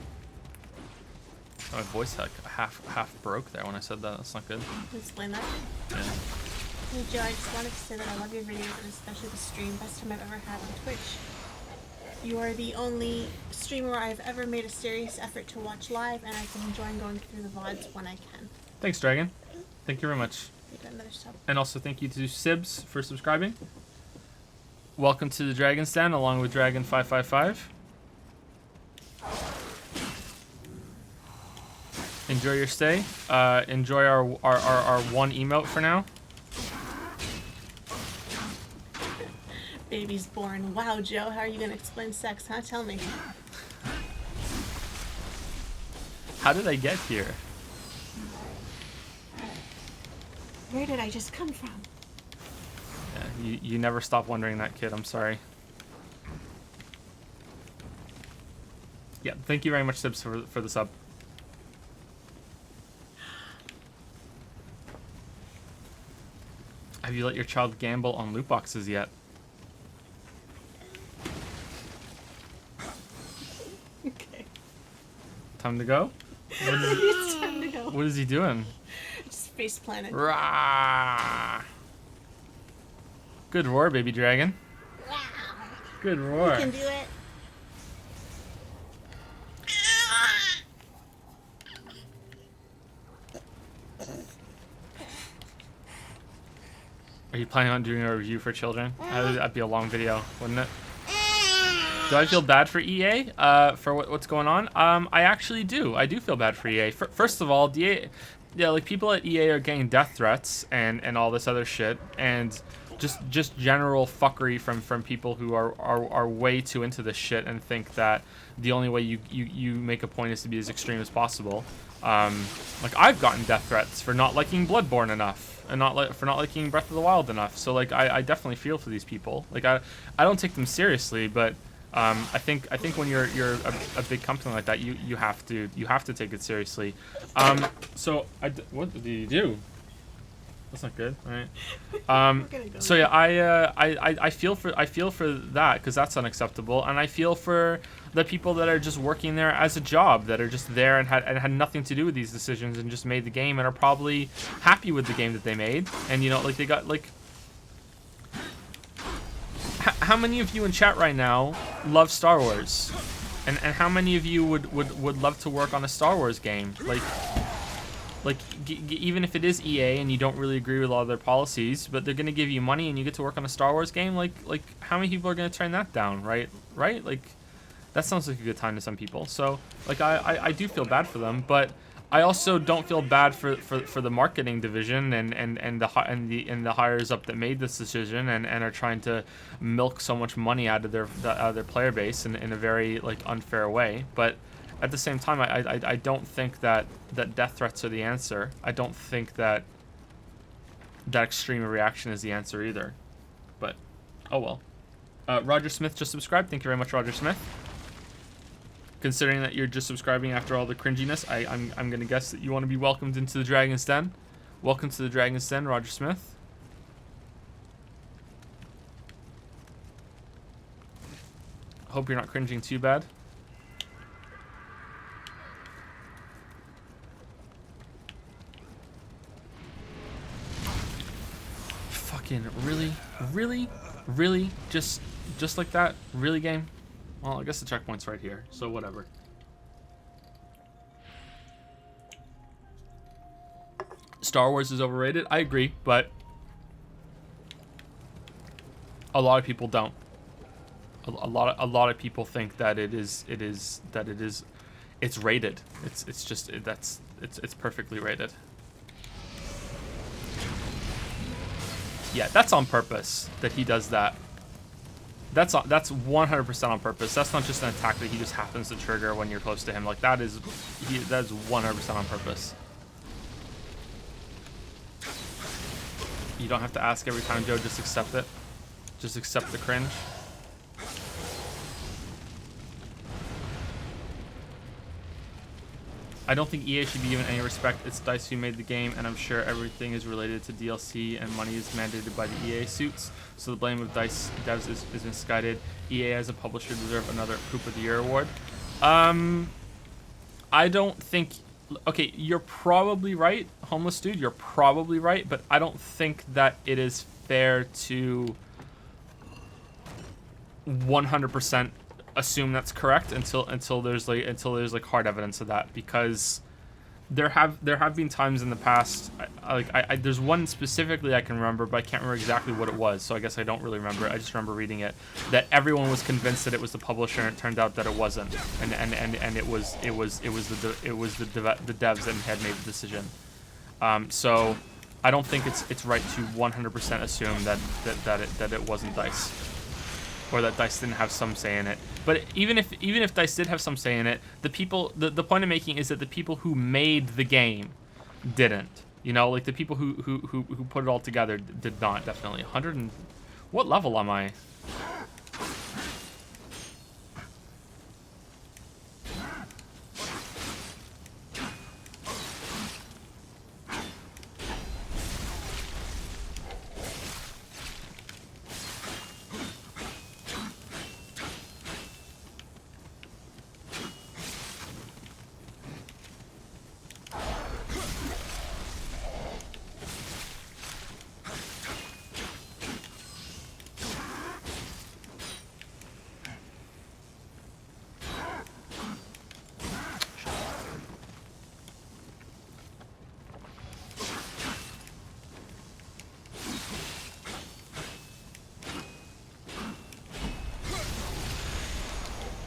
My voice like half broke there when I said that. That's not good. Explain that. Yeah. Hey Joe, I just wanted to say that I love your videos and especially the stream. Best time I've ever had on Twitch. You are the only streamer I've ever made a serious effort to watch live, and I've been enjoying going through the VODs when I can. Thanks, Dragon. Thank you very much. You got another sub. And also thank you to Sibs for subscribing. Welcome to the Dragon's Den along with Dragon555. Enjoy your stay. Enjoy our one emote for now. Baby's born. Wow, Joe, how are you gonna explain sex, huh? Tell me. How did I get here? Where did I just come from? Yeah, you never stop wondering that, kid. I'm sorry. Yeah, thank you very much, Sibs, for the sub. Have you let your child gamble on loot boxes yet? Okay. Time to go? It's time to go. What is he doing? Just face planted. Rah! Good roar, baby dragon. Good roar. You can do it. Are you planning on doing a review for children? That'd be a long video, wouldn't it? Do I feel bad for EA for what's going on? I actually do. I do feel bad for EA. First of all, like people at EA are getting death threats and all this other shit, and just general fuckery from people who are way too into this shit and think that the only way you make a point is to be as extreme as possible. Like I've gotten death threats for not liking Bloodborne enough and for not liking Breath of the Wild enough. So like I definitely feel for these people. Like I don't take them seriously, but I think when you're a big company like that, you have to take it seriously. So what did you do? That's not good, right? So yeah, I feel for that because that's unacceptable, and I feel for the people that are just working there as a job, that are just there and had nothing to do with these decisions and just made the game and are probably happy with the game that they made, and you know, like they got like. How many of you in chat right now love Star Wars, and how many of you would love to work on a Star Wars game, like even if it is EA and you don't really agree with all their policies, but they're gonna give you money and you get to work on a Star Wars game, like how many people are gonna turn that down, right? Like that sounds like a good time to some people. So like I do feel bad for them, but I also don't feel bad for the marketing division and the hires up that made this decision and are trying to milk so much money out of their player base in a very like unfair way. But at the same time, I don't think that death threats are the answer. I don't think that extreme a reaction is the answer either. But oh well. Roger Smith just subscribed. Thank you very much, Roger Smith. Considering that you're just subscribing after all the cringiness, I'm gonna guess that you want to be welcomed into the Dragon's Den. Welcome to the Dragon's Den, Roger Smith. Hope you're not cringing too bad. Fucking really, just like that, really, game. Well, I guess the checkpoint's right here, so whatever. Star Wars is overrated. I agree, but a lot of people don't. A lot of people think that it's rated. It's perfectly rated. Yeah, that's on purpose that he does that. That's 100% on purpose. That's not just an attack that he just happens to trigger when you're close to him. Like that is 100% on purpose. You don't have to ask every time, Joe. Just accept it. Just accept the cringe. I don't think EA should be given any respect. It's DICE who made the game, and I'm sure everything is related to DLC and money is mandated by the EA suits. So the blame of DICE devs is misguided. EA as a publisher deserve another Poop of the Year award. I don't think... Okay, you're probably right, Homeless Dude. You're probably right, but I don't think that it is fair to 100% assume that's correct until there's like hard evidence of that, because there have been times in the past, there's one specifically I can remember, but I can't remember exactly what it was, so I guess I don't really remember it. I just remember reading it, that everyone was convinced that it was the publisher, and it turned out that it wasn't, and it was the devs that had made the decision. So I don't think it's right to 100% assume that it wasn't DICE, or that DICE didn't have some say in it. But even if DICE did have some say in it, the point I'm making is that the people who made the game didn't. You know, like the people who put it all together did not, definitely. 100 and... What level am I?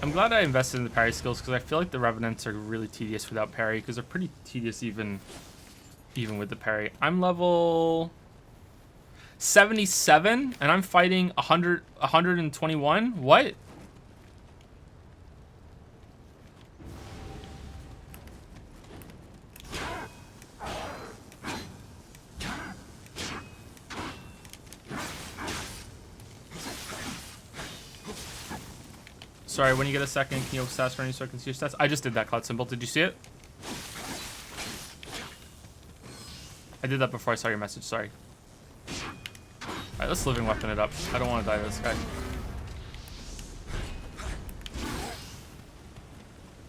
I'm glad I invested in the parry skills, because I feel like the Revenants are really tedious without parry, because they're pretty tedious even with the parry. I'm level 77 and I'm fighting 121. What? Sorry, when you get a second, can you open stats for any so I can see your stats? I just did that, Cloud Symbol. Did you see it? I did that before I saw your message, sorry. Alright, let's living weapon it up. I don't want to die to this guy.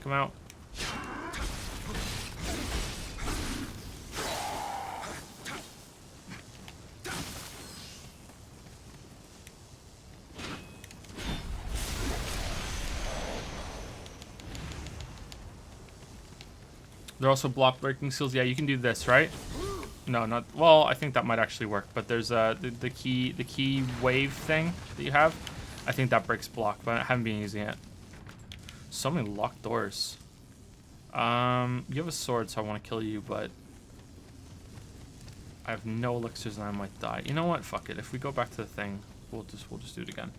Come out. They're also block breaking skills. Yeah, you can do this, right? No, not well. I think that might actually work. But there's the key wave thing that you have. I think that breaks block, but I haven't been using it. So many locked doors. You have a sword, so I want to kill you, but I have no elixirs and I might die. You know what? Fuck it. If we go back to the thing, we'll just do it again.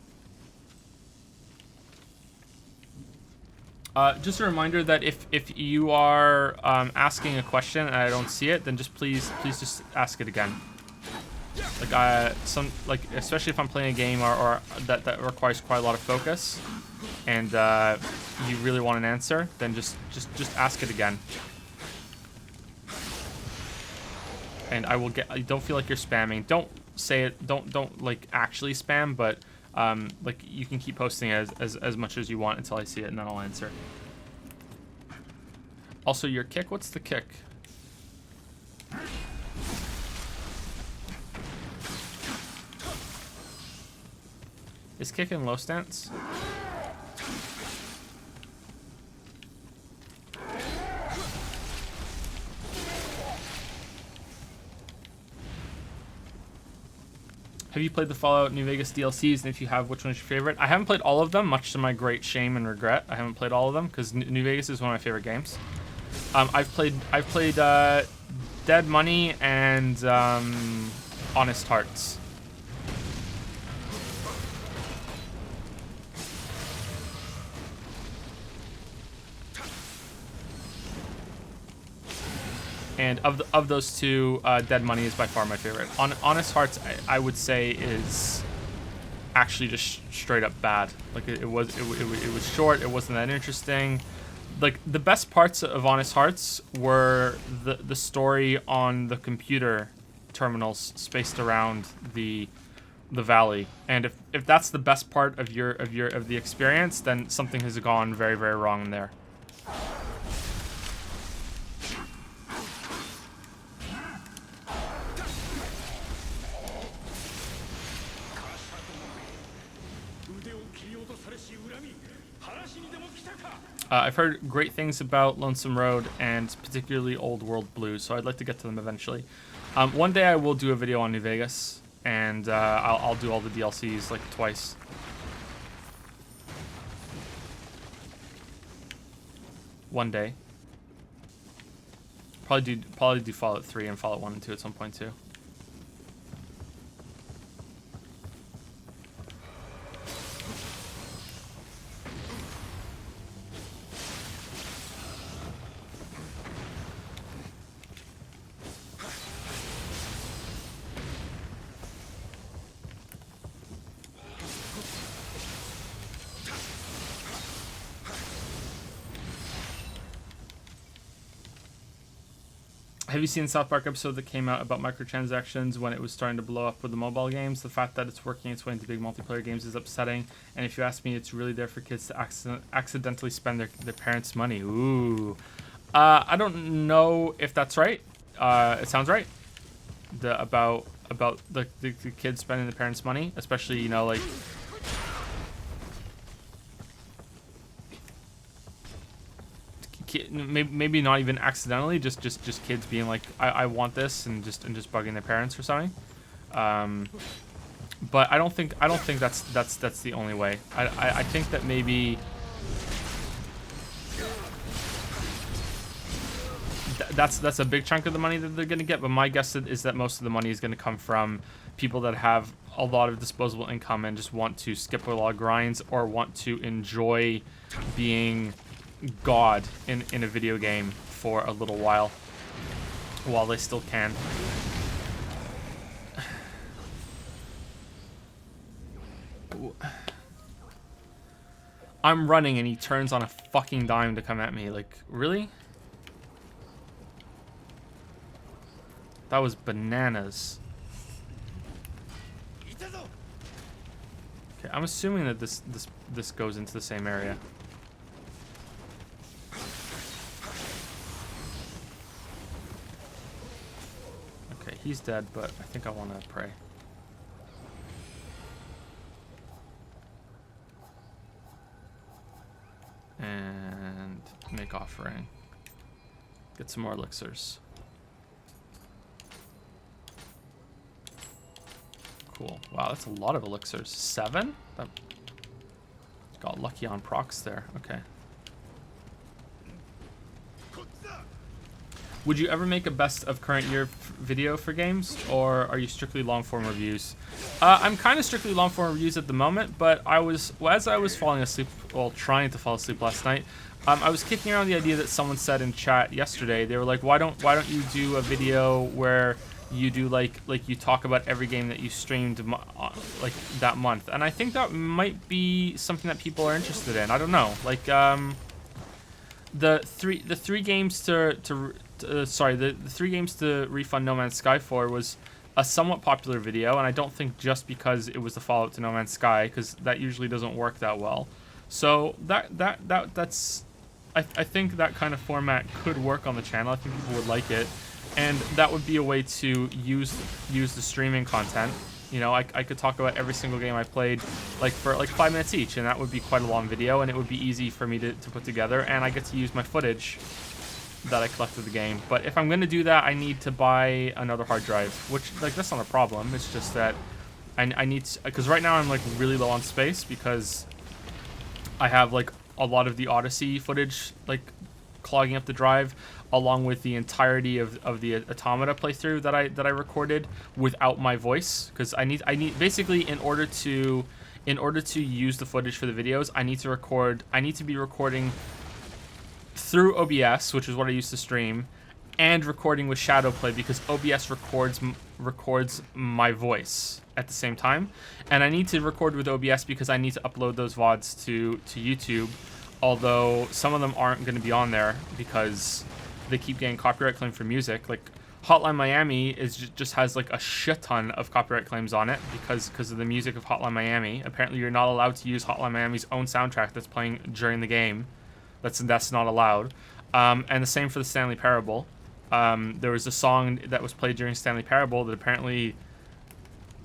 Just a reminder that if you are asking a question and I don't see it, then just please just ask it again. Like especially if I'm playing a game or that requires quite a lot of focus, and you really want an answer, then just ask it again. And I will get. Don't feel like you're spamming. Don't say it. Don't like actually spam, but. Like you can keep posting as much as you want until I see it, and then I'll answer. Also, your kick. What's the kick? Is kick in low stance? Have you played the Fallout New Vegas DLCs? And if you have, which one is your favorite? I haven't played all of them, much to my great shame and regret. I haven't played all of them because New Vegas is one of my favorite games. I've played Dead Money and Honest Hearts. And of those two, Dead Money is by far my favorite. Honest Hearts, I would say, is actually just straight up bad. Like it was short. It wasn't that interesting. Like the best parts of Honest Hearts were the story on the computer terminals spaced around the valley. And if that's the best part of the experience, then something has gone very, very wrong there. I've heard great things about Lonesome Road and particularly Old World Blues, so I'd like to get to them eventually. One day I will do a video on New Vegas, and I'll do all the DLCs like twice. One day. Probably do Fallout 3 and Fallout 1 and 2 at some point too. Have you seen the South Park episode that came out about microtransactions when it was starting to blow up with the mobile games? The fact that it's working its way into big multiplayer games is upsetting. And if you ask me, it's really there for kids to accidentally spend their parents' money. Ooh. I don't know if that's right. It sounds right. About the kids spending the parents' money, especially, you know, like... Maybe not even accidentally, just kids being like, I want this, and just bugging their parents or something. But I don't think that's the only way. I think that that's a big chunk of the money that they're gonna get. But my guess is that most of the money is gonna come from people that have a lot of disposable income and just want to skip a lot of grinds or want to enjoy being God in a video game for a little while they still can. I'm running and he turns on a fucking dime to come at me. Like, really? That was bananas. Okay, I'm assuming that this goes into the same area. Okay, he's dead, but I think I want to pray. And make offering. Get some more elixirs. Cool. Wow, that's a lot of elixirs. 7? That got lucky on procs there. Okay. Would you ever make a best of current year video for games, or are you strictly long form reviews? I'm kind of strictly long form reviews at the moment, but as I was falling asleep, well, trying to fall asleep last night, I was kicking around the idea that someone said in chat yesterday. They were like, why don't you do a video where you do like you talk about every game that you streamed like that month? And I think that might be something that people are interested in. I don't know, like the three games to refund No Man's Sky for was a somewhat popular video, and I don't think just because it was the follow-up to No Man's Sky, because that usually doesn't work that well. So that's I think that kind of format could work on the channel. I think people would like it, and that would be a way to use the streaming content. You know, I could talk about every single game I played like for like 5 minutes each, and that would be quite a long video, and it would be easy for me to put together, and I get to use my footage that I collected the game. But if I'm going to do that, I need to buy another hard drive, which, like, that's not a problem. It's just that I need to, because right now I'm like really low on space because I have like a lot of the Odyssey footage like clogging up the drive, along with the entirety of the Automata playthrough that I recorded without my voice, because I need basically in order to use the footage for the videos, I need to be recording through OBS, which is what I used to stream, and recording with Shadowplay, because OBS records my voice at the same time, and I need to record with OBS because I need to upload those VODs to YouTube, although some of them aren't going to be on there because they keep getting copyright claim for music. Like Hotline Miami just has like a shit ton of copyright claims on it because of the music of Hotline Miami. Apparently you're not allowed to use Hotline Miami's own soundtrack that's playing during the game. That's not allowed. And the same for the Stanley Parable. There was a song that was played during Stanley Parable that apparently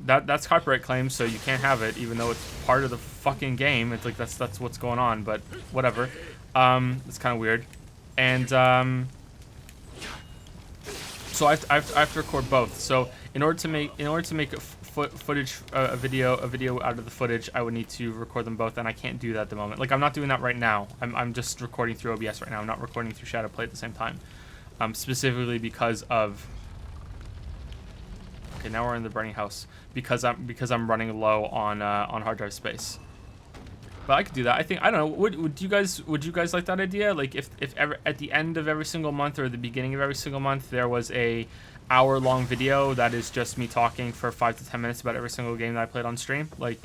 that's copyright claim, so you can't have it, even though it's part of the fucking game. It's like that's what's going on, but whatever. It's kind of weird. And so I have to record both. So in order to make a video out of the footage, I would need to record them both, and I can't do that at the moment. Like, I'm not doing that right now. I'm just recording through OBS right now. I'm not recording through Shadowplay at the same time, specifically because of. Okay, now we're in the burning house because I'm running low on hard drive space. But I could do that. I don't know. Would you guys like that idea? Like if ever at the end of every single month or the beginning of every single month there was a hour-long video that is just me talking for 5 to 10 minutes about every single game that I played on stream, like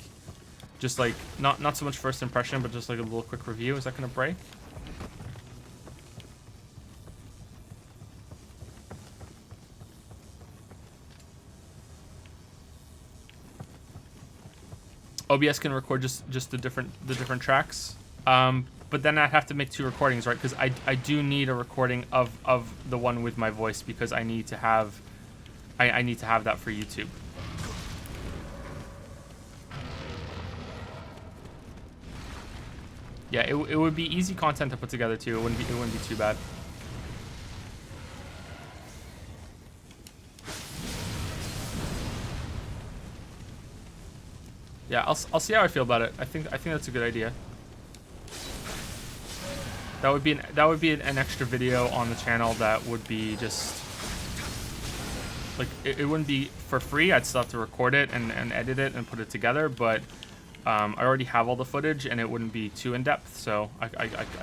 just like not so much first impression, but just like a little quick review. Is that gonna break? OBS can record just the different tracks, but then I'd have to make 2 recordings, right? Because I do need a recording of the one with my voice, because I need to have that for YouTube. Yeah, it would be easy content to put together too. It wouldn't be too bad. Yeah, I'll see how I feel about it. I think that's a good idea. That would be an extra video on the channel that would be just like it wouldn't be for free. I'd still have to record it and edit it and put it together, but I already have all the footage and it wouldn't be too in depth, so I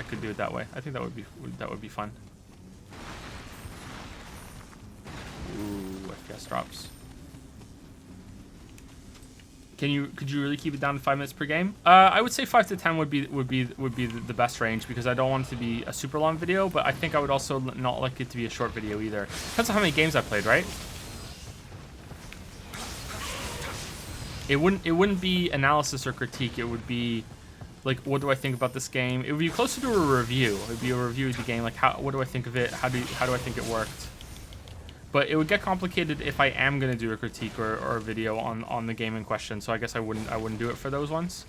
could do it that way. I think that would be fun. Ooh, FPS drops. Could you really keep it down to 5 minutes per game? I would say 5 to 10 would be the best range, because I don't want it to be a super long video, but I think I would also not like it to be a short video either. Depends on how many games I played, right? It wouldn't be analysis or critique. It would be like, what do I think about this game? It would be closer to a review. It would be a review of the game. Like, what do I think of it? How do I think it worked? But it would get complicated if I am gonna do a critique or a video on the game in question. So I guess I wouldn't do it for those ones.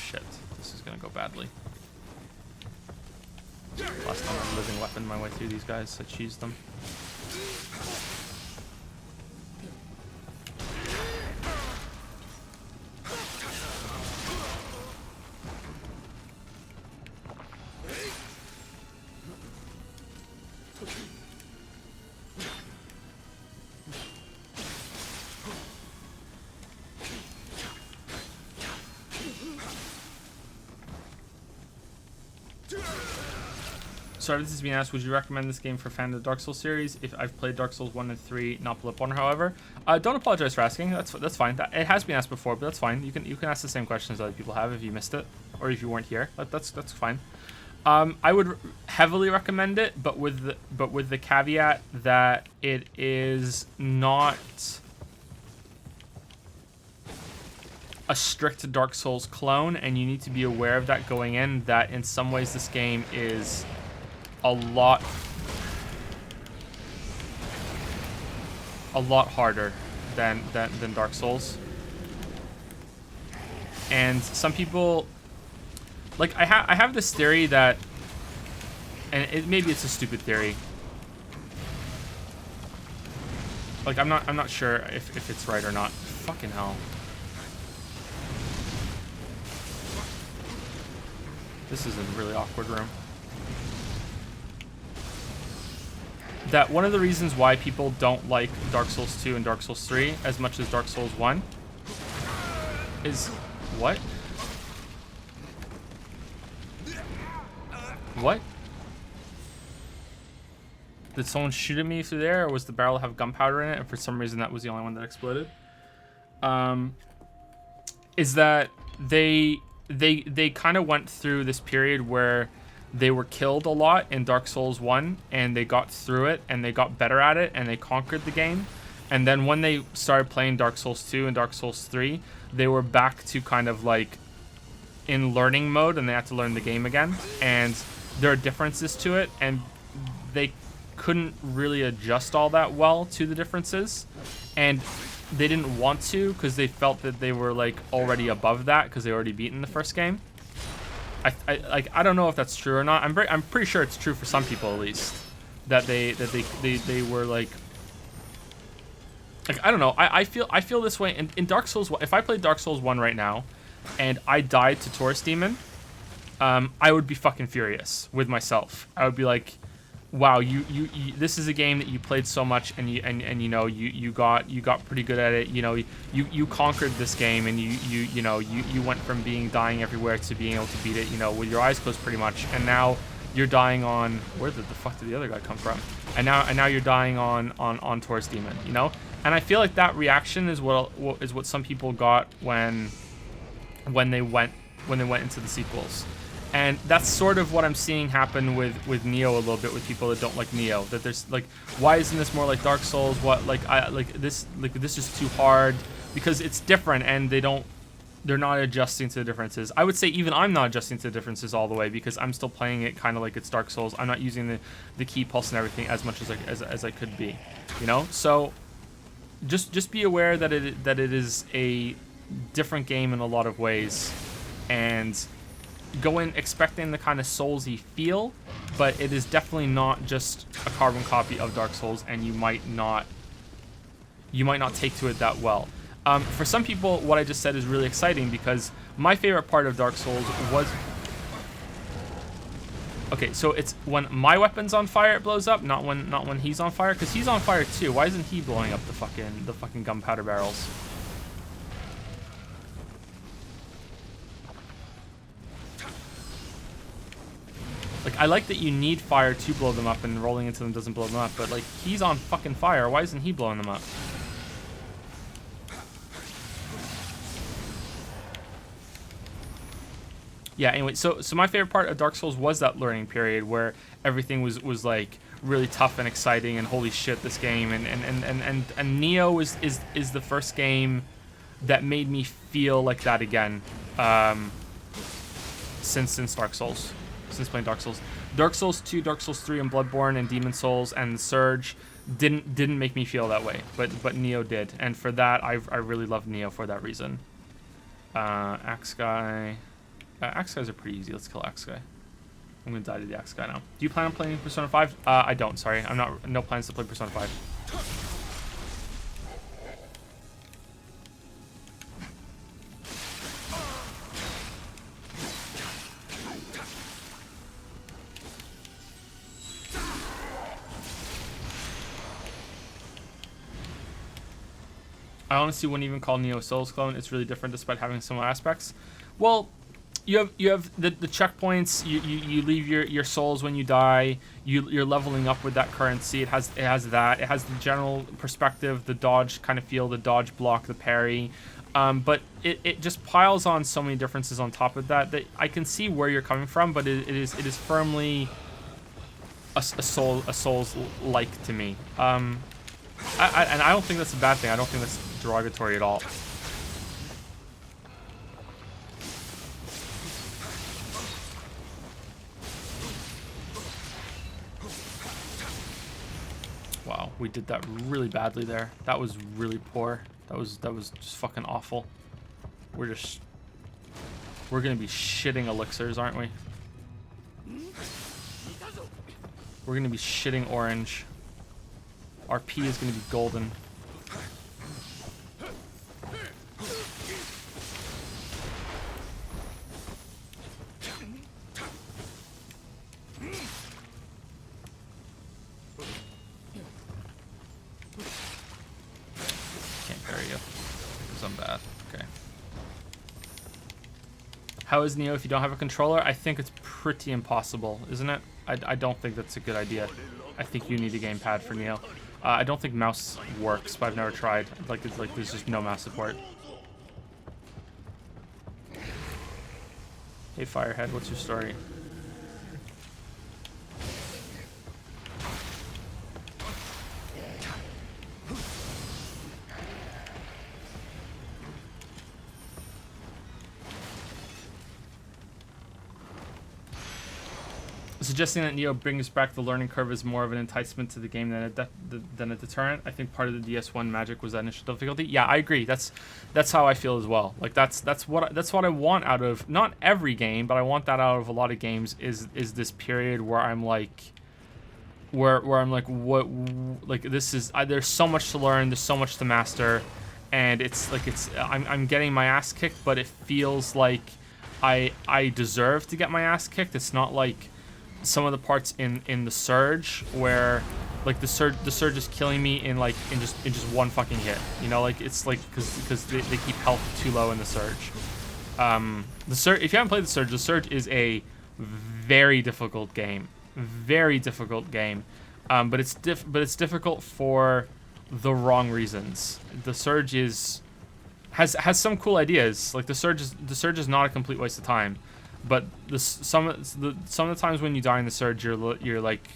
Shit, this is gonna go badly. Last time I living weapon my way through these guys, I cheesed them. Sorry, this is being asked, would you recommend this game for fan of the Dark Souls series? If I've played Dark Souls 1 and 3, not Bloodborne, however. Don't apologize for asking. That's fine. It has been asked before, but that's fine. You can ask the same questions other people have if you missed it, or if you weren't here. That's fine. I would heavily recommend it, but with the caveat that it is not a strict Dark Souls clone, and you need to be aware of that going in, that in some ways this game is a lot harder than Dark Souls. And some people, like, I have this theory that, and maybe it's a stupid theory, like, I'm not sure if it's right or not. Fucking hell. This is a really awkward room. That one of the reasons why people don't like Dark Souls 2 and Dark Souls 3 as much as Dark Souls 1 is... What? What? Did someone shoot at me through there, or was the barrel have gunpowder in it, and for some reason that was the only one that exploded? Is that they kind of went through this period where they were killed a lot in Dark Souls 1, and they got through it, and they got better at it, and they conquered the game. And then when they started playing Dark Souls 2 and Dark Souls 3, they were back to kind of like in learning mode, and they had to learn the game again. And there are differences to it, and they couldn't really adjust all that well to the differences. And they didn't want to, because they felt that they were like already above that, because they already beaten the first game. I don't know if that's true or not. I'm pretty sure it's true for some people, at least, that they were like I don't know. I feel this way in Dark Souls 1. If I played Dark Souls 1 right now and I died to Taurus Demon, I would be fucking furious with myself. I would be like, wow, you this is a game that you played so much, and you know you got pretty good at it. You know, you conquered this game, and you went from dying everywhere to being able to beat it, you know, with your eyes closed pretty much. And now you're dying on, where the fuck did the other guy come from? And now you're dying on Taurus Demon, you know. And I feel like that reaction is what some people got when they went into the sequels. And that's sort of what I'm seeing happen with Nioh a little bit, with people that don't like Nioh. That there's like, why isn't this more like Dark Souls? What this is too hard, because it's different, and they're not adjusting to the differences. I would say even I'm not adjusting to the differences all the way, because I'm still playing it kind of like it's Dark Souls. I'm not using the key pulse and everything as much as I could be, you know. So just be aware that it is a different game in a lot of ways, and go in expecting the kind of Souls-y feel, but it is definitely not just a carbon copy of Dark Souls, and you might not take to it that well. For some people, what I just said is really exciting because my favorite part of Dark Souls was... Okay, so it's when my weapon's on fire it blows up, not when he's on fire, because he's on fire too. Why isn't he blowing up the fucking gunpowder barrels? Like, I like that you need fire to blow them up and rolling into them doesn't blow them up, but like, he's on fucking fire. Why isn't he blowing them up? Yeah, anyway, so my favorite part of Dark Souls was that learning period where everything was like really tough and exciting and holy shit, this game, and Nioh is the first game that made me feel like that again, since Dark Souls. Since playing Dark Souls. Dark Souls 2, Dark Souls 3, and Bloodborne, and Demon Souls, and Surge didn't make me feel that way, but Nioh did, and for that, I really love Nioh for that reason. Axe Guy. Axe Guys are pretty easy. Let's kill Axe Guy. I'm gonna die to the Axe Guy now. Do you plan on playing Persona 5? I don't, sorry. No plans to play Persona 5. I honestly wouldn't even call Nioh a Souls clone. It's really different despite having similar aspects. Well, you have the checkpoints. You leave your souls when you die. You're leveling up with that currency. It has that. It has the general perspective, the dodge kind of feel, the dodge block, the parry. But it just piles on so many differences on top of that I can see where you're coming from. But it is firmly a Souls like to me. And I don't think that's a bad thing. I don't think that's derogatory at all. Wow, we did that really badly there. That was really poor. That was just fucking awful. We're gonna be shitting elixirs, aren't we? We're gonna be shitting orange. Our P is gonna be golden. Can't parry you because I'm bad. Okay. How is Nioh if you don't have a controller? I think it's pretty impossible, isn't it? I don't think that's a good idea. I think you need a gamepad for Nioh. I don't think mouse works, but I've never tried. It's like there's just no mouse support. Hey Firehead, what's your story? Suggesting that Nioh brings back the learning curve is more of an enticement to the game than a deterrent. I think part of the DS1 magic was that initial difficulty. Yeah, I agree. That's how I feel as well. Like that's what I want out of not every game, but I want that out of a lot of games. Is this period where I'm like, where I'm like, what, like this is there's so much to learn, there's so much to master, and it's like I'm getting my ass kicked, but it feels like I deserve to get my ass kicked. It's not like some of the parts in the Surge where like the Surge is killing me in just one fucking hit, you know, like it's like because they keep health too low in the Surge. The Surge, if you haven't played the Surge is a very difficult game, but it's difficult for the wrong reasons. The Surge has some cool ideas. Like the Surge is not a complete waste of time. But some of the times when you die in the Surge, you're like,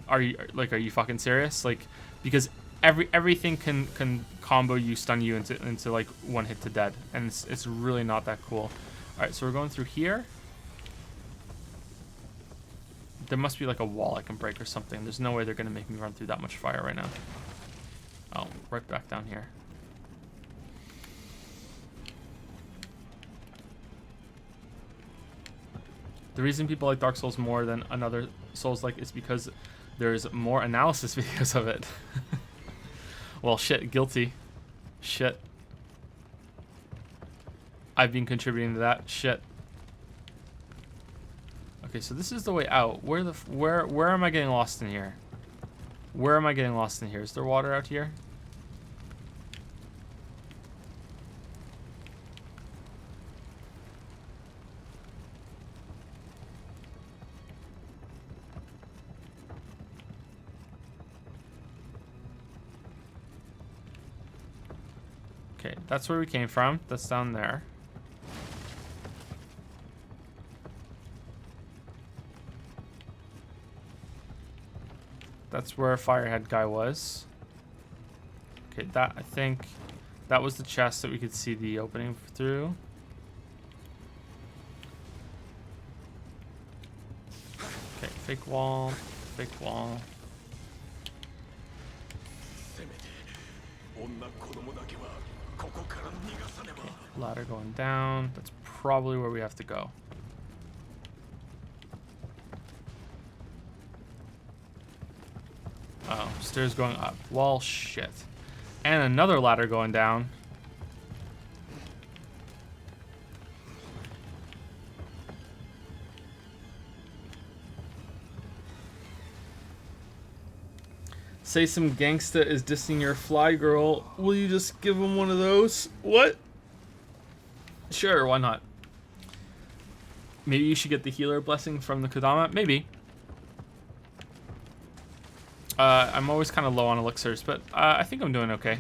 are you fucking serious? Like, because everything can combo you, stun you into like one hit to dead, and it's really not that cool. All right, so we're going through here. There must be like a wall I can break or something. There's no way they're gonna make me run through that much fire right now. Oh, right back down here. The reason people like Dark Souls more than another Souls-like is because there's more analysis because of it. Well, shit, guilty. Shit. I've been contributing to that shit. Okay, so this is the way out. Where am I getting lost in here? Where am I getting lost in here? Is there water out here? Okay, that's where we came from. That's down there. That's where a firehead guy was. Okay, that, I think, that was the chest that we could see the opening through. Okay, fake wall, fake wall. Okay, ladder going down. That's probably where we have to go. Oh, stairs going up. Well, shit. And another ladder going down. Say some gangsta is dissing your fly girl. Will you just give him one of those? What? Sure, why not? Maybe you should get the healer blessing from the Kodama? Maybe. I'm always kind of low on elixirs, but I think I'm doing okay.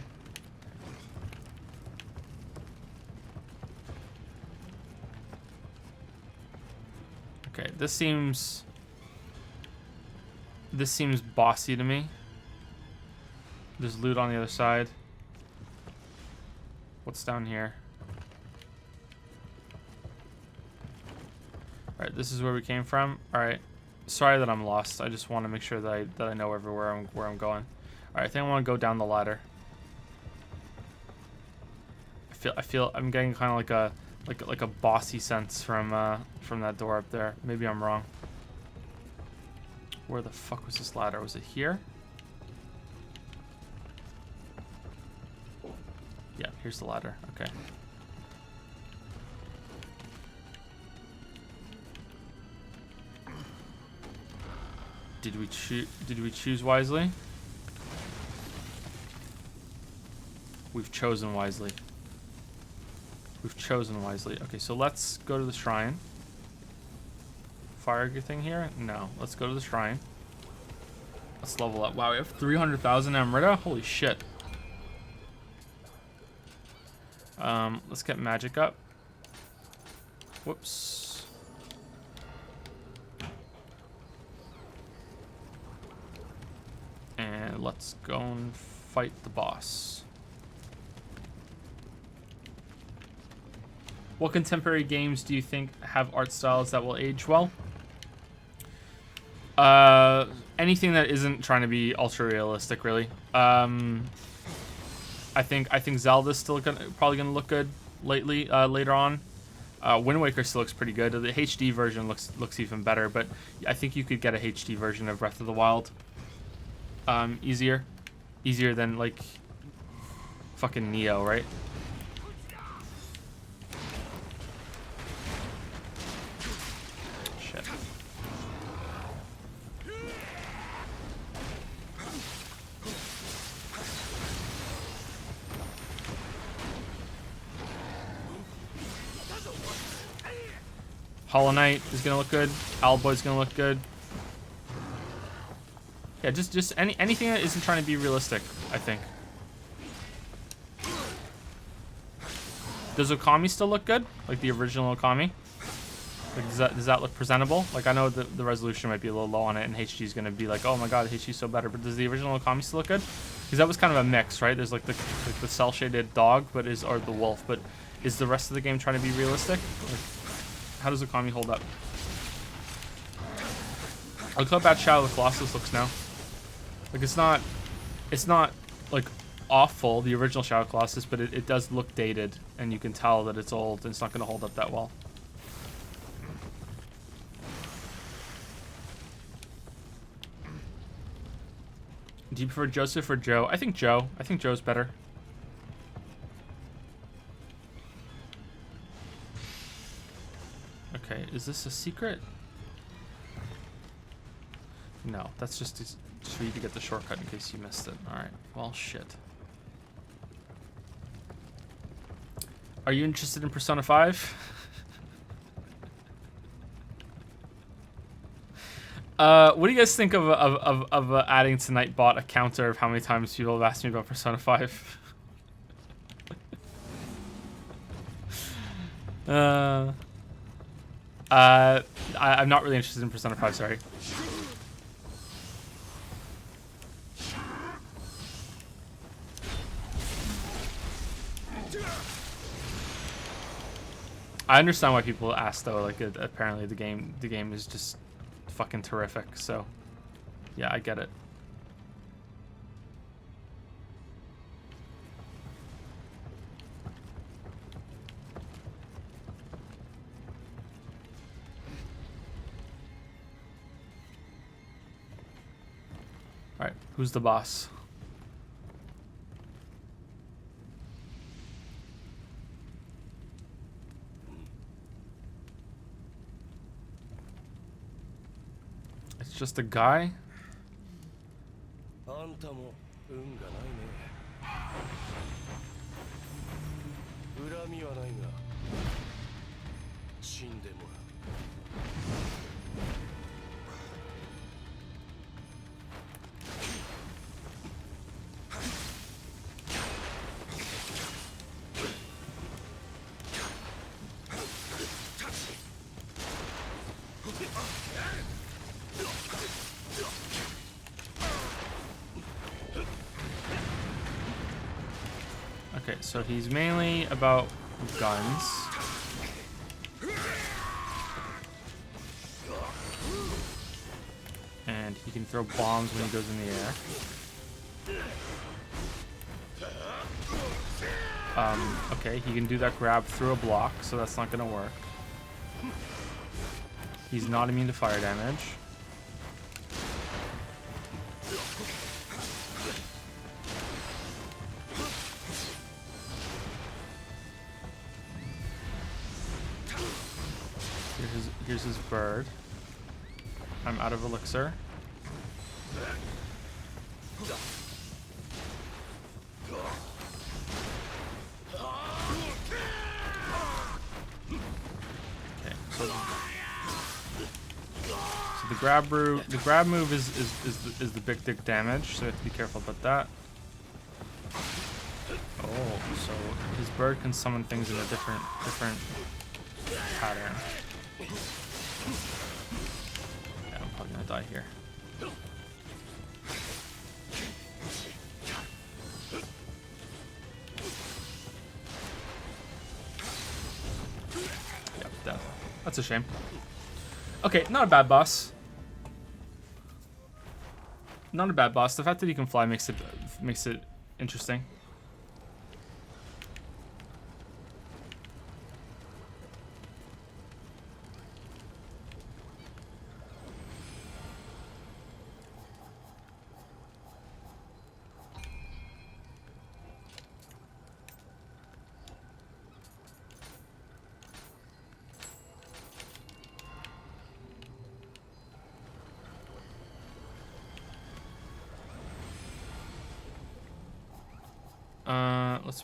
Okay, this seems bossy to me. There's loot on the other side. What's down here? Alright, this is where we came from. Alright. Sorry that I'm lost. I just want to make sure that I know everywhere where I'm going. Alright, I think I want to go down the ladder. I feel I'm getting kind of like a bossy sense from that door up there. Maybe I'm wrong. Where the fuck was this ladder? Was it here? Yeah, here's the ladder. Okay. Did we choose wisely? We've chosen wisely. We've chosen wisely. Okay, so let's go to the shrine. Fire thing here? No. Let's go to the shrine. Let's level up. Wow, we have 300,000 Amrita? Holy shit. Let's get magic up. Whoops. And let's go and fight the boss. What contemporary games do you think have art styles that will age well? Anything that isn't trying to be ultra realistic, really. I think Zelda's still probably gonna look good later on. Wind Waker still looks pretty good. The HD version looks even better, but I think you could get a HD version of Breath of the Wild. Easier than like fucking Nioh, right? Shit. Hollow Knight is gonna look good. Owlboy's gonna look good. Yeah, just anything that isn't trying to be realistic, I think. Does Okami still look good? Like the original Okami? Like does that look presentable? Like I know the resolution might be a little low on it, and HD is gonna be like, oh my god, HD's so better. But does the original Okami still look good? Because that was kind of a mix, right? There's like the cell shaded dog, or the wolf. But is the rest of the game trying to be realistic? Like, how does Okami hold up? Look how bad Shadow of the Colossus looks now. Like it's not like awful, the original Shadow of the Colossus, but it does look dated, and you can tell that it's old and it's not going to hold up that well. Do you prefer Joseph or Joe? I think Joe. I think Joe's better. Is this a secret? No, that's just for you to get the shortcut in case you missed it. Alright, well, shit. Are you interested in Persona 5? What do you guys think of adding to Nightbot a counter of how many times people have asked me about Persona 5? I'm not really interested in Persona 5, sorry. I understand why people ask though, like apparently the game is just fucking terrific, so yeah, I get it. Alright, who's the boss? It's just a guy? あんたも運がないね。恨みはないが死んでもらう。Okay, so he's mainly about guns. And he can throw bombs when he goes in the air. Okay, he can do that grab through a block, so that's not gonna work. He's not immune to fire damage. Here's his bird. I'm out of elixir. Okay, so the grab move is the big dick damage, so you have to be careful about that. Oh, so his bird can summon things in a different pattern. Yeah, I'm probably gonna die here. Yep, death. That's a shame. Okay, not a bad boss. Not a bad boss. The fact that he can fly makes it interesting. Let's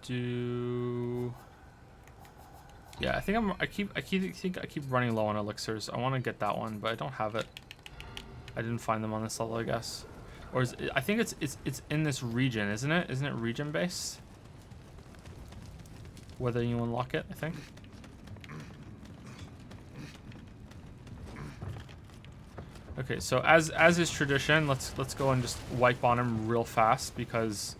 do. Yeah, I think I keep running low on elixirs. I want to get that one, but I don't have it. I didn't find them on this level, I guess. Or is it, I think it's in this region, isn't it? Isn't it region based? Whether you unlock it, I think. Okay, so as is tradition, let's go and just wipe on him real fast because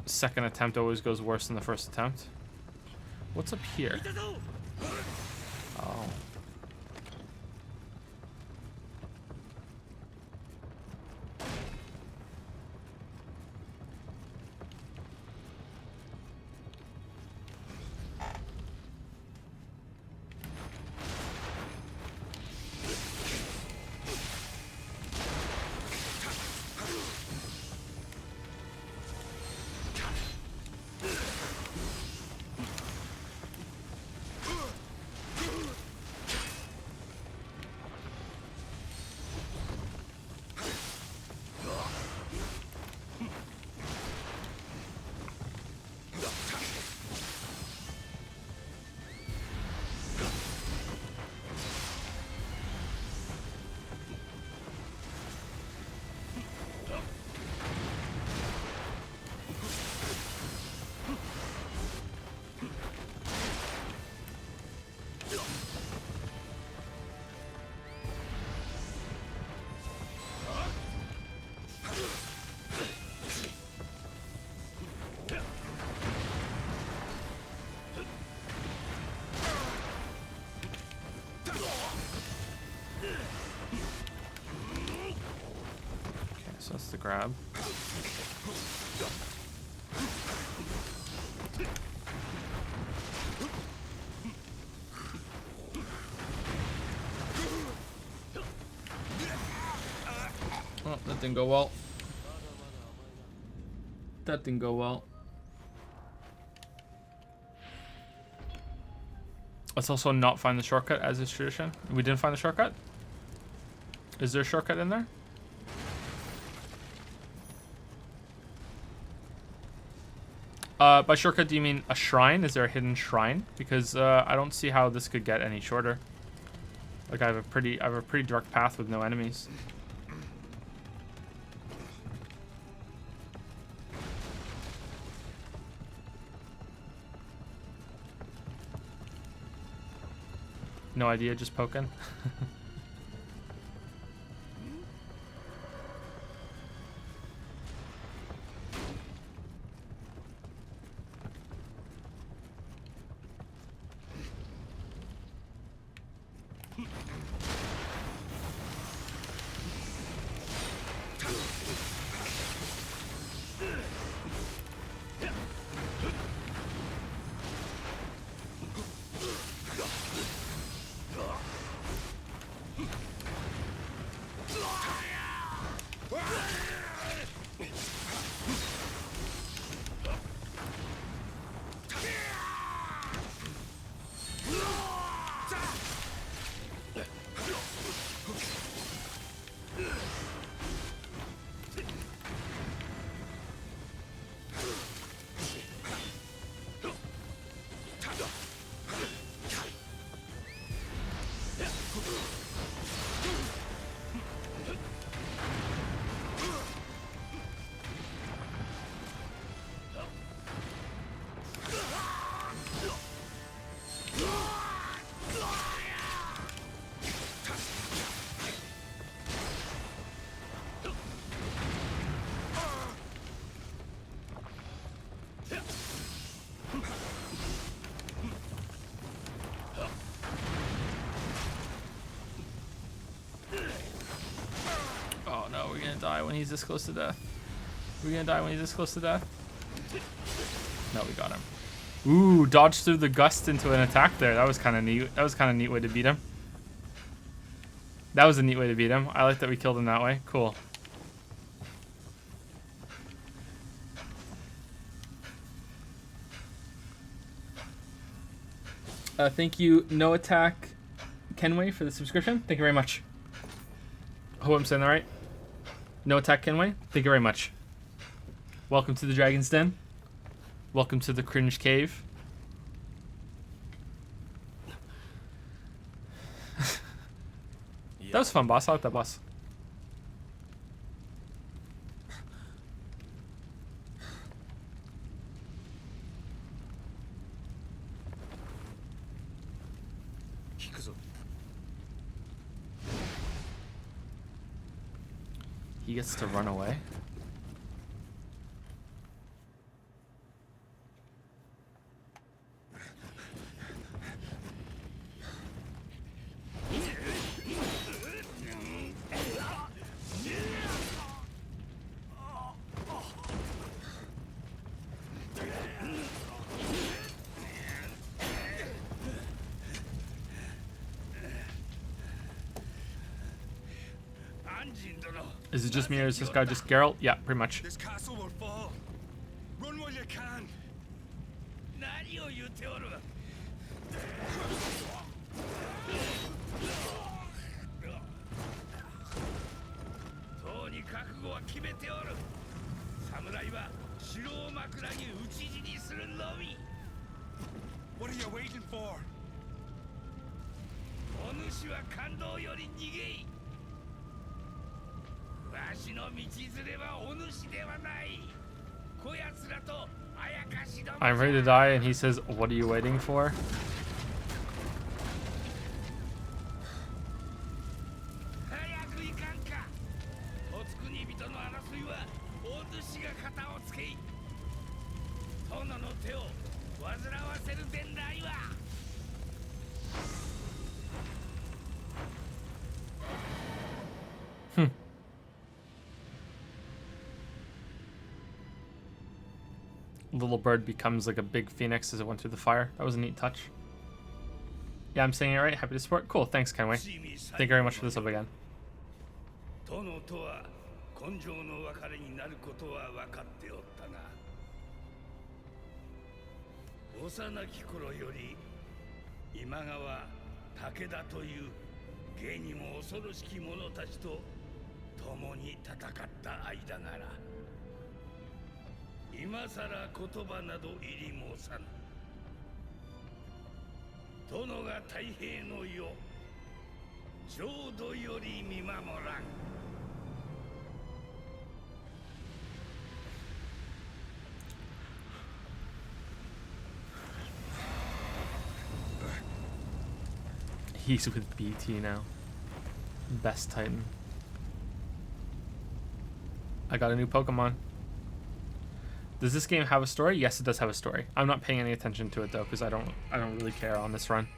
second attempt always goes worse than the first attempt. What's up here? Oh. That's the grab. Oh, that didn't go well. That didn't go well. Let's also not find the shortcut as is tradition. We didn't find the shortcut? Is there a shortcut in there? By shortcut, do you mean a shrine? Is there a hidden shrine? Because I don't see how this could get any shorter. Like I have a pretty direct path with no enemies. No idea, just poking. Die when he's this close to death. We're gonna die when he's this close to death. No, we got him. Ooh, dodged through the gust into an attack there. That was kind of neat. That was kind of a neat way to beat him. That was a neat way to beat him. I like that we killed him that way. Cool. Thank you, No Attack Kenway, for the subscription. Thank you very much. Hope I'm saying that right. No Attack Kenway, thank you very much. Welcome to the Dragon's Den. Welcome to the Cringe Cave. That was fun, boss. I like that, boss. He gets to run away. Is it just me or is this guy just Geralt? Yeah, pretty much. This castle will fall. Run while you can. Nioh Dark. What are you waiting for? I'm ready to die, and he says, "What are you waiting for?" little bird becomes like a big phoenix as it went through the fire. That was a neat touch. Yeah, I'm saying it right. Happy to support. Cool. Thanks, Kenway. Thank you very much for the sub again. 殿とは根性の別れになることは分かっておったが、幼き頃より今川武田という芸にも恐ろしき者たちと共に戦った間柄、今さら言葉など入り申さぬ。殿が太平の世浄土より見守らん。He's with BT now. Best Titan. I got a new Pokemon. Does this game have a story? Yes, it does have a story. I'm not paying any attention to it though, because I don't really care on this run.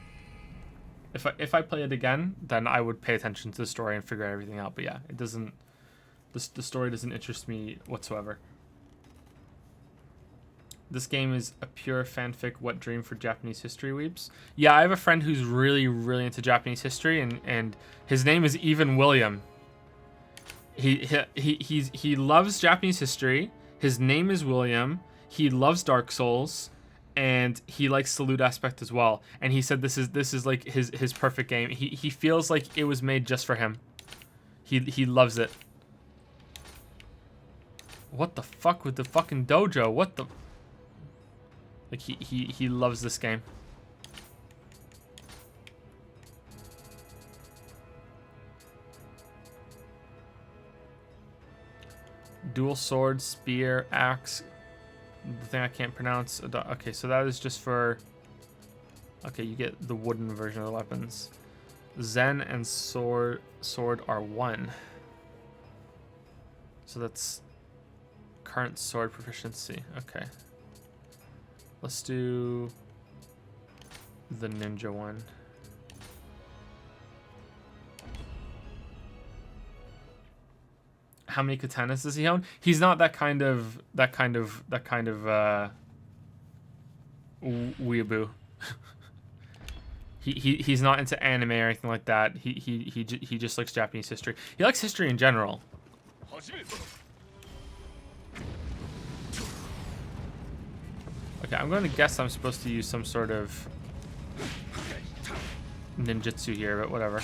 If I play it again, then I would pay attention to the story and figure everything out. But yeah, it doesn't. The story doesn't interest me whatsoever. This game is a pure fanfic wet dream for Japanese history weebs. Yeah, I have a friend who's really into Japanese history, and his name is Even William. He loves Japanese history. His name is William. He loves Dark Souls, and he likes the loot aspect as well. And he said this is like his perfect game. He feels like it was made just for him. He loves it. What the fuck with the fucking dojo? What the? Like he loves this game. Dual sword, spear, axe. The thing I can't pronounce. Okay, so that is just for. Okay, you get the wooden version of the weapons. Zen and sword are one. So that's current sword proficiency. Okay. Let's do the ninja one. How many katanas does he own? He's not that kind of weeaboo. He's not into anime or anything like that. He just likes Japanese history. He likes history in general. Okay, I'm going to guess I'm supposed to use some sort of ninjutsu here, but whatever.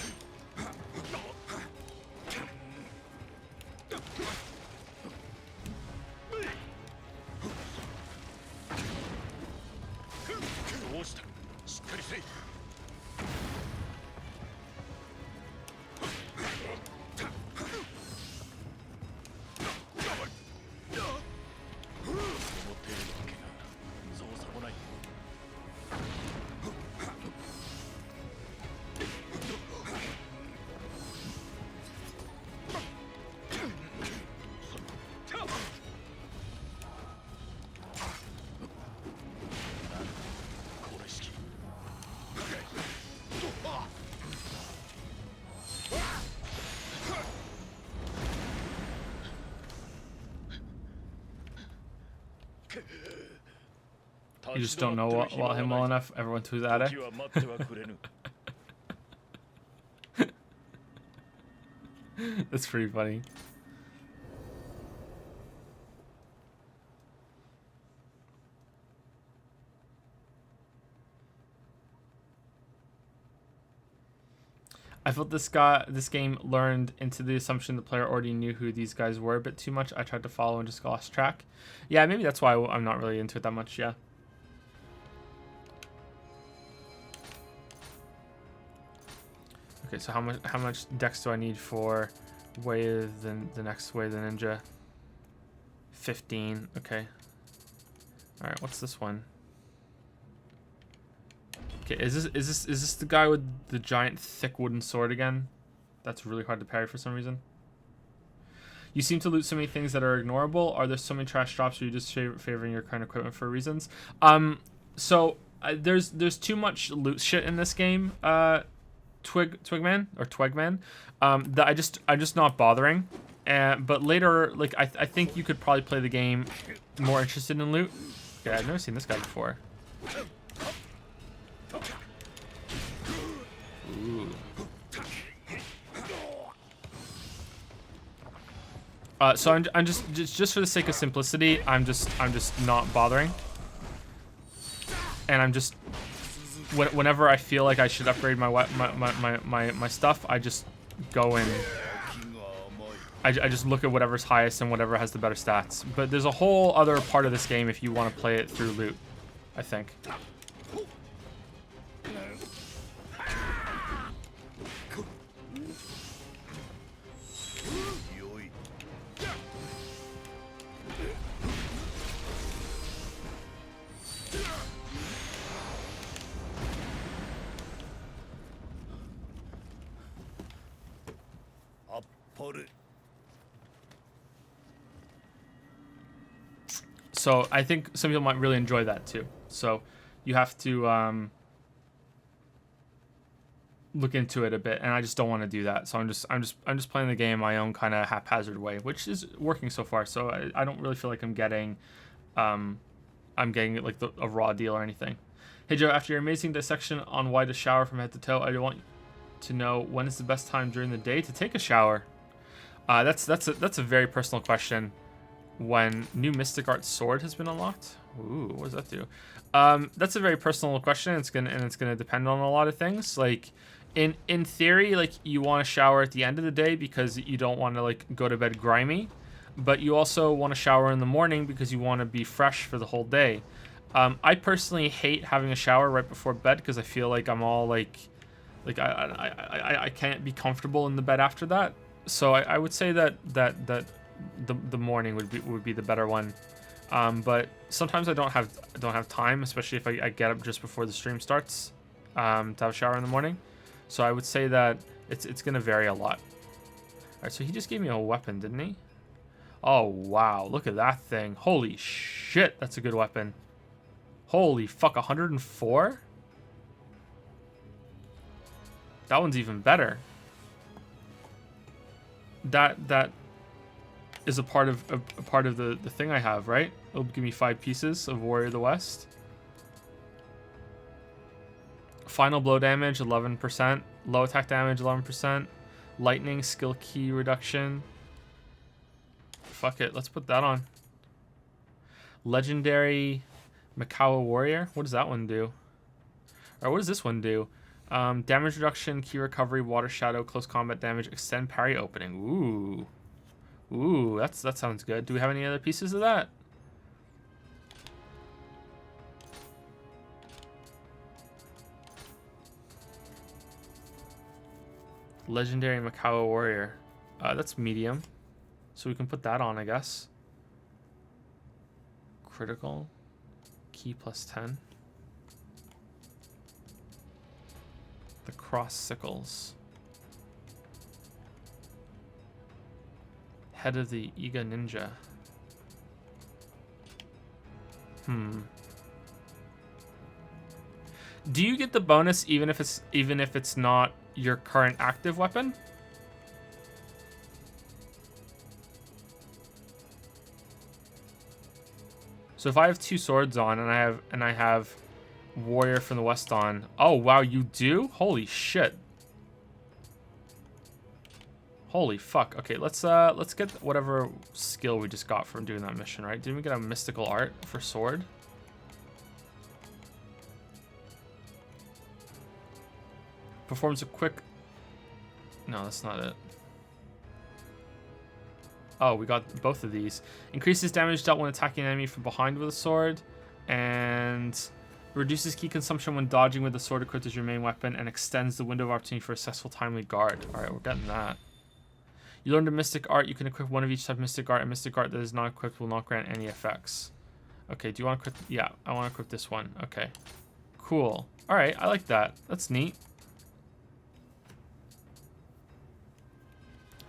You just don't know him well enough. Everyone who's at it. That's pretty funny. I felt this game learned into the assumption the player already knew who these guys were a bit too much. I tried to follow and just lost track. Yeah, maybe that's why I'm not really into it that much. Yeah. Okay, so how much dex do I need for Way the next Way the Ninja? 15. Okay. All right. What's this one? Okay, is this the guy with the giant thick wooden sword again? That's really hard to parry for some reason. You seem to loot so many things that are ignorable. Are there so many trash drops, or are you just favoring your current equipment for reasons? There's too much loot shit in this game. Twigman that I'm just not bothering. But later, like I think you could probably play the game more interested in loot. Yeah, I've never seen this guy before. Ooh. So I'm just for the sake of simplicity, I'm just not bothering. And I'm just whenever I feel like I should upgrade my stuff, I just go and I just look at whatever's highest and whatever has the better stats. But there's a whole other part of this game if you want to play it through loot, I think. So I think some people might really enjoy that too. So you have to look into it a bit, and I just don't want to do that. So I'm just playing the game my own kind of haphazard way, which is working so far. So I don't really feel like I'm getting like a raw deal or anything. Hey Joe, after your amazing dissection on why to shower from head to toe, I want to know when is the best time during the day to take a shower. That's a very personal question. When new Mystic Art sword has been unlocked. Ooh, what does that do? That's a very personal question. It's gonna depend on a lot of things. Like in theory, like you want to shower at the end of the day because you don't want to like go to bed grimy, but you also want to shower in the morning because you want to be fresh for the whole day. I personally hate having a shower right before bed because I feel like I'm all like I can't be comfortable in the bed after that. So I would say that the morning would be the better one, but sometimes I don't have time, especially if I get up just before the stream starts to have a shower in the morning. So I would say that it's gonna vary a lot. All right, so he just gave me a weapon, didn't he? Oh wow, look at that thing! Holy shit, that's a good weapon. Holy fuck, 104. That one's even better. That is a part of the thing I have, right? It'll give me 5 pieces of Warrior of the West. Final blow damage 11%, low attack damage 11%, lightning skill key reduction. Fuck it, let's put that on. Legendary Makawa Warrior. What does that one do? Or what does this one do? Damage reduction, key recovery, water shadow, close combat damage, extend parry opening. Ooh. Ooh, that sounds good. Do we have any other pieces of that? Legendary Makawa Warrior. That's medium. So we can put that on, I guess. Critical. Key plus 10. The Cross Sickles. Head of the Iga Ninja. Do you get the bonus even if it's not your current active weapon? So if I have 2 swords on and I have Warrior from the West on. Oh wow, you do? Holy shit. Holy fuck. Okay, let's get whatever skill we just got from doing that mission, right? Didn't we get a mystical art for sword? Performs a quick... No, that's not it. Oh, we got both of these. Increases damage dealt when attacking an enemy from behind with a sword. And reduces key consumption when dodging with the sword equipped as your main weapon. And extends the window of opportunity for a successful timely guard. Alright, we're getting that. You learned a Mystic Art. You can equip one of each type of Mystic Art. A Mystic Art that is not equipped will not grant any effects. Okay, do you want to equip... Yeah, I want to equip this one. Okay. Cool. Alright, I like that. That's neat.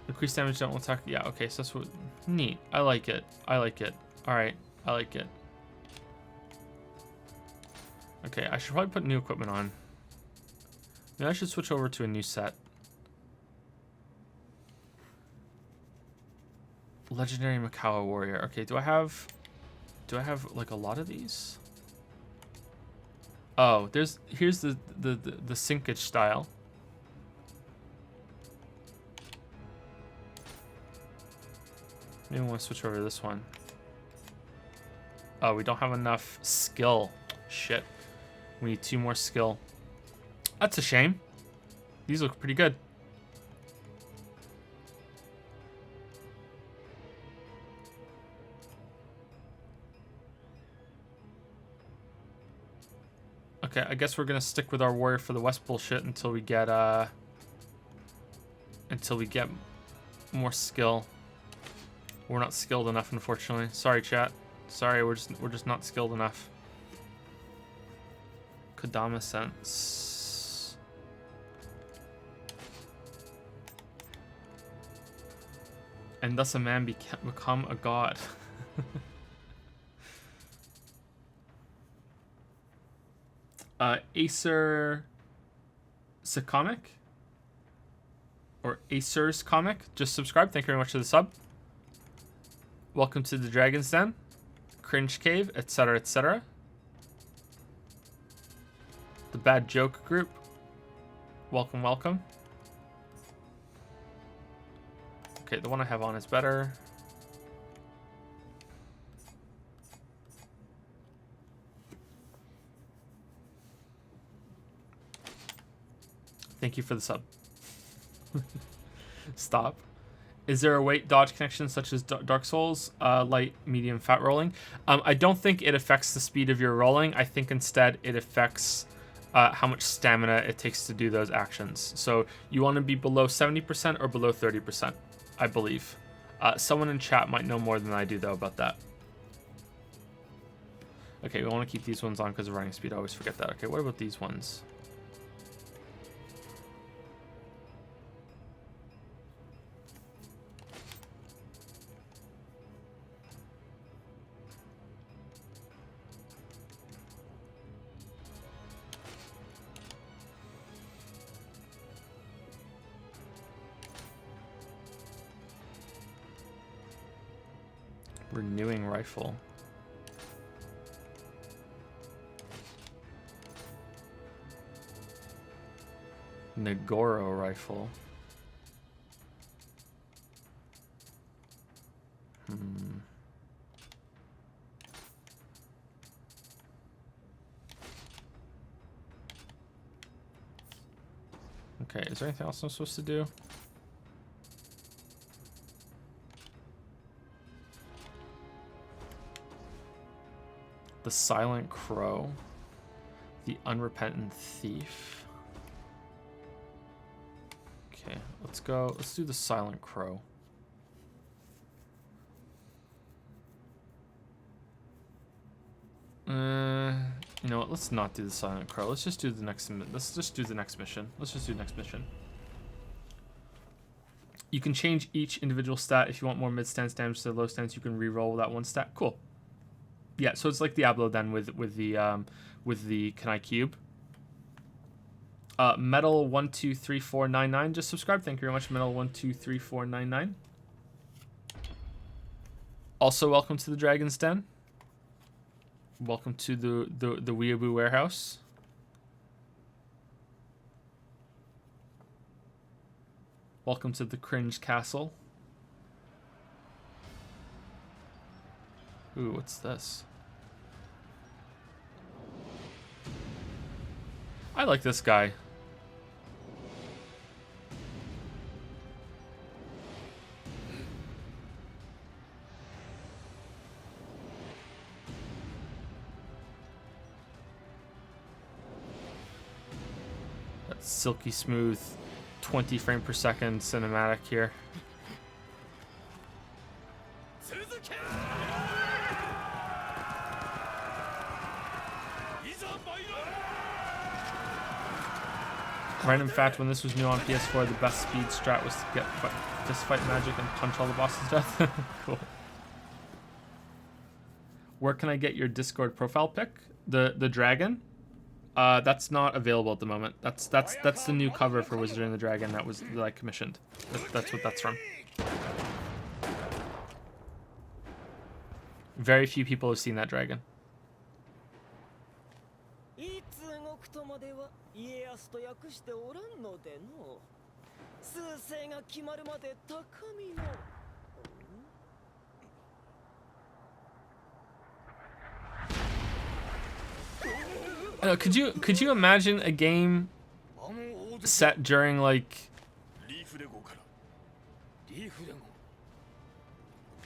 Increased damage, don't attack. Yeah, okay, so that's what... Neat. I like it. I like it. Alright, I like it. Okay, I should probably put new equipment on. Maybe I should switch over to a new set. Legendary Makawa Warrior. Okay, do I have do I have like a lot of these? Oh, here's the sinkage style. Maybe I want to switch over to this one. Oh, we don't have enough skill. Shit. We need 2 more skill. That's a shame. These look pretty good. Okay, I guess we're gonna stick with our warrior for the west bullshit until we get more skill. We're not skilled enough, unfortunately. Sorry, chat. Sorry, we're just not skilled enough. Kodama sense. And thus a man become a god. Acer Comic or Acer's Comic, just subscribe. Thank you very much for the sub. Welcome to the Dragon's Den, Cringe Cave, etc., etc. The Bad Joke Group. Welcome, welcome. Okay, the one I have on is better. Thank you for the sub. Stop. Is there a weight dodge connection such as Dark Souls? Light, medium, fat rolling? I don't think it affects the speed of your rolling. I think instead it affects how much stamina it takes to do those actions. So you want to be below 70% or below 30%, I believe. Someone in chat might know more than I do, though, about that. Okay, we want to keep these ones on because of running speed. I always forget that. Okay, what about these ones? Renewing rifle. Nagoro rifle. Okay, is there anything else I'm supposed to do? The Silent Crow. The Unrepentant Thief. Okay, let's go. Let's do the Silent Crow. You know what? Let's not do the Silent Crow. Let's just do the next. Let's just do the next mission. Let's just do the next mission. You can change each individual stat. If you want more mid-stance damage to the low stance, you can re-roll that one stat. Cool. Yeah, so it's like Diablo then with the Kanai Cube. Metal 123499 just subscribed. Thank you very much, Metal 123499. Also, welcome to the Dragon's Den. Welcome to the Weeaboo Warehouse. Welcome to the Cringe Castle. Ooh, what's this? I like this guy. That silky smooth 20 frame per second cinematic here. Random fact, when this was new on PS4, the best speed strat was to get fist fight magic and punch all the bosses to death. Cool. Where can I get your Discord profile pic? The dragon? That's not available at the moment. That's the new cover for Wizard and the Dragon that I commissioned. That's what that's from. Very few people have seen that dragon. いつ動くとまでは家康と訳しておらんのでの趨勢が決まるまで高みの Could you imagine a game set during like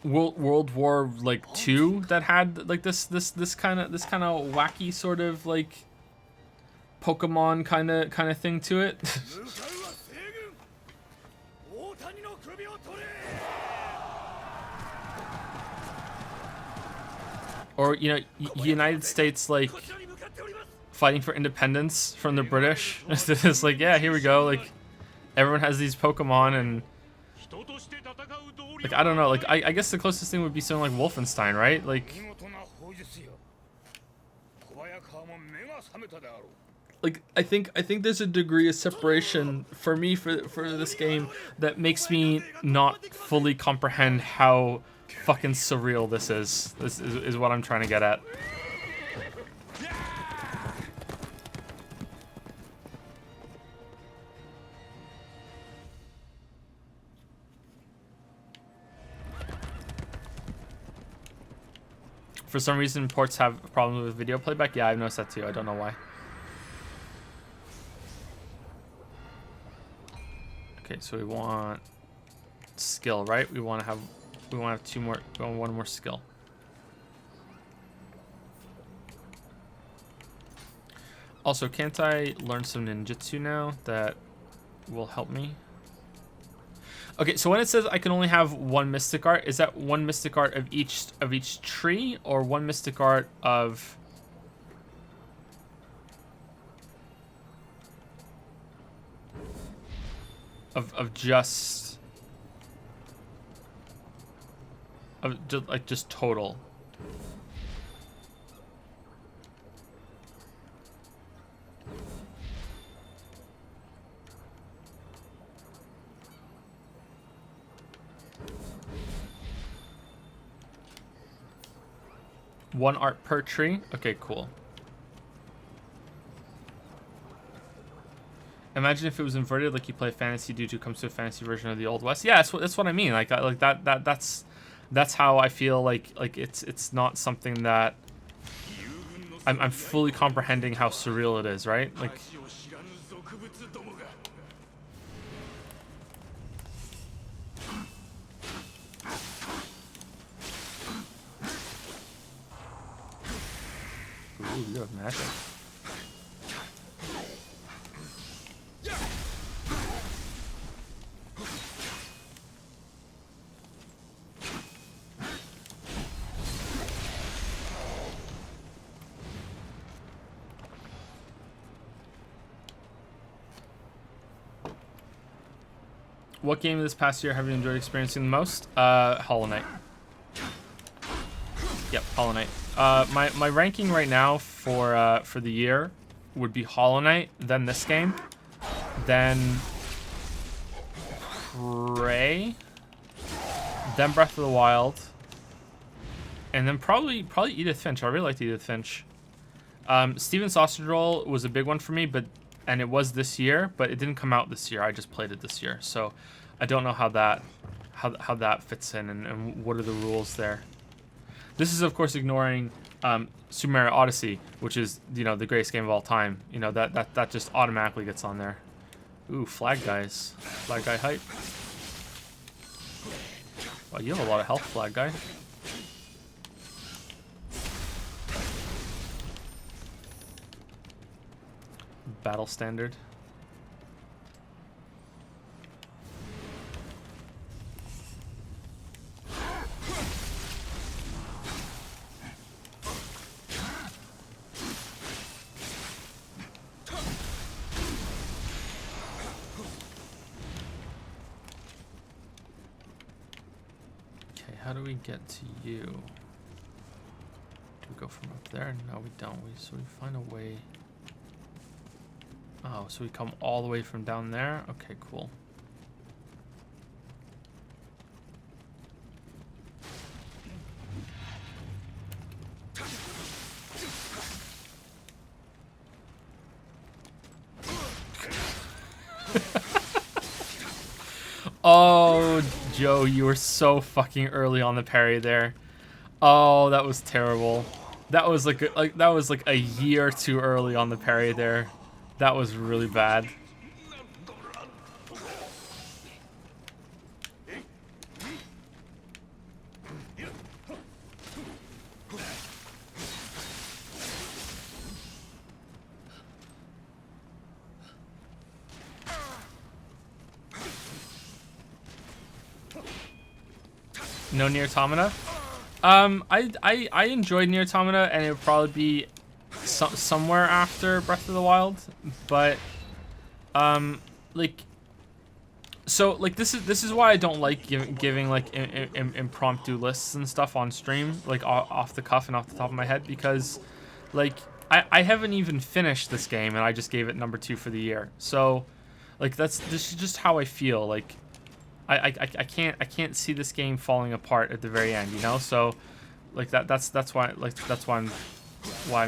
World War like II that had like this kind of wacky sort of like Pokemon kind of thing to it? Or, you know, United States like fighting for independence from the British. It's like, yeah, here we go. Like, everyone has these Pokemon, and like, I don't know. Like, I guess the closest thing would be something like Wolfenstein, right? Like, I think there's a degree of separation for me for this game that makes me not fully comprehend how fucking surreal this is. This is what I'm trying to get at. For some reason, ports have problems with video playback. Yeah, I've noticed that too. I don't know why. Okay, so we want skill, right? We want to have two more. We want one more skill. Also, can't I learn some ninjutsu now that will help me? Okay, so when it says I can only have one mystic art, is that one mystic art of each tree, or one mystic art of just total? One art per tree? Okay, cool. Imagine if it was inverted, like you play fantasy, Dude comes to a fantasy version of the Old West. Yeah, that's what I mean. Like that's how I feel like it's not something that I'm fully comprehending how surreal it is, right? Like, ooh, you have magic. What game this past year have you enjoyed experiencing the most? Hollow Knight. Yep, Hollow Knight. My ranking right now for the year would be Hollow Knight, then this game, then Prey, then Breath of the Wild, and then probably Edith Finch. I really liked Edith Finch. Steven Sausage Roll was a big one for me, and it was this year, but it didn't come out this year. I just played it this year, so I don't know how that fits in and what are the rules there. This is, of course, ignoring Super Mario Odyssey, which is, you know, the greatest game of all time. You know, that just automatically gets on there. Ooh, flag guys. Flag guy hype. Wow, you have a lot of health, flag guy. Battle standard. How do we get to you? Do we go from up there? No, we don't. So we find a way. Oh, so we come all the way from down there? Okay, cool. Oh, Joe, you were so fucking early on the parry there. Oh, that was terrible. That was like a year too early on the parry there. That was really bad. No Nier Automata? I enjoyed Nier Automata, and it would probably be somewhere after Breath of the Wild, but like, so like this is why I don't like giving like impromptu lists and stuff on stream, like off the cuff and off the top of my head, because like I haven't even finished this game and I just gave it number 2 for the year. So like this is just how I feel. Like I can't see this game falling apart at the very end, you know? So like that's why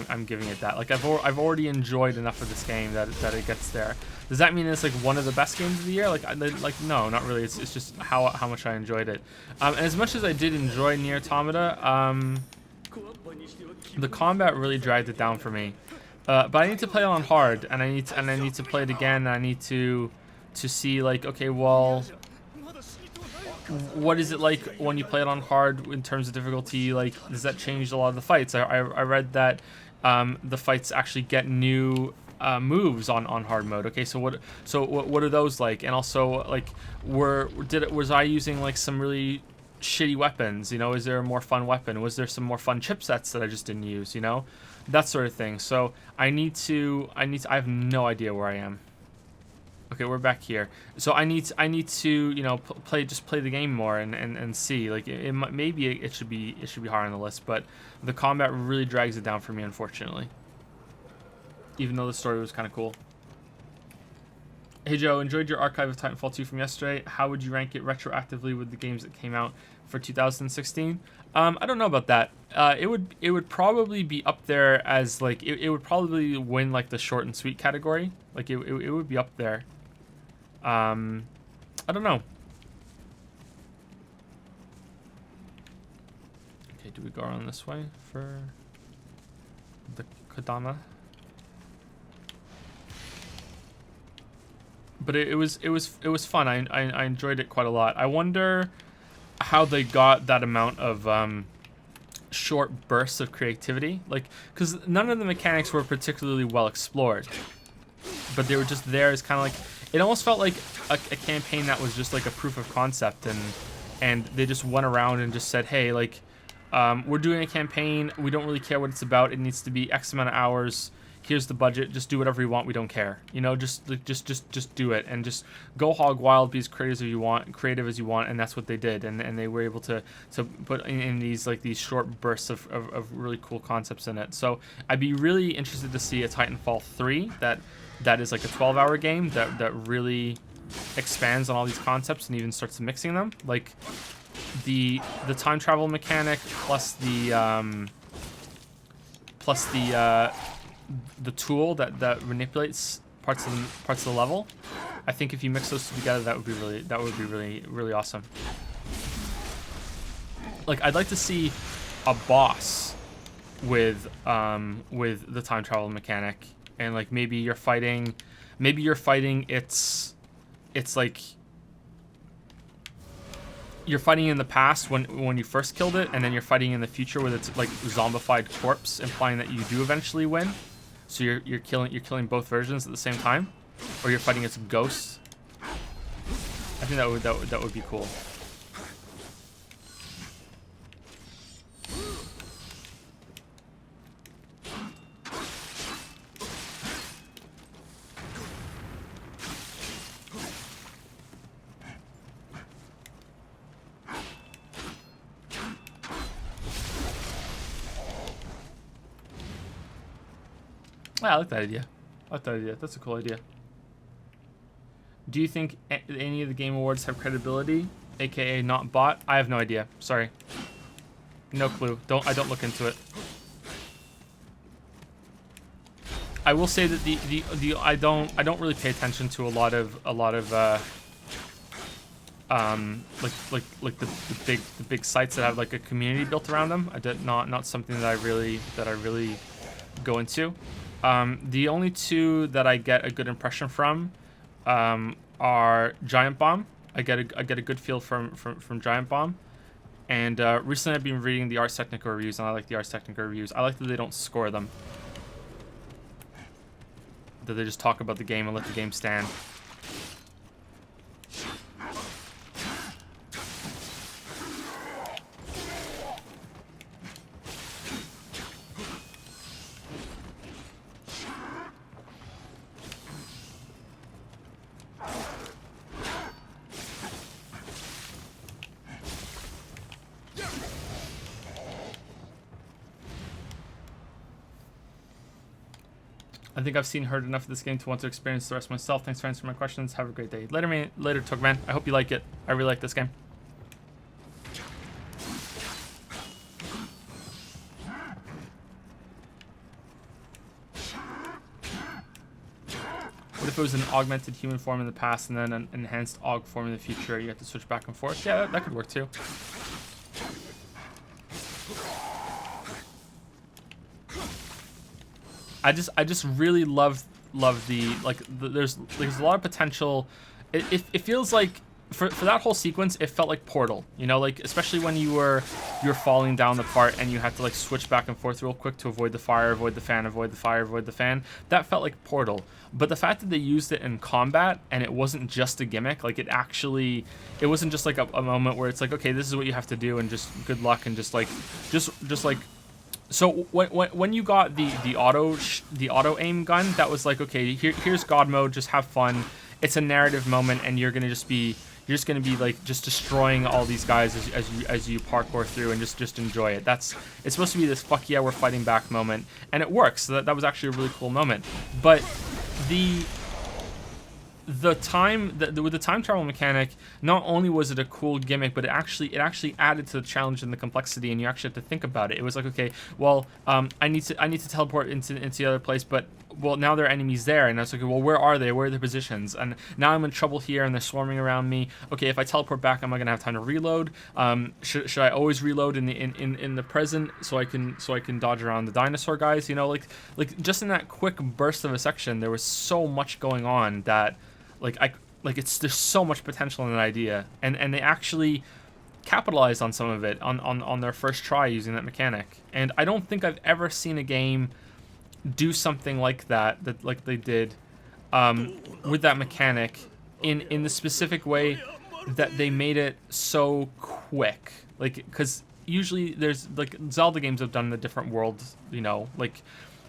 I'm giving it that. Like I've already enjoyed enough of this game that it gets there. Does that mean it's like one of the best games of the year? Like no, not really. It's just how much I enjoyed it. And as much as I did enjoy Nier Automata, the combat really dragged it down for me. But I need to play it on hard, and I need to play it again. And I need to see like, okay, well, what is it like when you play it on hard in terms of difficulty? Like, does that change a lot of the fights? I read that the fights actually get new moves on hard mode. Okay, so what are those like? And also, like, was I using like some really shitty weapons? You know, is there a more fun weapon? Was there some more fun chipsets that I just didn't use? You know, that sort of thing. So I have no idea where I am. Okay, we're back here. So I need to, you know, play the game more and see. Like maybe it should be higher on the list, but the combat really drags it down for me, unfortunately. Even though the story was kind of cool. Hey Joe, enjoyed your archive of Titanfall 2 from yesterday. How would you rank it retroactively with the games that came out for 2016? I don't know about that. It would probably be up there as like it would probably win like the short and sweet category. Like it would be up there. I don't know. Okay, do we go around this way for the Kodama? But it was fun. I enjoyed it quite a lot. I wonder how they got that amount of short bursts of creativity, like, because none of the mechanics were particularly well explored, but they were just there as kind of like, it almost felt like a campaign that was just like a proof of concept, and they just went around and just said, hey, like, we're doing a campaign, we don't really care what it's about, it needs to be X amount of hours, here's the budget, just do whatever you want, we don't care, you know, just do it, and just go hog wild, be as creative as you want, and that's what they did, and they were able to put in these short bursts of really cool concepts in it. So I'd be really interested to see a Titanfall 3 that is like a 12-hour game that really expands on all these concepts and even starts mixing them, like the time travel mechanic plus the tool that manipulates parts of the level. I think if you mix those two together, that would be really awesome. Like, I'd like to see a boss with the time travel mechanic, and like maybe you're fighting it's like you're fighting in the past when you first killed it, and then you're fighting in the future with its like zombified corpse, implying that you do eventually win. So you're killing both versions at the same time, or you're fighting its ghost. I think that would be cool. I like that idea. That's a cool idea. Do you think any of the Game Awards have credibility, aka not bought? I have no idea. Sorry. No clue. I don't look into it. I will say that I don't really pay attention to a lot of like the big sites that have like a community built around them. I did not something that I really go into. The only two that I get a good impression from are Giant Bomb. I get a good feel from Giant Bomb. And recently I've been reading the Ars Technica reviews, and I like the Ars Technica reviews. I like that they don't score them. That they just talk about the game and let the game stand. I think I've seen heard enough of this game to want to experience the rest myself. Thanks for answering my questions. Have a great day. Later, Tugman. I hope you like it. I really like this game. What if it was an augmented human form in the past and then an enhanced aug form in the future? You have to switch back and forth. Yeah, that could work too. I just really love the there's a lot of potential. It feels like for that whole sequence it felt like Portal, you know, like especially when you're falling down the part and you have to like switch back and forth real quick to avoid the fire, avoid the fan, avoid the fire, avoid the fan. That felt like Portal. But the fact that they used it in combat and it wasn't just a gimmick, like it wasn't just like a moment where it's like, okay, this is what you have to do and just good luck and just like so when you got the auto aim gun, that was like, okay, here's God mode, just have fun. It's a narrative moment, and you're gonna be like just destroying all these guys as you parkour through and just enjoy it. It's supposed to be this fuck yeah, we're fighting back moment, and it works. So that was actually a really cool moment. But with the time travel mechanic, not only was it a cool gimmick, but it actually added to the challenge and the complexity, and you actually had to think about it. It was like, okay, well, I need to teleport into the other place, but well, now there are enemies there, and I was like, well, where are they? Where are their positions? And now I'm in trouble here, and they're swarming around me. Okay, if I teleport back, am I gonna have time to reload? Should I always reload in the present so I can dodge around the dinosaur guys? You know, like just in that quick burst of a section, there was so much going on that. There's so much potential in that idea, and they actually capitalized on some of it on their first try using that mechanic. And I don't think I've ever seen a game do something like that like they did with that mechanic in the specific way that they made it so quick. Like, because usually there's like Zelda games have done the different worlds, you know, like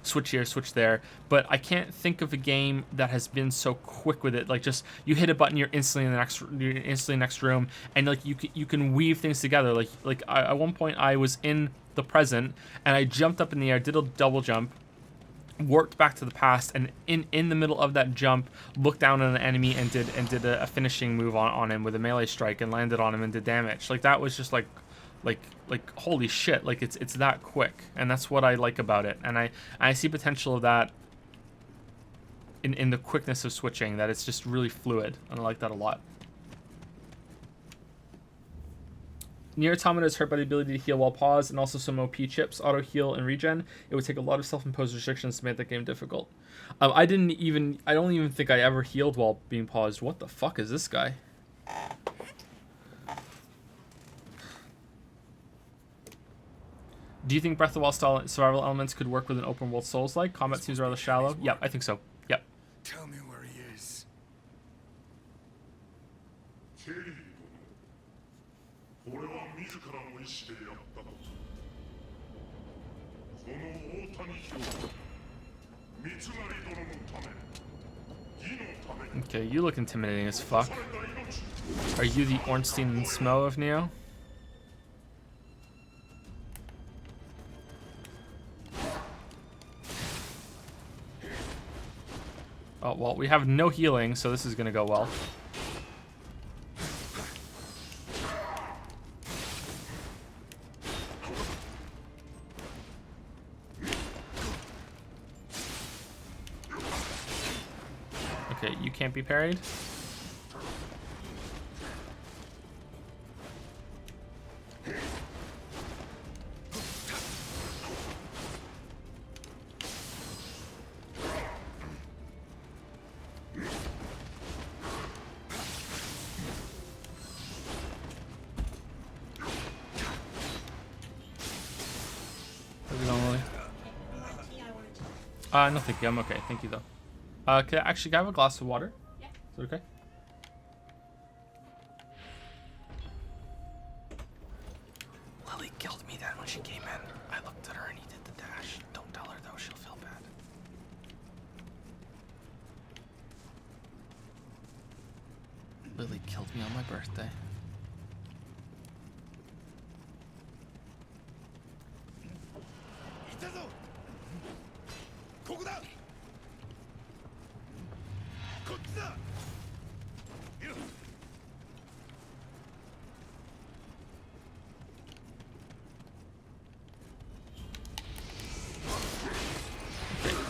switch here, switch there, but I can't think of a game that has been so quick with it. Like, just you hit a button, you're instantly in the next room, and like you can weave things together. Like at one point I was in the present and I jumped up in the air, did a double jump, warped back to the past, and in the middle of that jump looked down on an enemy and did a finishing move on him with a melee strike and landed on him and did damage. Like, that was just like holy shit, like it's that quick, and that's what I like about it. And I see potential of that in the quickness of switching, that it's just really fluid, and I like that a lot. Nier Automata is hurt by the ability to heal while paused, and also some OP chips, auto heal and regen. It would take a lot of self-imposed restrictions to make that game difficult. I don't even think I ever healed while being paused. What the fuck is this guy? Do you think Breath of the Wild style survival elements could work with an open world Souls-like? Combat seems rather shallow. Yep, I think so. Yep. Tell me where he is. Okay, you look intimidating as fuck. Are you the Ornstein and Smo of Nioh? Oh, well, we have no healing, so this is gonna go well. Okay, you can't be parried. No, thank you. I'm okay. Thank you, though. Can I have a glass of water? Yeah. Is that okay? Lily killed me then when she came in. I looked at her and he did the dash. Don't tell her, though. She'll feel bad. Lily killed me on my birthday.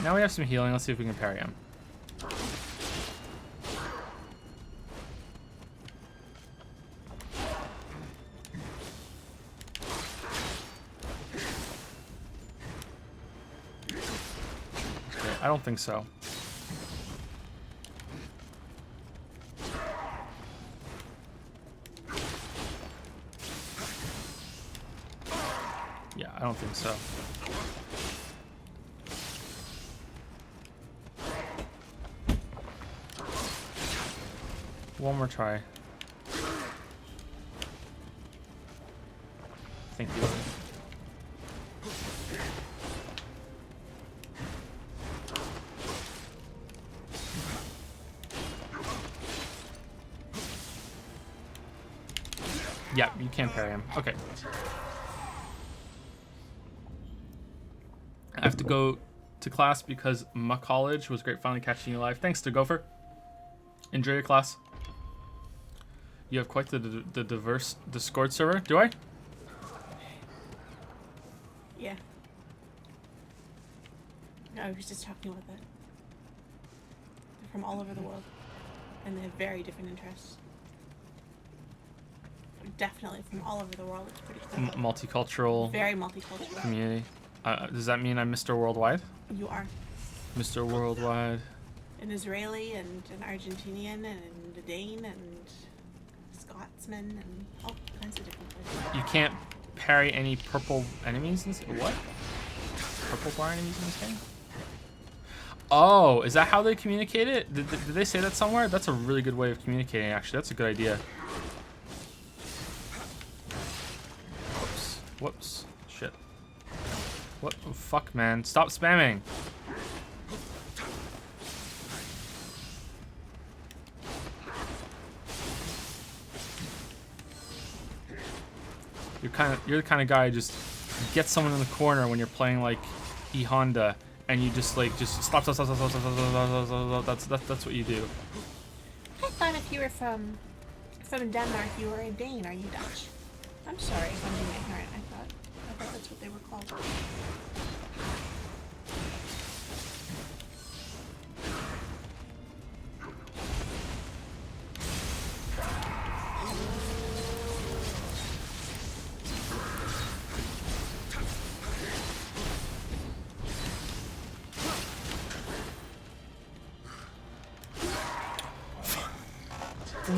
Now we have some healing. Let's see if we can parry him. Okay, I don't think so. Yeah, I don't think so. One more try. Thank you. Yeah, you can't parry him. Okay. I have to go to class because my college was great finally catching you live. Thanks to Gopher. Enjoy your class. You have quite the diverse Discord server. Do I? Yeah. No, I was just talking about that. They're from all over the world. And they have very different interests. Definitely from all over the world. It's pretty cool. Multicultural. Very multicultural. Community. Does that mean I'm Mr. Worldwide? You are. Mr. Worldwide. An Israeli and an Argentinian and a Dane and Scotsman and all kinds of different places. You can't parry any purple enemies in this. What? Purple bar enemies in this game? Oh, is that how they communicate it? Did they say that somewhere? That's a really good way of communicating, actually. That's a good idea. Whoops. Whoops. Shit. What? Oh, fuck, man. Stop spamming. You're the kind of guy who just get someone in the corner when you're playing like E Honda, and you just stop. That's what you do. I thought if you were from Denmark, you were a Dane. Are you Dutch? I'm sorry if I'm being ignorant. I thought that's what they were called.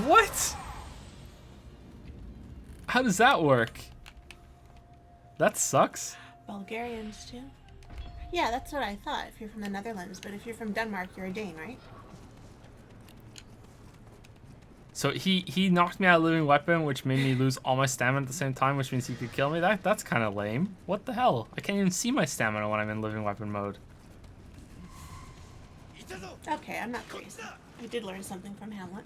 What? How does that work? That sucks. Bulgarians too. Yeah, that's what I thought. If you're from the Netherlands, but if you're from Denmark, you're a Dane, right? So he knocked me out of living weapon, which made me lose all my stamina at the same time, which means he could kill me. That's kind of lame. What the hell? I can't even see my stamina when I'm in living weapon mode. Okay, I'm not crazy. I did learn something from Hamlet.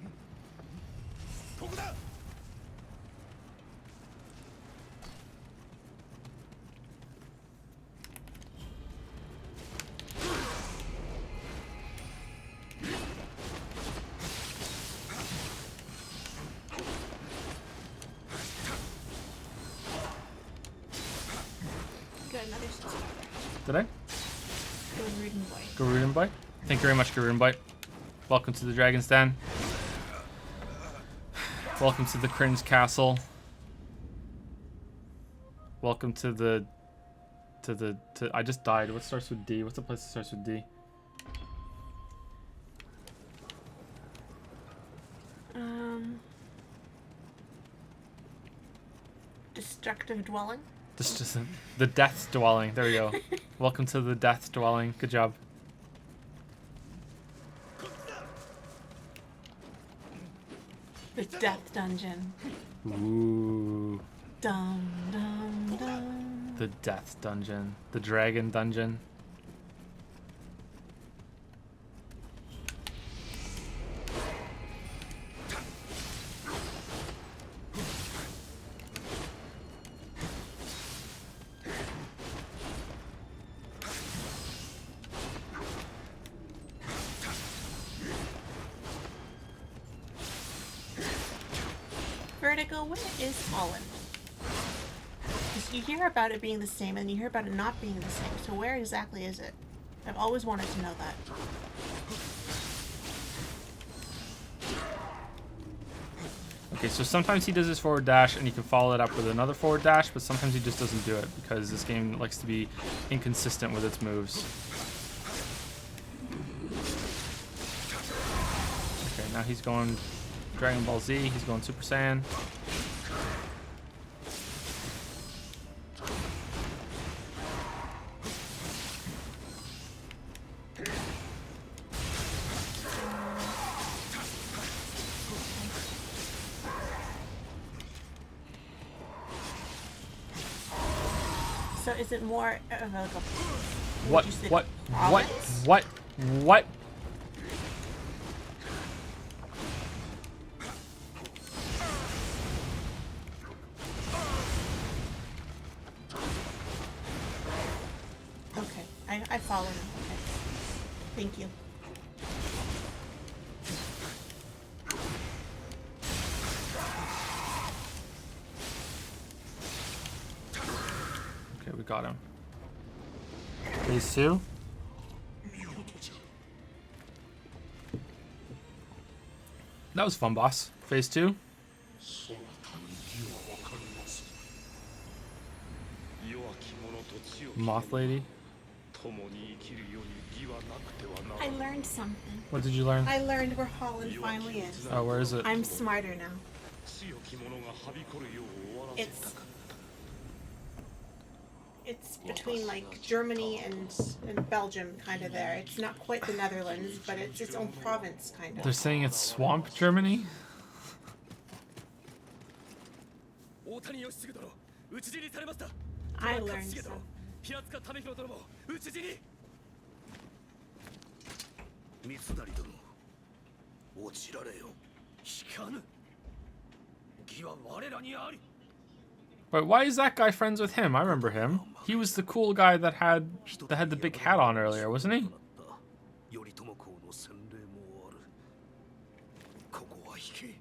Got another subscriber. Did I? Garuden Boy. Garuden Boy? Thank you very much, Garuden Boy. Welcome to the Dragon's Den. Welcome to the Cringe Castle. Welcome to the... I just died. What starts with D? What's the place that starts with D? Destructive Dwelling. This just the Death Dwelling. There we go. Welcome to the Death Dwelling. Good job. Death dungeon. Ooh. Dum dum dum. The death dungeon. The dragon dungeon. Vertigo, where is Holland? Because you hear about it being the same and you hear about it not being the same. So where exactly is it? I've always wanted to know that. Okay, so sometimes he does his forward dash and you can follow it up with another forward dash, but sometimes he just doesn't do it because this game likes to be inconsistent with its moves. Okay, now he's going Dragon Ball Z, he's going Super Saiyan. So is it more of a... What? would you say What? province? What? Okay, I follow him. Okay. Thank you. Okay, we got him. Phase 2. That was fun, boss. Phase 2. そなたに義は分かります。弱き者と強き Moth Lady. 共に生きるように義はなくてはな I らない。 learned something. What did you learn? I learned where Holland finally is. Oh, where is it? I'm smarter now. 強き者がはびこるよう終わらせたかった。 It's between like Germany and Belgium, kind of there. It's not quite the Netherlands, but it's its own province, kind They're of. saying it's Swamp Germany? 大谷義嗣殿討ち死にされました。 I learned 勝重 so. 殿平塚為弘殿も討ち死に。三成殿落ちられよ。引かぬ。義は我らにあり。 Wait, why is that guy friends with him? I remember him. He was the cool guy that had the big hat on earlier, wasn't he? 頼朝公の洗礼もある。ここは引け。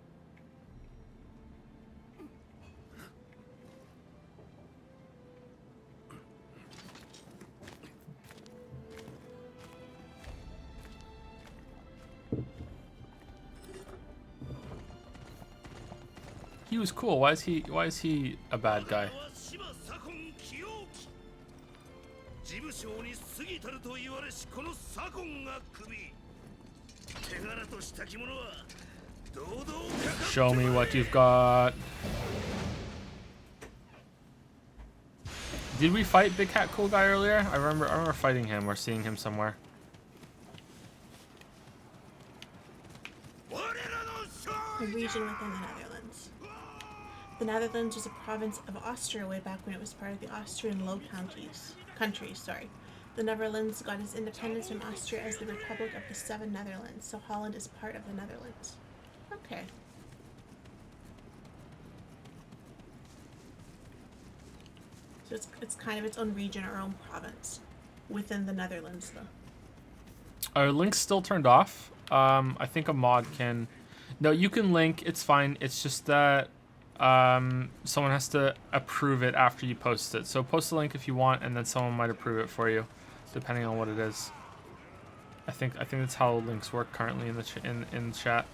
He was cool. Why is he a bad guy? 事務省に過ぎたると言われしこの左近が首手柄とした着物は堂々かかって Show me what you've got. Did we fight Big Hat Cool Guy earlier? I remember fighting him or seeing him somewhere. A region within the Netherlands. The Netherlands was a province of Austria way back when it was part of the Austrian Low Countries. Sorry. The Netherlands got its independence from Austria as the Republic of the Seven Netherlands, so Holland is part of the Netherlands. Okay. So it's kind of its own region or own province within the Netherlands, though. Are links still turned off? I think a mod can... No, you can link. It's fine. It's just that someone has to approve it after you post it. So post the link if you want, and then someone might approve it for you, depending on what it is. I think that's how links work currently in the in chat.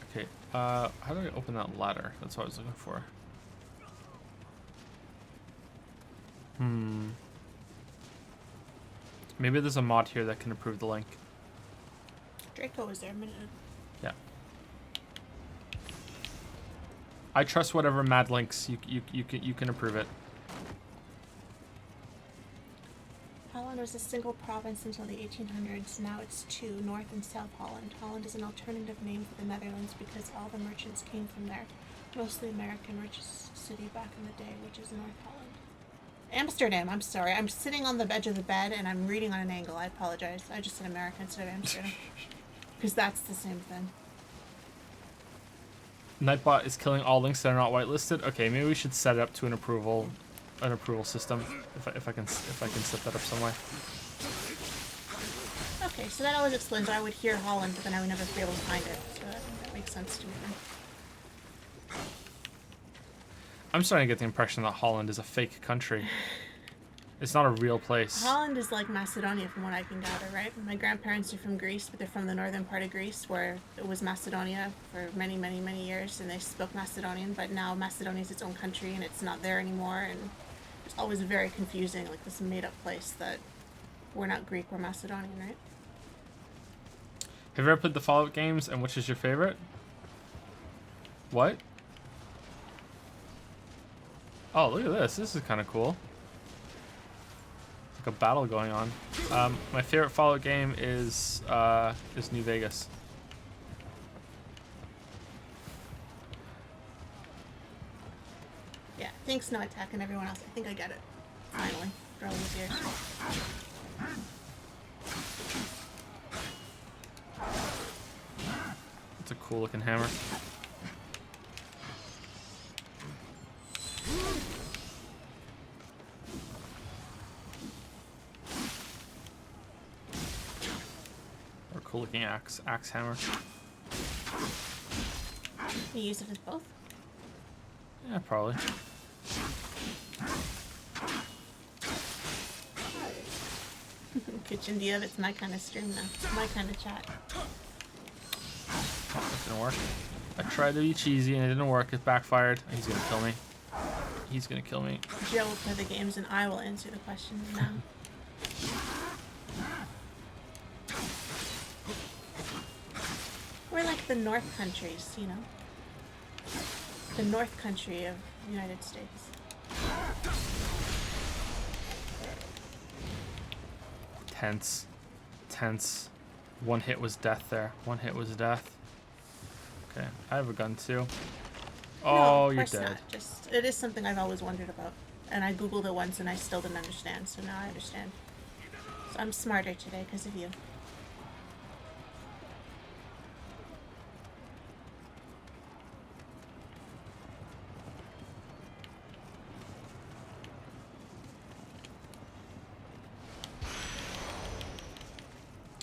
Okay. How do I open that ladder? That's what I was looking for. Maybe there's a mod here that can approve the link. Draco was there a minute ago. Yeah. I trust whatever mad links you can approve it. Holland was a single province until the 1800s. Now it's two, North and South Holland. Holland is an alternative name for the Netherlands because all the merchants came from there. Mostly American, richest city back in the day, which is North Holland. Amsterdam, I'm sorry. I'm sitting on the edge of the bed and I'm reading on an angle. I apologize. I just said America instead of Amsterdam. Because that's the same thing. Nightbot is killing all links that are not whitelisted. Okay, maybe we should set it up to an approval system. If I can set that up some way. Okay, so that always explains why I would hear Holland, but then I would never be able to find it. So I think that makes sense to me then. I'm starting to get the impression that Holland is a fake country. It's not a real place. Holland is like Macedonia from what I can gather, right? My grandparents are from Greece, but they're from the northern part of Greece where it was Macedonia for many, many, many years, and they spoke Macedonian, but now Macedonia is its own country and it's not there anymore, and it's always very confusing, like this made-up place that we're not Greek, we're Macedonian, right? Have you ever played the Fallout games, and which is your favorite? What? Oh, look at this. This is kind of cool. Like a battle going on. My favorite Fallout game is New Vegas. Yeah, thanks No Attack and everyone else. I think I get it. Finally. For all these years. It's a cool looking hammer. Or cool looking axe hammer. You use it as both? Yeah, probably. Kitchen Div, it's my kind of stream now. It's my kind of chat. That didn't work. I tried to be cheesy and it didn't work. It backfired. He's gonna kill me. He's gonna kill me. Joe will play the games and I will answer the questions now. We're like the North countries, you know? The North country of the United States. Tense. Tense. One hit was death there. One hit was death. Okay, I have a gun too. No, Oh, of you're course dead. not. Just, it is something I've always wondered about. And I googled it once and I still didn't understand, so now I understand. So I'm smarter today because of you.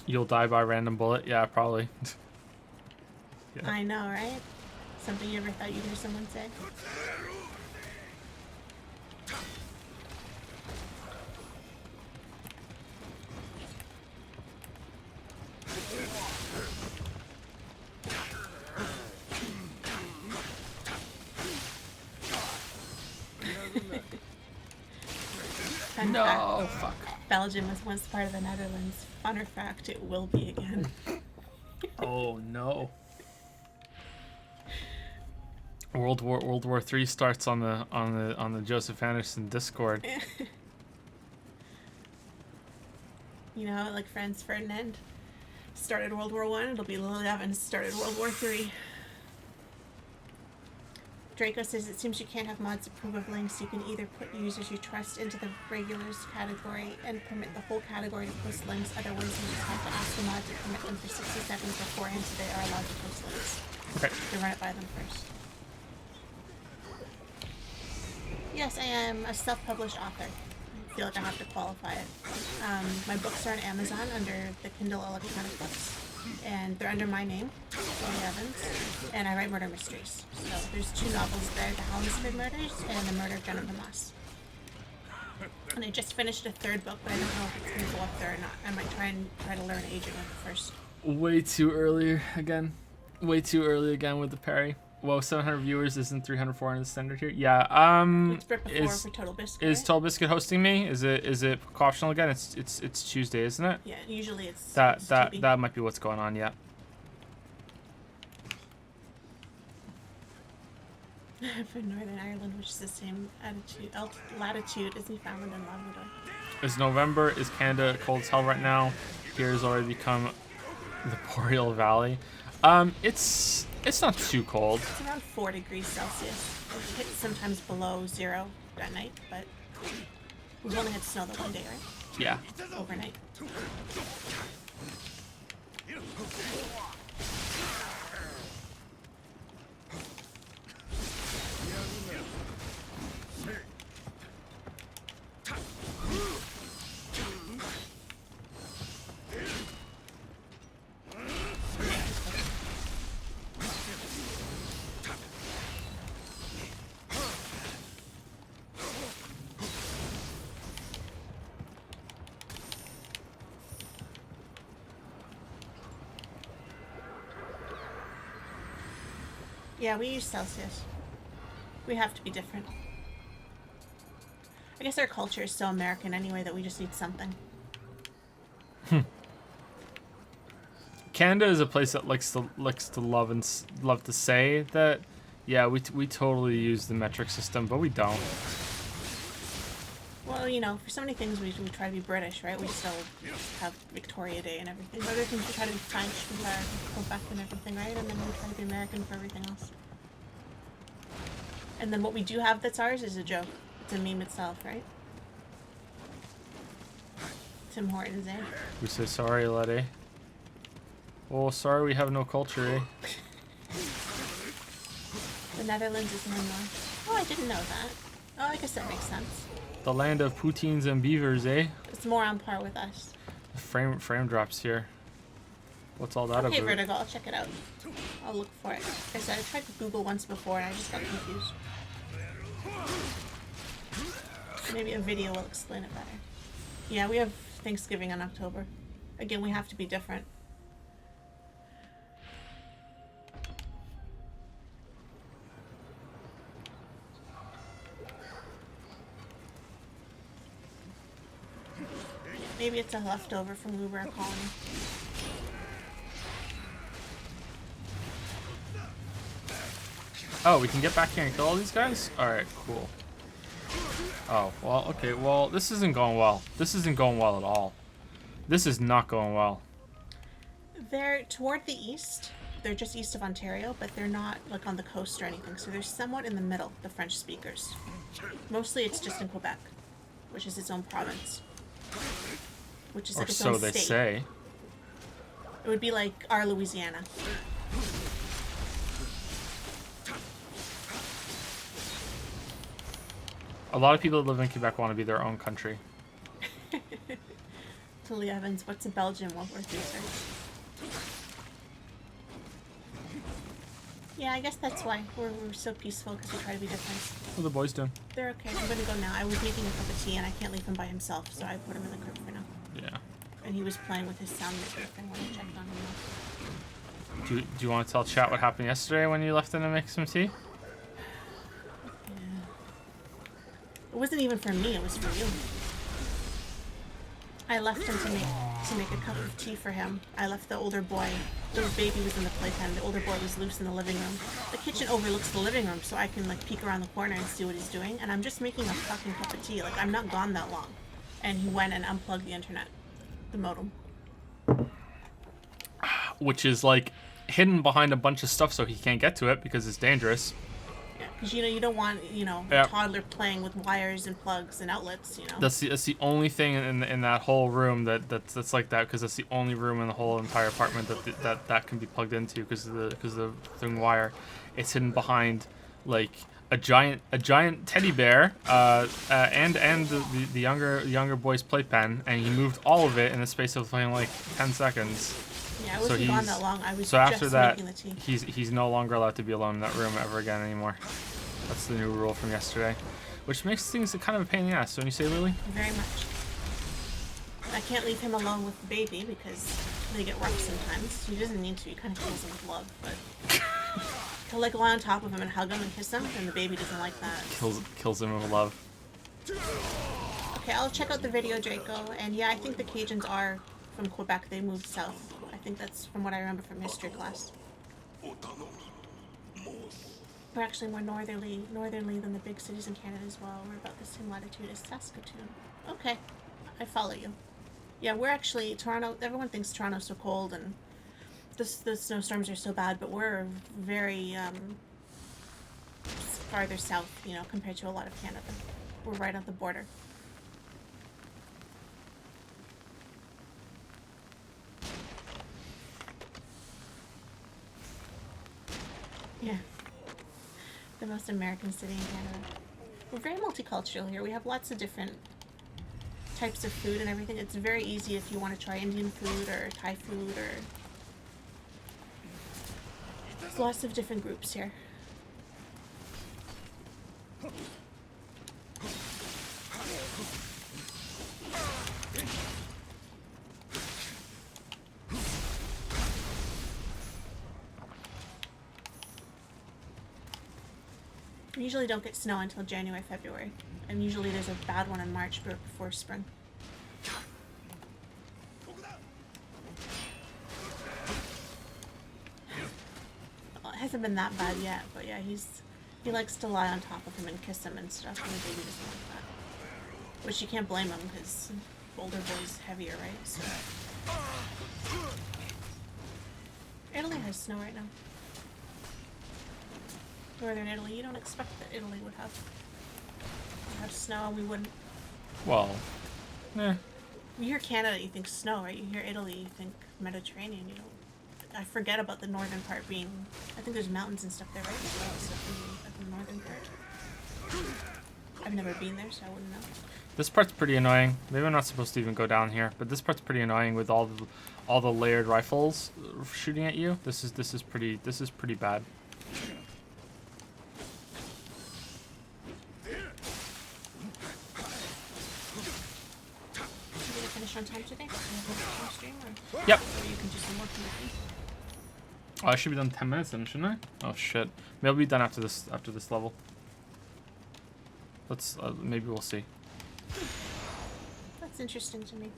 You'll die by a random bullet? Yeah, probably. Yeah. I know, right? Something you ever thought you'd hear someone say? Fun No, fact, fuck. Belgium was once part of the Netherlands. Funner fact, it will be again. Oh no. World War III starts on the Joseph Anderson Discord. You know, like Franz Ferdinand started World War I, it'll be Lily Evans started World War III. Draco says it seems you can't have mods approve of links. You can either put users you trust into the regulars category and permit the whole category to post links. Otherwise, you just have to ask the mod to permit them for 60 seconds beforehand so they are allowed to post links. Okay. You run it by them first. Yes, I am a self-published author. I feel like I have to qualify it. My books are on Amazon under the Kindle electronic books. And they're under my name, Lily Evans, and I write murder mysteries. So there's two novels there, The Hollingsford Murders and The Murder of Jennifer Moss. And I just finished a third book, but I don't know if it's going to go up there or not. I might try to learn aging with it first. Way too early again. Way too early again with the parry. Whoa, 700 viewers isn't 300, 400 standard here. Yeah. It's before for Total Biscuit. Is right? Total Biscuit hosting me? Is it optional again? It's Tuesday, isn't it? Yeah, usually it's That TV. that might be what's going on. Yeah. For Northern Ireland, which is the same latitude as Newfoundland and Labrador. It's November. Is Canada cold as hell right now? Here has already become the Boreal Valley. It's not too cold. It's around 4 degrees Celsius. It hits sometimes below 0 at night, but we've only had snow the one day, right? Yeah. Overnight. Yeah, we use Celsius. We have to be different. I guess our culture is so American anyway that we just need something. Canada is a place that likes to love to say that, yeah, we totally use the metric system, but we don't. Well, you know, for so many things we try to be British, right? We still have Victoria Day and everything. For other things we try to be French with our Quebec and everything, right? And then we try to be American for everything else. And then what we do have that's ours is a joke. It's a meme itself, right? Tim Hortons, eh? We say sorry, laddie. Oh, sorry, we have no culture, eh? The Netherlands is no more. Oh, I didn't know that. Oh, I guess that makes sense. The land of poutines and beavers, eh? It's more on par with us. Frame drops here. What's all that Okay, about? Vertigo, I'll check it out. I'll look for it. Like I said, I tried to Google once before and I just got confused. Maybe a video will explain it better. Yeah, we have Thanksgiving in October. Again, we have to be different. Maybe it's a leftover from we were a colony. Oh, we can get back here and kill all these guys? Alright, cool. Oh, well, okay, well, this isn't going well. This isn't going well at all. This is not going well. They're toward the east. They're just east of Ontario, but they're not like on the coast or anything. So they're somewhat in the middle, the French speakers. Mostly it's just in Quebec, which is its own province. Which is like its own Or so they state. say. It would be like our Louisiana. A lot of people that live in Quebec want to be their own country. Tilly Evans, what's a Belgian World War III research? Yeah, I guess that's why we're so peaceful, because we try to be different. What are the boys doing? They're okay. I'm gonna go now. I was making a cup of tea and I can't leave him by himself, so I put him in the crib for now. Yeah. And he was playing with his sound maker thing when I checked on him. Do you want to tell chat what happened yesterday when you left in to make some tea? Yeah. It wasn't even for me, it was for you. I left him to make a cup of tea for him. I left the older boy. The baby was in the playpen. The older boy was loose in the living room. The kitchen overlooks the living room, so I can like peek around the corner and see what he's doing. And I'm just making a fucking cup of tea. Like, I'm not gone that long. And he went and unplugged the internet, the modem. Which is like hidden behind a bunch of stuff so he can't get to it because it's dangerous. Because you don't want a toddler playing with wires and plugs and outlets. That's the only thing in that whole room that's like that, because that's the only room in the whole entire apartment that can be plugged into because of the thing wire. It's hidden behind like a giant teddy bear and the younger boy's playpen, and he moved all of it in the space of like 10 seconds. Yeah, I wasn't gone that long. I was so after just that, making the tea. he's no longer allowed to be alone in that room ever again anymore. That's the new rule from yesterday, which makes things kind of a pain in the ass, don't you say, Lily? Very much. I can't leave him alone with the baby because they get rough sometimes. He doesn't need to. He kind of kills him with love, but he'll like lie on top of him and hug him and kiss him, and the baby doesn't like that. Kills him with love. Okay, I'll check out the video, Draco. And yeah, I think the Cajuns are from Quebec. They moved south. I think that's from what I remember from history class. We're actually more northerly than the big cities in Canada as well. We're about the same latitude as Saskatoon. Okay. I follow you. Yeah, we're actually Toronto. Everyone thinks Toronto's so cold and the snowstorms are so bad, but we're very farther south, you know, compared to a lot of Canada. We're right on the border. Yeah. The most American city in Canada. We're very multicultural here. We have lots of different types of food and everything. It's very easy if you want to try Indian food or Thai food or... There's lots of different groups here. We usually don't get snow until January, February. And usually there's a bad one in March before spring. Well, it hasn't been that bad yet, but yeah, he likes to lie on top of him and kiss him and stuff, and the baby doesn't like that. Which you can't blame him, because older boy's heavier, right? So. Italy has snow right now. Northern Italy, you don't expect that Italy would have snow, and we wouldn't. Well, eh. You hear Canada, you think snow, right? You hear Italy, you think Mediterranean. You don't. I forget about the northern part being. I think there's mountains and stuff there, right? As well, stuff in the northern part. I've never been there, so I wouldn't know. This part's pretty annoying. Maybe I'm not supposed to even go down here, but this part's pretty annoying with all the layered rifles shooting at you. This is pretty bad. On time today? Stream, or yep. Or you can just work with me. Oh, I should be done 10 minutes then, shouldn't I? Oh shit. Maybe I'll be done after this level. Let's maybe we'll see. That's interesting to me.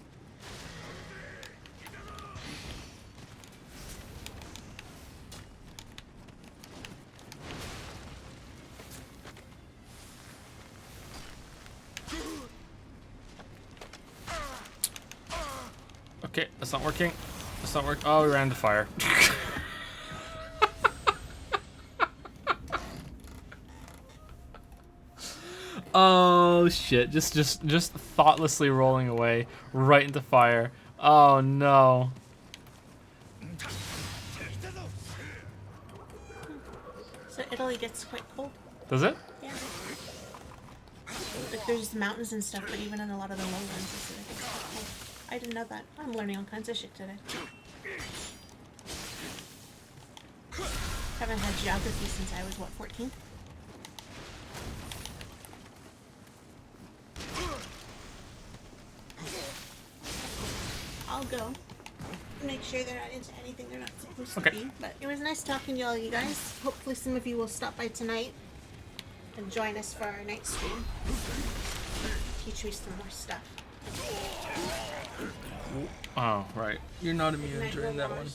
Okay, that's not working. That's not working. Oh, we ran into fire. Oh shit! Just thoughtlessly rolling away right into fire. Oh no. So Italy gets quite cold. Does it? Yeah. Like there's mountains and stuff, but even in a lot of the lowlands, it's quite cold. I didn't know that. I'm learning all kinds of shit today. Haven't had geography since I was, what, 14? I'll go. Make sure they're not into anything they're not supposed to be. But it was nice talking to all you guys. Hopefully some of you will stop by tonight and join us for our night stream. Teach me some more stuff. Oh, right. You're not immune during that one.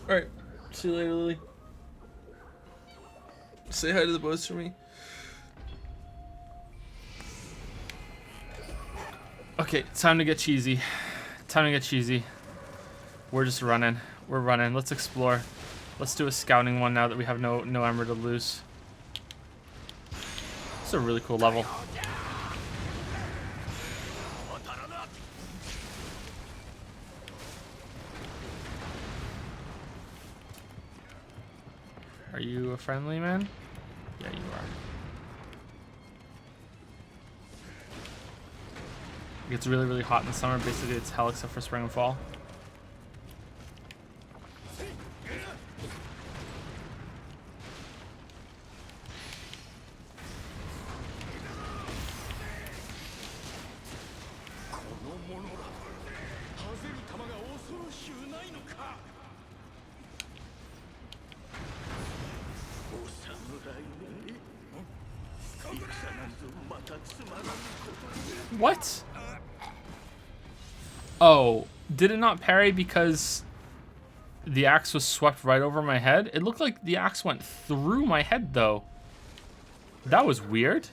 Alright. See you later, Lily. Say hi to the boys for me. Okay, time to get cheesy. Time to get cheesy. We're just running. We're running. Let's explore. Let's do a scouting one now that we have no armor to lose. It's a really cool level. Are you a friendly man? Yeah, you are. It gets really, really hot in the summer. Basically, it's hell except for spring and fall. What? Oh, did it not parry because the axe was swept right over my head? It looked like the axe went through my head, though. That was weird.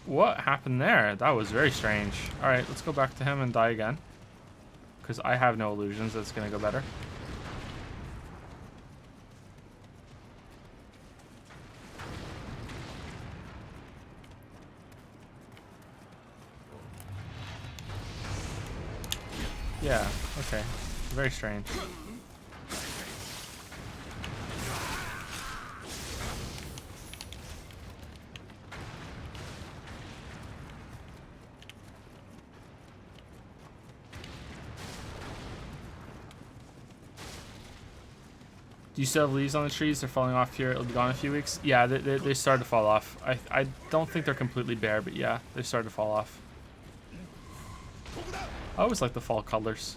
What happened there? That was very strange. Alright, let's go back to him and die again. Because I have no illusions that's going to go better. Yeah, okay. Very strange. Do you still have leaves on the trees? They're falling off here. It'll be gone in a few weeks. Yeah, they started to fall off. I don't think they're completely bare, but yeah, they started to fall off. I always like the fall colors.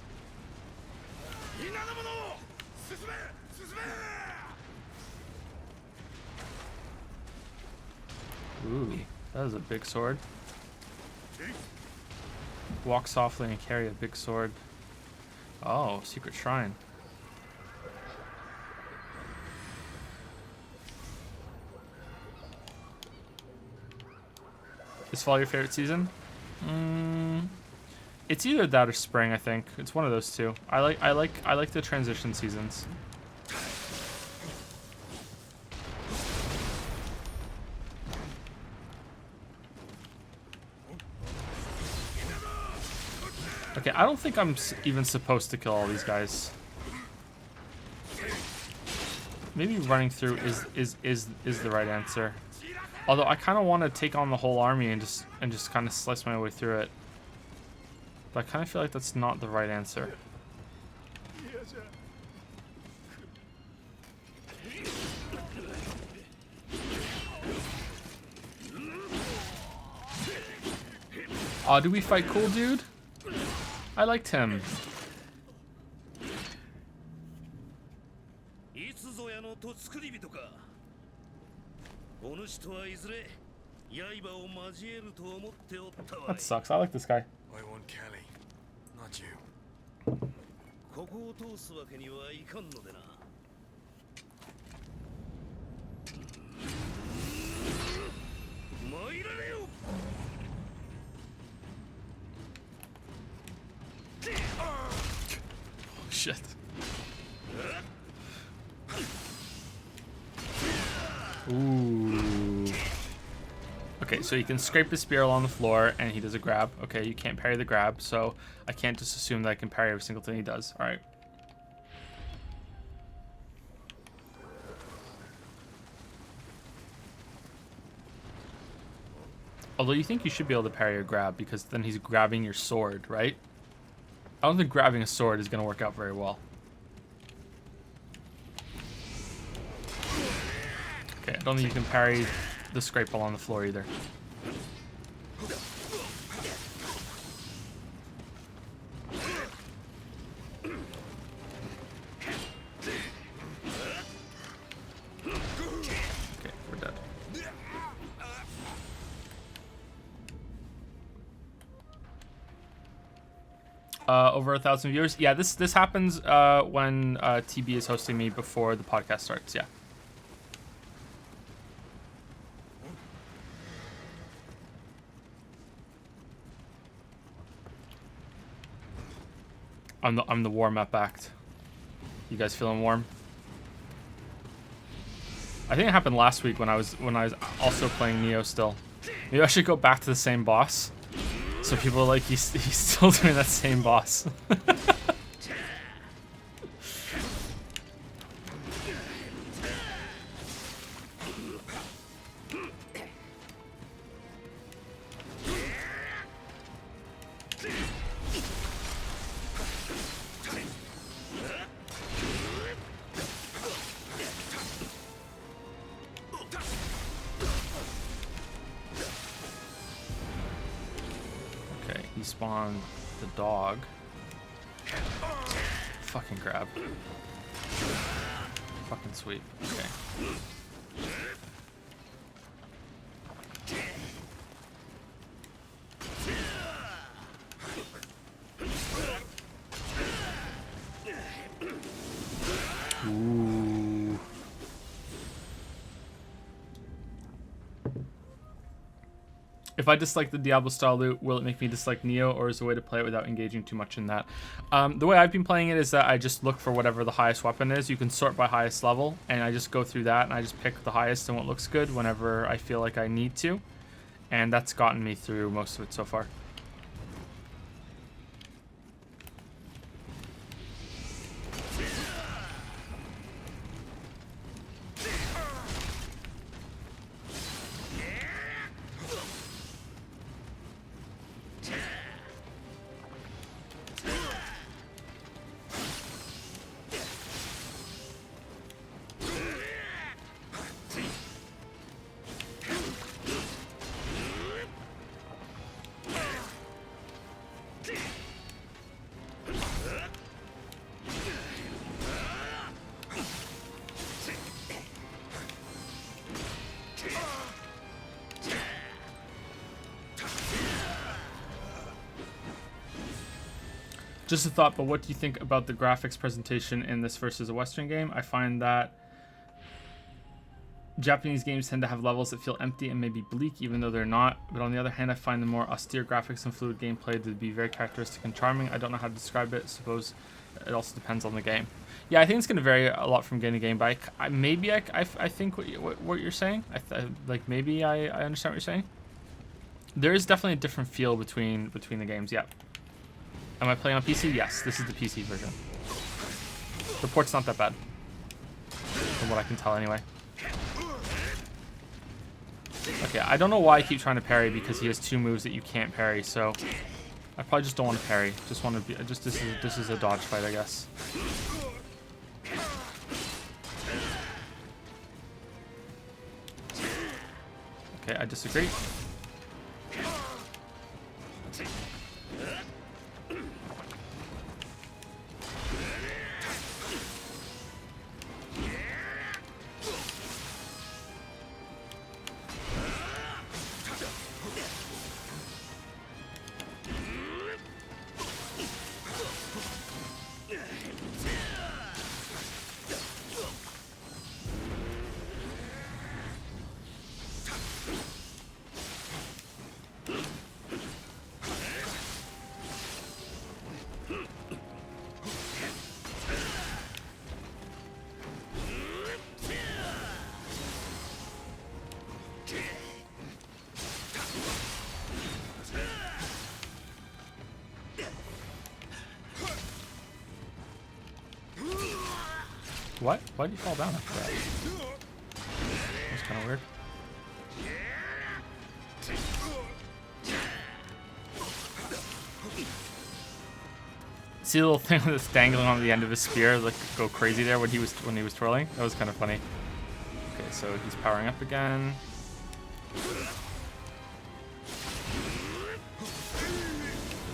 Ooh, that is a big sword. Walk softly and carry a big sword. Oh, secret shrine. Is fall your favorite season? It's either that or spring, I think. It's one of those two. I like the transition seasons. Okay, I don't think I'm even supposed to kill all these guys. Maybe running through is the right answer. Although I kind of want to take on the whole army and just kind of slice my way through it. But I kind of feel like that's not the right answer. Aw, do we fight cool, dude? I liked him. That sucks. I like this guy. I want Kelly, not you. ここを通すわけにはいかんのでな。参られよ。 Shit. Ooh. Okay, so you can scrape the spear along the floor and he does a grab. Okay, you can't parry the grab, so I can't just assume that I can parry every single thing he does. Alright. Although you think you should be able to parry a grab because then he's grabbing your sword, right? I don't think grabbing a sword is going to work out very well. Okay, I don't think you can parry the scrape along the floor either. Okay, we're dead. Over 1,000 viewers. Yeah, this happens when TB is hosting me before the podcast starts. Yeah. I'm the warm up act. You guys feeling warm? I think it happened last week when I was also playing Nioh still. Maybe I should go back to the same boss. So people are like, he's still doing that same boss. Spawn the dog. Fucking grab. Fucking sweep. Okay. Ooh. If I dislike the Diablo style loot, will it make me dislike Nioh, or is there a way to play it without engaging too much in that? The way I've been playing it is that I just look for whatever the highest weapon is. You can sort by highest level, and I just go through that, and I just pick the highest and what looks good whenever I feel like I need to. And that's gotten me through most of it so far. Just a thought, but what do you think about the graphics presentation in this versus a Western game? I find that Japanese games tend to have levels that feel empty and maybe bleak, even though they're not. But on the other hand, I find the more austere graphics and fluid gameplay to be very characteristic and charming. I don't know how to describe it. Suppose it also depends on the game. Yeah, I think it's going to vary a lot from game to game. But I think what you're saying. Maybe I understand what you're saying. There is definitely a different feel between the games. Yeah. Am I playing on PC? Yes, this is the PC version. The port's not that bad, from what I can tell anyway. Okay, I don't know why I keep trying to parry, because he has 2 moves that you can't parry, so I probably just don't want to parry. Just want to be this is a dodge fight, I guess. Okay, I disagree. What? Why did you fall down after that? That's kind of weird. See the little thing that's dangling on the end of his spear, like go crazy there when he was twirling? That was kind of funny. Okay, so he's powering up again.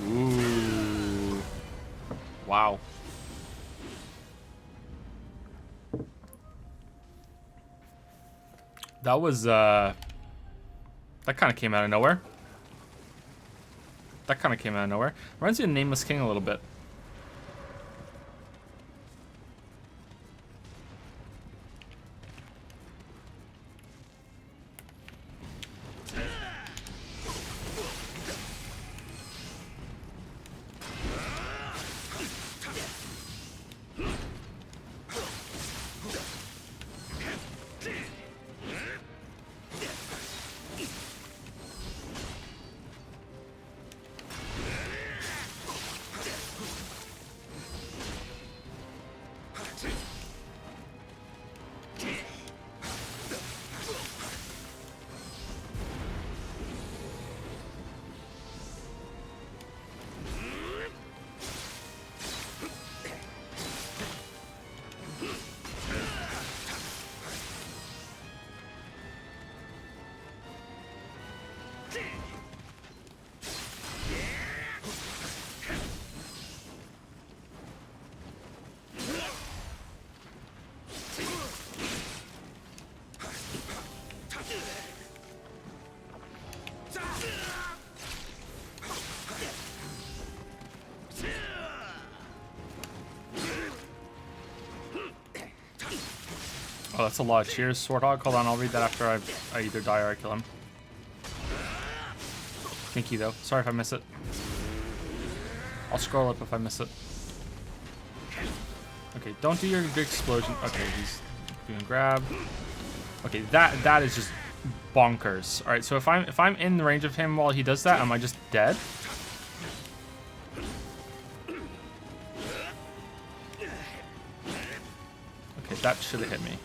Ooh. Wow. That was, that kind of came out of nowhere. Reminds me of Nameless King a little bit. Oh, that's a lot of cheers, Swordhog. Hold on, I'll read that after I either die or I kill him. Kinky though. Sorry if I miss it. I'll scroll up if I miss it. Okay, don't do your big explosion. Okay, he's doing grab. Okay, that is just bonkers. All right, so if I'm in the range of him while he does that, am I just dead? Okay, that should have hit me.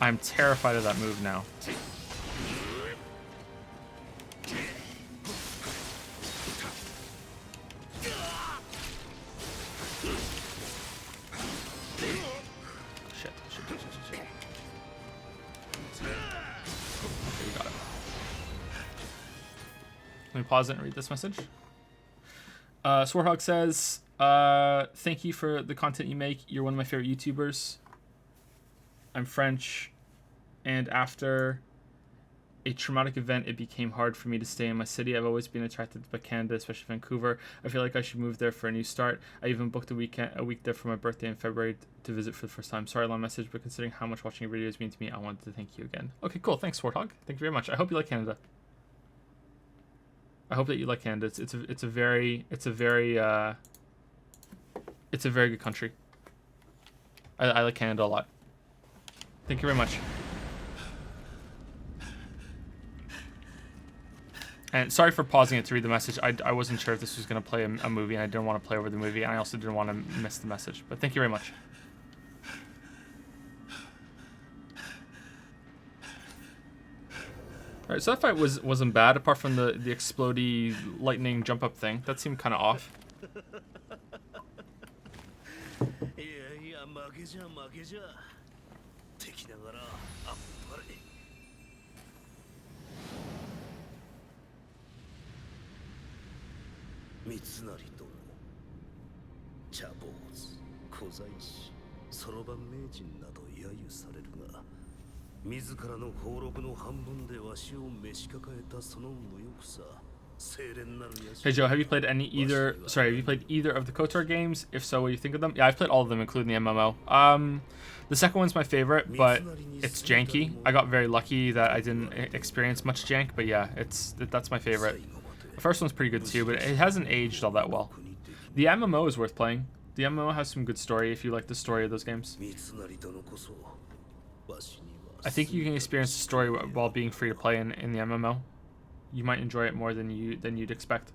I'm terrified of that move now. Shit. Okay, we got it. Let me pause it and read this message. Swarhog says, thank you for the content you make. You're one of my favorite YouTubers. I'm French, and after a traumatic event, it became hard for me to stay in my city. I've always been attracted by Canada, especially Vancouver. I feel like I should move there for a new start. I even booked a week there for my birthday in February to visit for the first time. Sorry, long message, but considering how much watching your videos mean to me, I wanted to thank you again. Okay, cool. Thanks, Warthog. Thank you very much. I hope you like Canada. I hope that you like Canada. It's a very good country. I like Canada a lot. Thank you very much. And sorry for pausing it to read the message. I wasn't sure if this was going to play a movie, and I didn't want to play over the movie, and I also didn't want to miss the message. But thank you very much. Alright, so that fight wasn't bad, apart from the explodey lightning jump up thing. That seemed kind of off. 三成殿、茶坊主、小妻子、そろばん名人など揶揄されるが、自らの俸禄の半分でわしを召し抱えたその無欲さ。Hey Joe, have you played either of the KOTOR games? If so, what do you think of them? Yeah, I've played all of them, including the MMO. The second one's my favorite, but it's janky. I got very lucky that I didn't experience much jank, but yeah, that's my favorite. The first one's pretty good too, but it hasn't aged all that well. The MMO is worth playing. The MMO has some good story if you like the story of those games. I think you can experience the story while being free to play in the MMO. You might enjoy it more than you'd expect.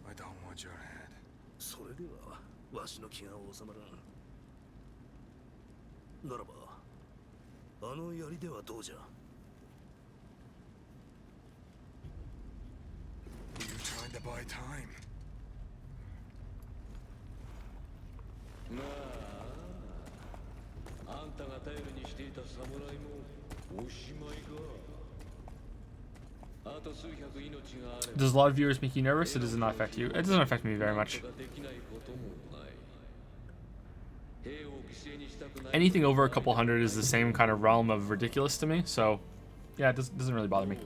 I don't want your head. You're trying to buy time. Does a lot of viewers make you nervous? It does not affect you. It doesn't affect me very much. Anything over a couple hundred is the same kind of realm of ridiculous to me, so yeah, it doesn't really bother me.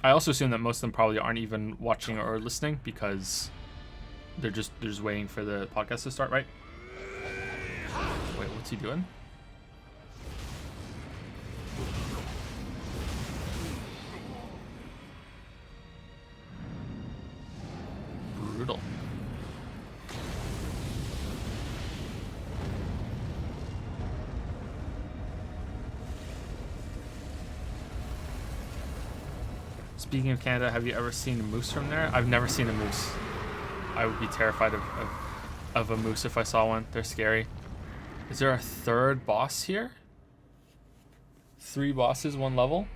I also assume that most of them probably aren't even watching or listening because they're just waiting for the podcast to start, right? Wait, what's he doing? Brutal. Speaking of Canada, have you ever seen a moose from there? I've never seen a moose. I would be terrified of a moose if I saw one. They're scary. Is there a third boss here? 3 bosses, 1 level?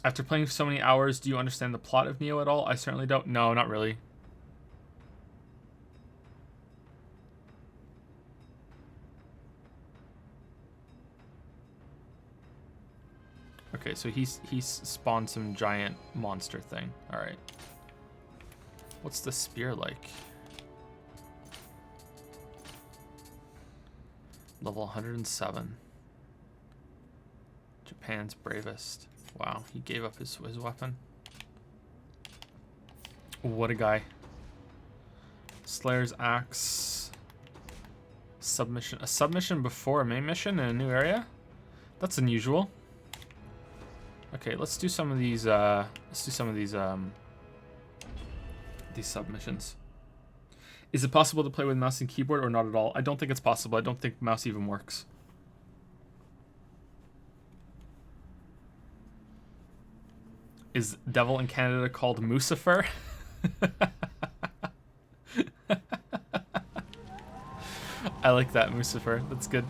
After playing so many hours, do you understand the plot of Nioh at all? I certainly don't. No, not really. Okay, so he's spawned some giant monster thing. All right. What's the spear like? Level 107. Japan's bravest. Wow, he gave up his weapon. What a guy. Slayer's axe. Submission. A submission before a main mission in a new area? That's unusual. Okay, let's do some of these these submissions. Is it possible to play with mouse and keyboard or not at all? I don't think it's possible. I don't think mouse even works. Is Devil in Canada called Moosifer? I like that, Moosifer. That's good.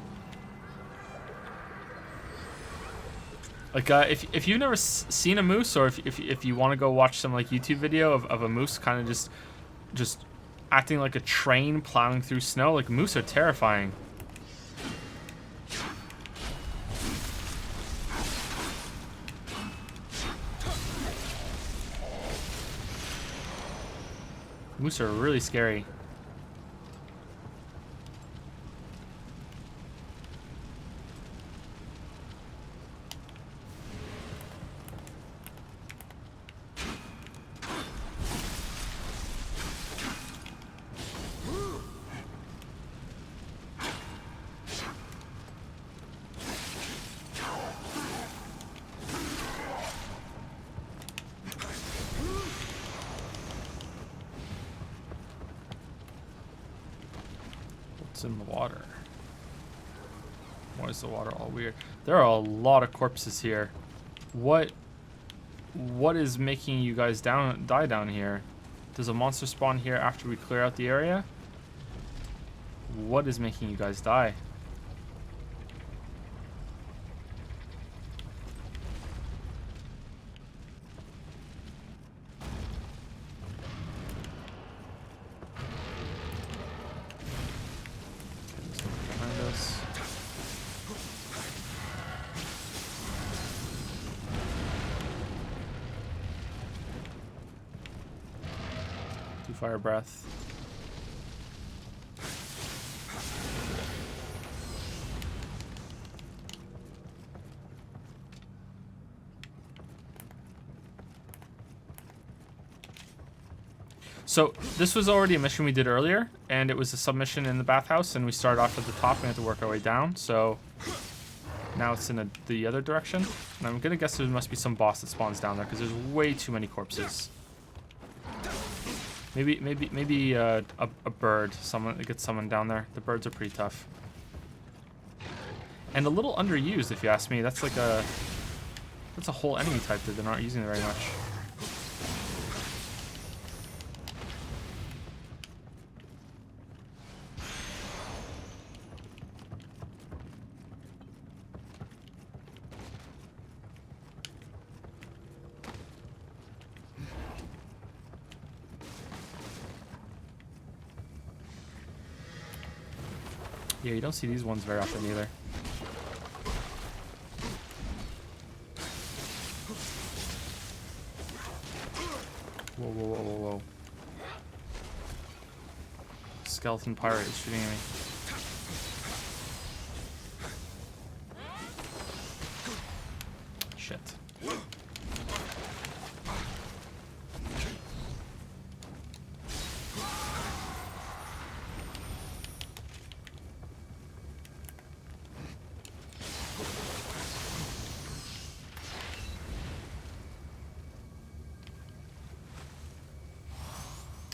Like, if you've never seen a moose, or if you want to go watch some like YouTube video of a moose kind of just acting like a train plowing through snow, like moose are terrifying. Moose are really scary. In the water. Why is the water all weird? There are a lot of corpses here. What is making you guys die down here? Does a monster spawn here after we clear out the area? What is making you guys die? Fire breath. So this was already a mission we did earlier, and it was a submission in the bathhouse, and we started off at the top and we had to work our way down. So now it's in the other direction, and I'm gonna guess there must be some boss that spawns down there because there's way too many corpses. Maybe a bird. Someone gets someone down there. The birds are pretty tough. And a little underused, if you ask me. That's a whole enemy type that they're not using very much. Yeah, you don't see these ones very often either. Whoa, whoa, whoa, whoa, whoa. Skeleton pirate is shooting at me. Shit.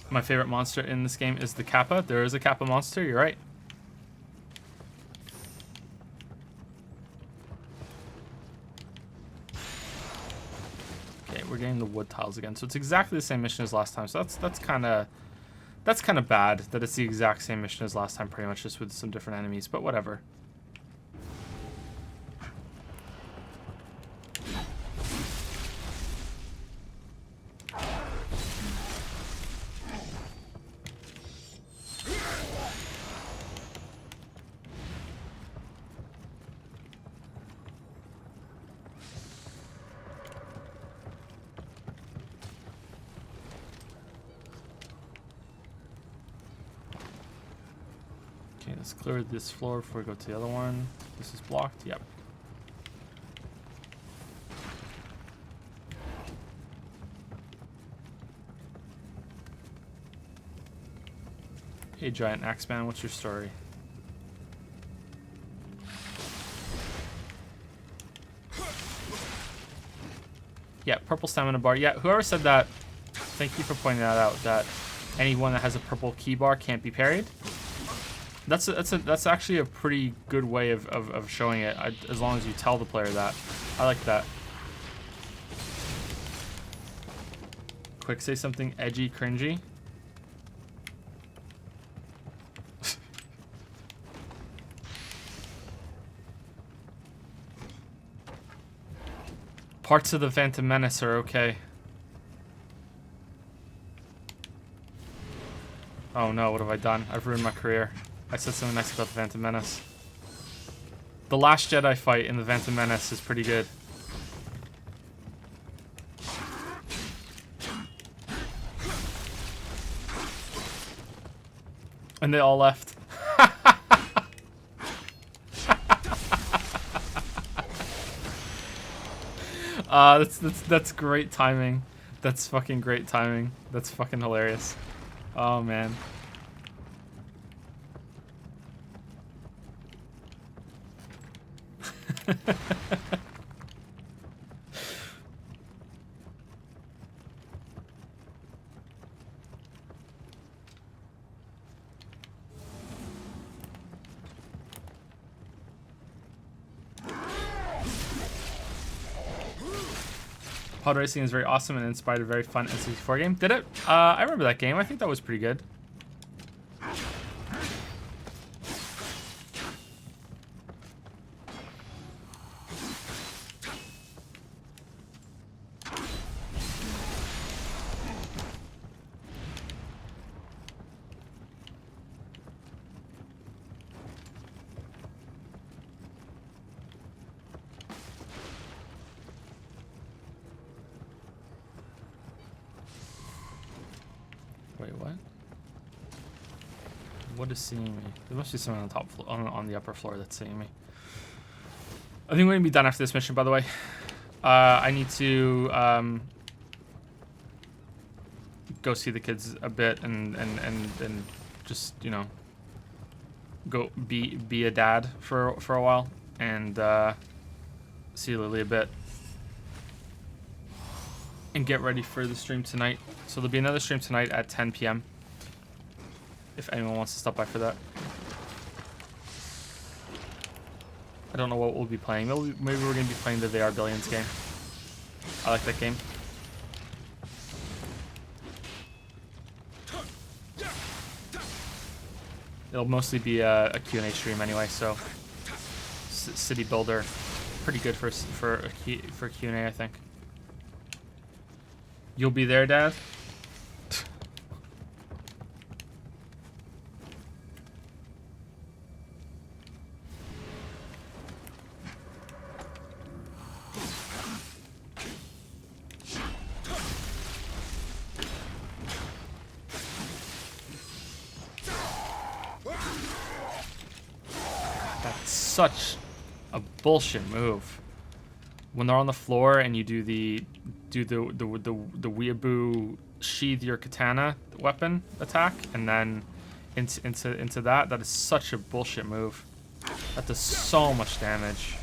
My favorite monster in this game is the Kappa. There is a Kappa monster, you're right. Okay, we're getting the wood tiles again. So it's exactly the same mission as last time. So that's kind of bad that it's the exact same mission as last time, pretty much just with some different enemies, but whatever. Let's clear this floor before we go to the other one. This is blocked. Yep. Hey, Giant Axeman, what's your story? Yeah, purple stamina bar. Yeah, whoever said that, thank you for pointing that out, that anyone that has a purple key bar can't be parried. That's actually a pretty good way of showing it, as long as you tell the player that. I like that. Quick, say something edgy, cringy. Parts of the Phantom Menace are okay. Oh no, what have I done? I've ruined my career. I said something nice about the Phantom Menace. The last Jedi fight in the Phantom Menace is pretty good. And they all left. That's great timing. That's fucking great timing. That's fucking hilarious. Oh man. Pod racing is very awesome and inspired a very fun N64 game. Did it? I remember that game. I think that was pretty good. Wait, what? What is seeing me? There must be someone on the top floor, on the upper floor that's seeing me. I think we're gonna be done after this mission, by the way. I need to go see the kids a bit and just, you know, go be a dad for a while and see Lily a bit and get ready for the stream tonight. So there'll be another stream tonight at 10 p.m. if anyone wants to stop by for that. I don't know what we'll be playing. Maybe we're going to be playing the They Are Billions game. I like that game. It'll mostly be a Q&A stream anyway, so City Builder, pretty good for Q&A, I think. You'll be there, Dad? That's such a bullshit move. When they're on the floor and you do the weeaboo sheath your katana weapon attack and then into that is such a bullshit move. That does so much damage.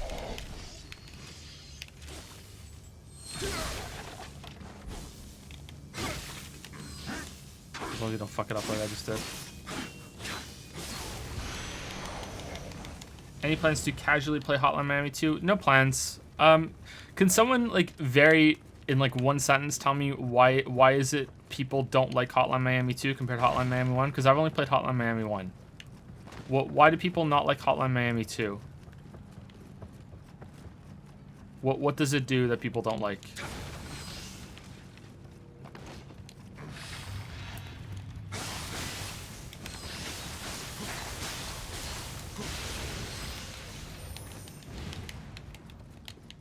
As long as you don't fuck it up like I just did. Any plans to casually play Hotline Miami 2? No plans. Can someone like vary in like one sentence tell me why is it people don't like Hotline Miami 2 compared to Hotline Miami 1? Because I've only played Hotline Miami 1. Why do people not like Hotline Miami 2? What does it do that people don't like?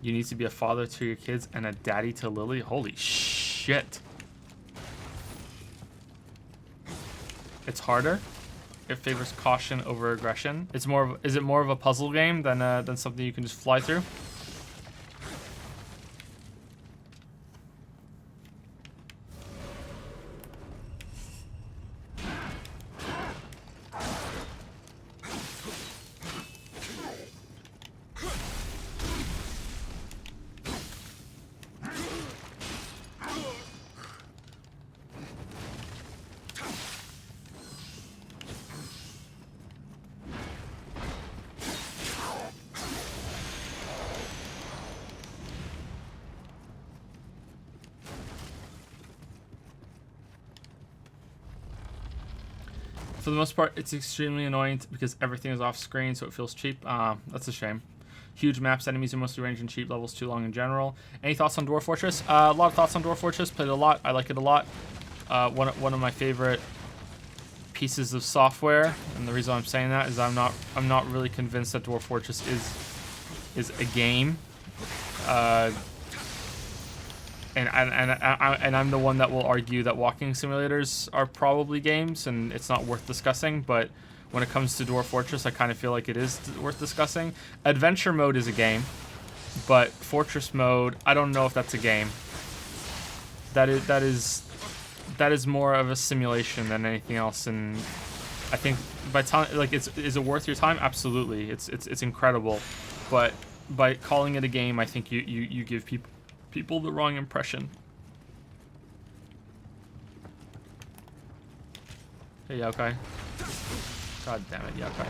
You need to be a father to your kids and a daddy to Lily? Holy shit. It's harder? it favors caution over aggression. It's more of, is it more of a puzzle game than something you can just fly through? For the most part, it's extremely annoying because everything is off screen, so it feels cheap. That's a shame. Huge maps, enemies are mostly ranged and cheap, levels too long in general. Any thoughts on Dwarf Fortress? A lot of thoughts on Dwarf Fortress. Played it a lot. I like it a lot. One of my favorite pieces of software, and the reason I'm saying that is I'm not really convinced that Dwarf Fortress is a game. And I'm the one that will argue that walking simulators are probably games, and it's not worth discussing. But when it comes to Dwarf Fortress, I kind of feel like it is worth discussing. Adventure mode is a game, but Fortress mode, I don't know if that's a game. That is more of a simulation than anything else. And I think by time, like, is it worth your time? Absolutely, it's incredible. But by calling it a game, I think you give people the wrong impression. Hey, Yokai. God damn it, Yokai.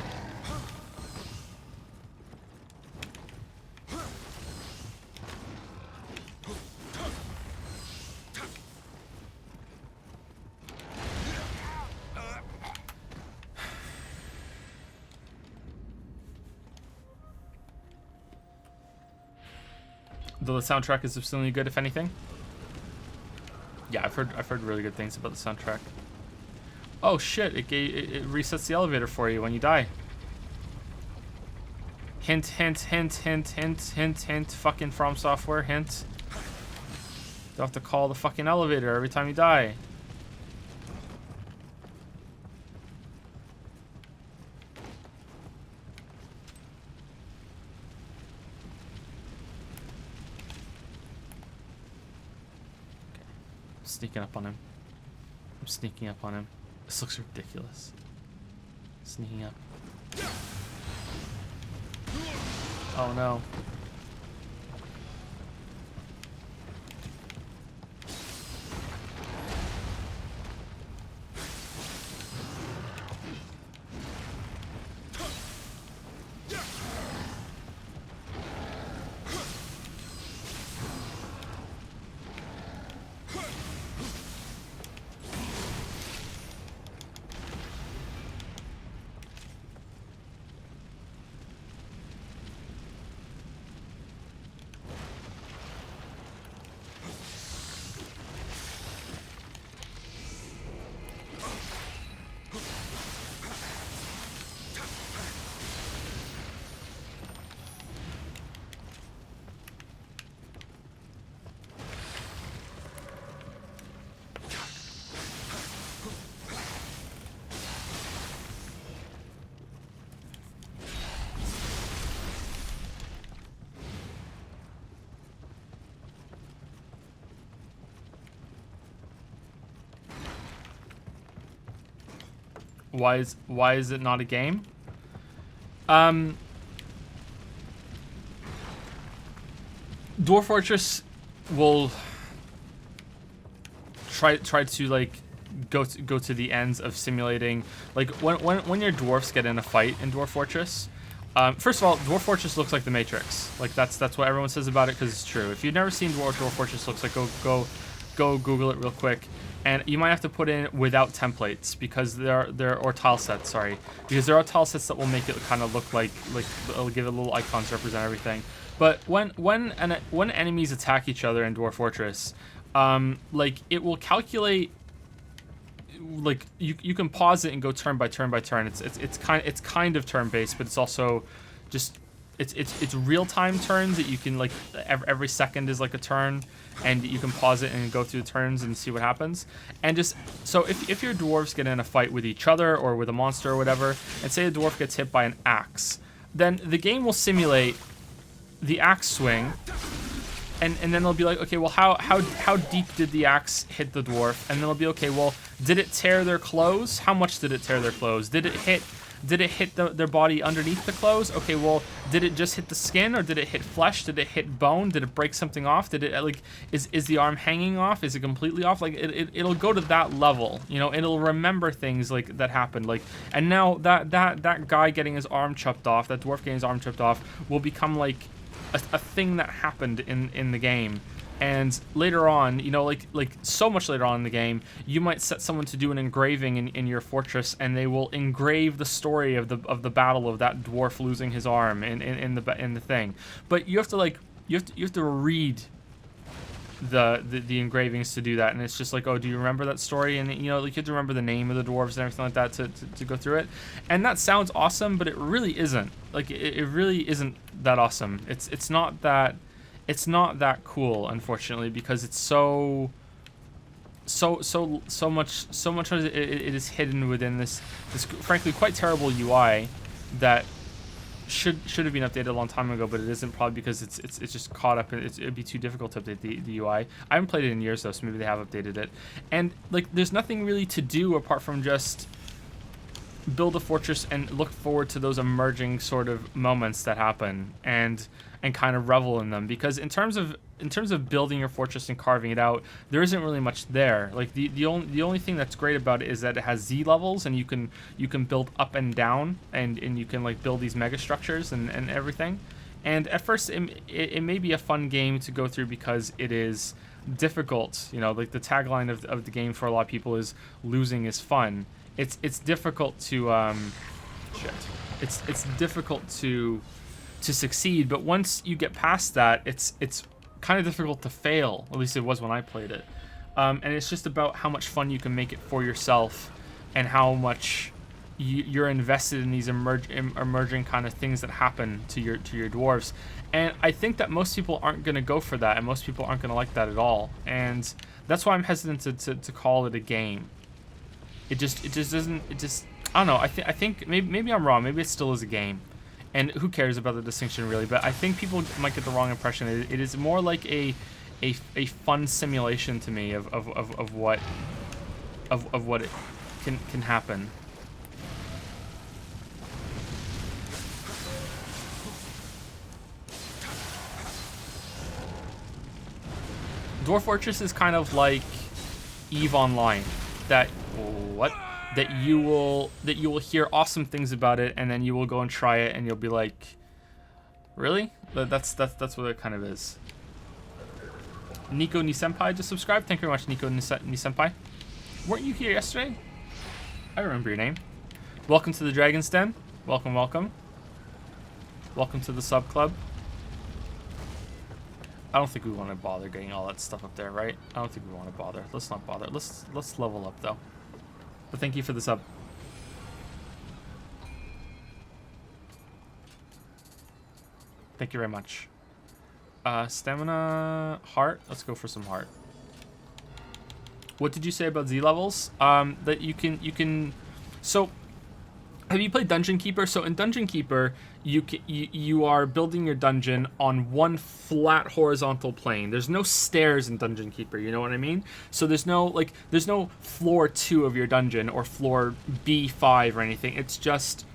Though the soundtrack is absolutely good, if anything. Yeah, I've heard really good things about the soundtrack. Oh shit! It resets the elevator for you when you die. Hint, hint, hint, hint, hint, hint, hint. Fucking From Software, hint. You'll have to call the fucking elevator every time you die. Sneaking up on him. I'm sneaking up on him. This looks ridiculous. Sneaking up. Oh no. Why is it not a game? Dwarf Fortress will try to like go to the ends of simulating, like when your dwarfs get in a fight in Dwarf Fortress. First of all, Dwarf Fortress looks like the Matrix. Like that's what everyone says about it because it's true. If you've never seen Dwarf Fortress looks like, go Google it real quick. And you might have to put in without templates because or tile sets, sorry. Because there are tile sets that will make it kind of look like it'll give it little icons to represent everything. But when enemies attack each other in Dwarf Fortress, like it will calculate, like you can pause it and go turn by turn by turn. It's kind of turn based, but it's also just it's real-time turns that you can like every second is like a turn, and you can pause it and go through the turns and see what happens. And just so if your dwarves get in a fight with each other or with a monster or whatever, and say a dwarf gets hit by an axe, then the game will simulate the axe swing, and then they'll be like, okay, well how deep did the axe hit the dwarf? And then it'll be, okay, well, did it tear their clothes? How much did it tear their clothes? Did it hit their body underneath the clothes? Okay, well, did it just hit the skin, or did it hit flesh? Did it hit bone? Did it break something off? Did it, like, is the arm hanging off? Is it completely off? Like, it'll go to that level, you know. It'll remember things like that happened. Like, and now that guy getting his arm chopped off, that dwarf getting his arm chopped off, will become like a thing that happened in the game. And later on, you know, like so much later on in the game, you might set someone to do an engraving in your fortress, and they will engrave the story of the battle of that dwarf losing his arm in the thing. But you have to like you have to read the engravings to do that, and it's just like, oh, do you remember that story? And you know, like, you have to remember the name of the dwarves and everything like that to go through it. And that sounds awesome, but it really isn't. Like, it really isn't that awesome. It's not that. It's not that cool, unfortunately, because it's so much of it is hidden within this frankly quite terrible UI that should have been updated a long time ago, but it isn't, probably because it's just caught up. It'd be too difficult to update the UI. I haven't played it in years though, so maybe they have updated it. And like, there's nothing really to do apart from just build a fortress and look forward to those emerging sort of moments that happen, and kind of revel in them. Because in terms of building your fortress and carving it out, there isn't really much there. Like, the only thing that's great about it is that it has Z levels, and you can build up and down, and you can like build these mega structures and everything. And at first it may be a fun game to go through because it is difficult. You know, like the tagline of the game for a lot of people is "losing is fun." It's difficult to it's difficult to succeed, but once you get past that, it's kind of difficult to fail. At least it was when I played it. And it's just about how much fun you can make it for yourself, and how much you're invested in these emerging kind of things that happen to your dwarves. And I think that most people aren't going to go for that, and most people aren't going to like that at all. And that's why I'm hesitant to call it a game. It just doesn't. I don't know. I think maybe I'm wrong. Maybe it still is a game. And who cares about the distinction, really? But I think people might get the wrong impression. It is more like a fun simulation to me of what it can happen. Dwarf Fortress is kind of like EVE Online. That you will hear awesome things about it, and then you will go and try it, and you'll be like, really? That's what it kind of is. Nico Nisenpai just subscribed. Thank you very much, Nico Nisenpai. Weren't you here yesterday? I remember your name. Welcome to the Dragon's Den. Welcome. Welcome to the sub club. I don't think we want to bother getting all that stuff up there, right? I don't think we want to bother. Let's not bother. Let's level up though. But thank you for the sub. Thank you very much. Stamina, heart. Let's go for some heart. What did you say about Z levels? That you can. So, have you played Dungeon Keeper? So in Dungeon Keeper, you are building your dungeon on one flat horizontal plane. There's no stairs in Dungeon Keeper, you know what I mean? So there's no floor 2 of your dungeon or floor B5 or anything. It's just,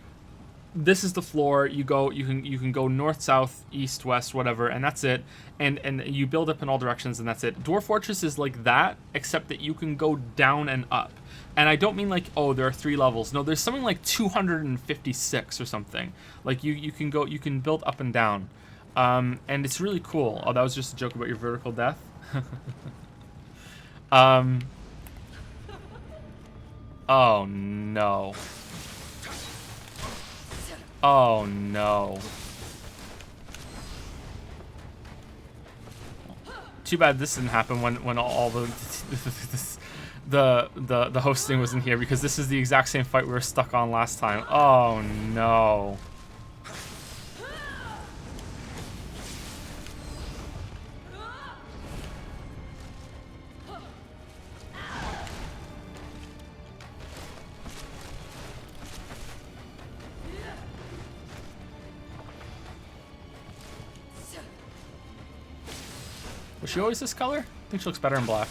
this is the floor. You can go north, south, east, west, whatever, and that's it. And you build up in all directions, and that's it. Dwarf Fortress is like that, except that you can go down and up. And I don't mean like, oh, there are 3 levels. No, there's something like 256 or something. Like you can build up and down. And it's really cool. Oh, that was just a joke about your vertical death. Oh no. Oh no. Too bad this didn't happen when all the hosting wasn't here, because this is the exact same fight we were stuck on last time. Oh no. Was she always this color? I think she looks better in black.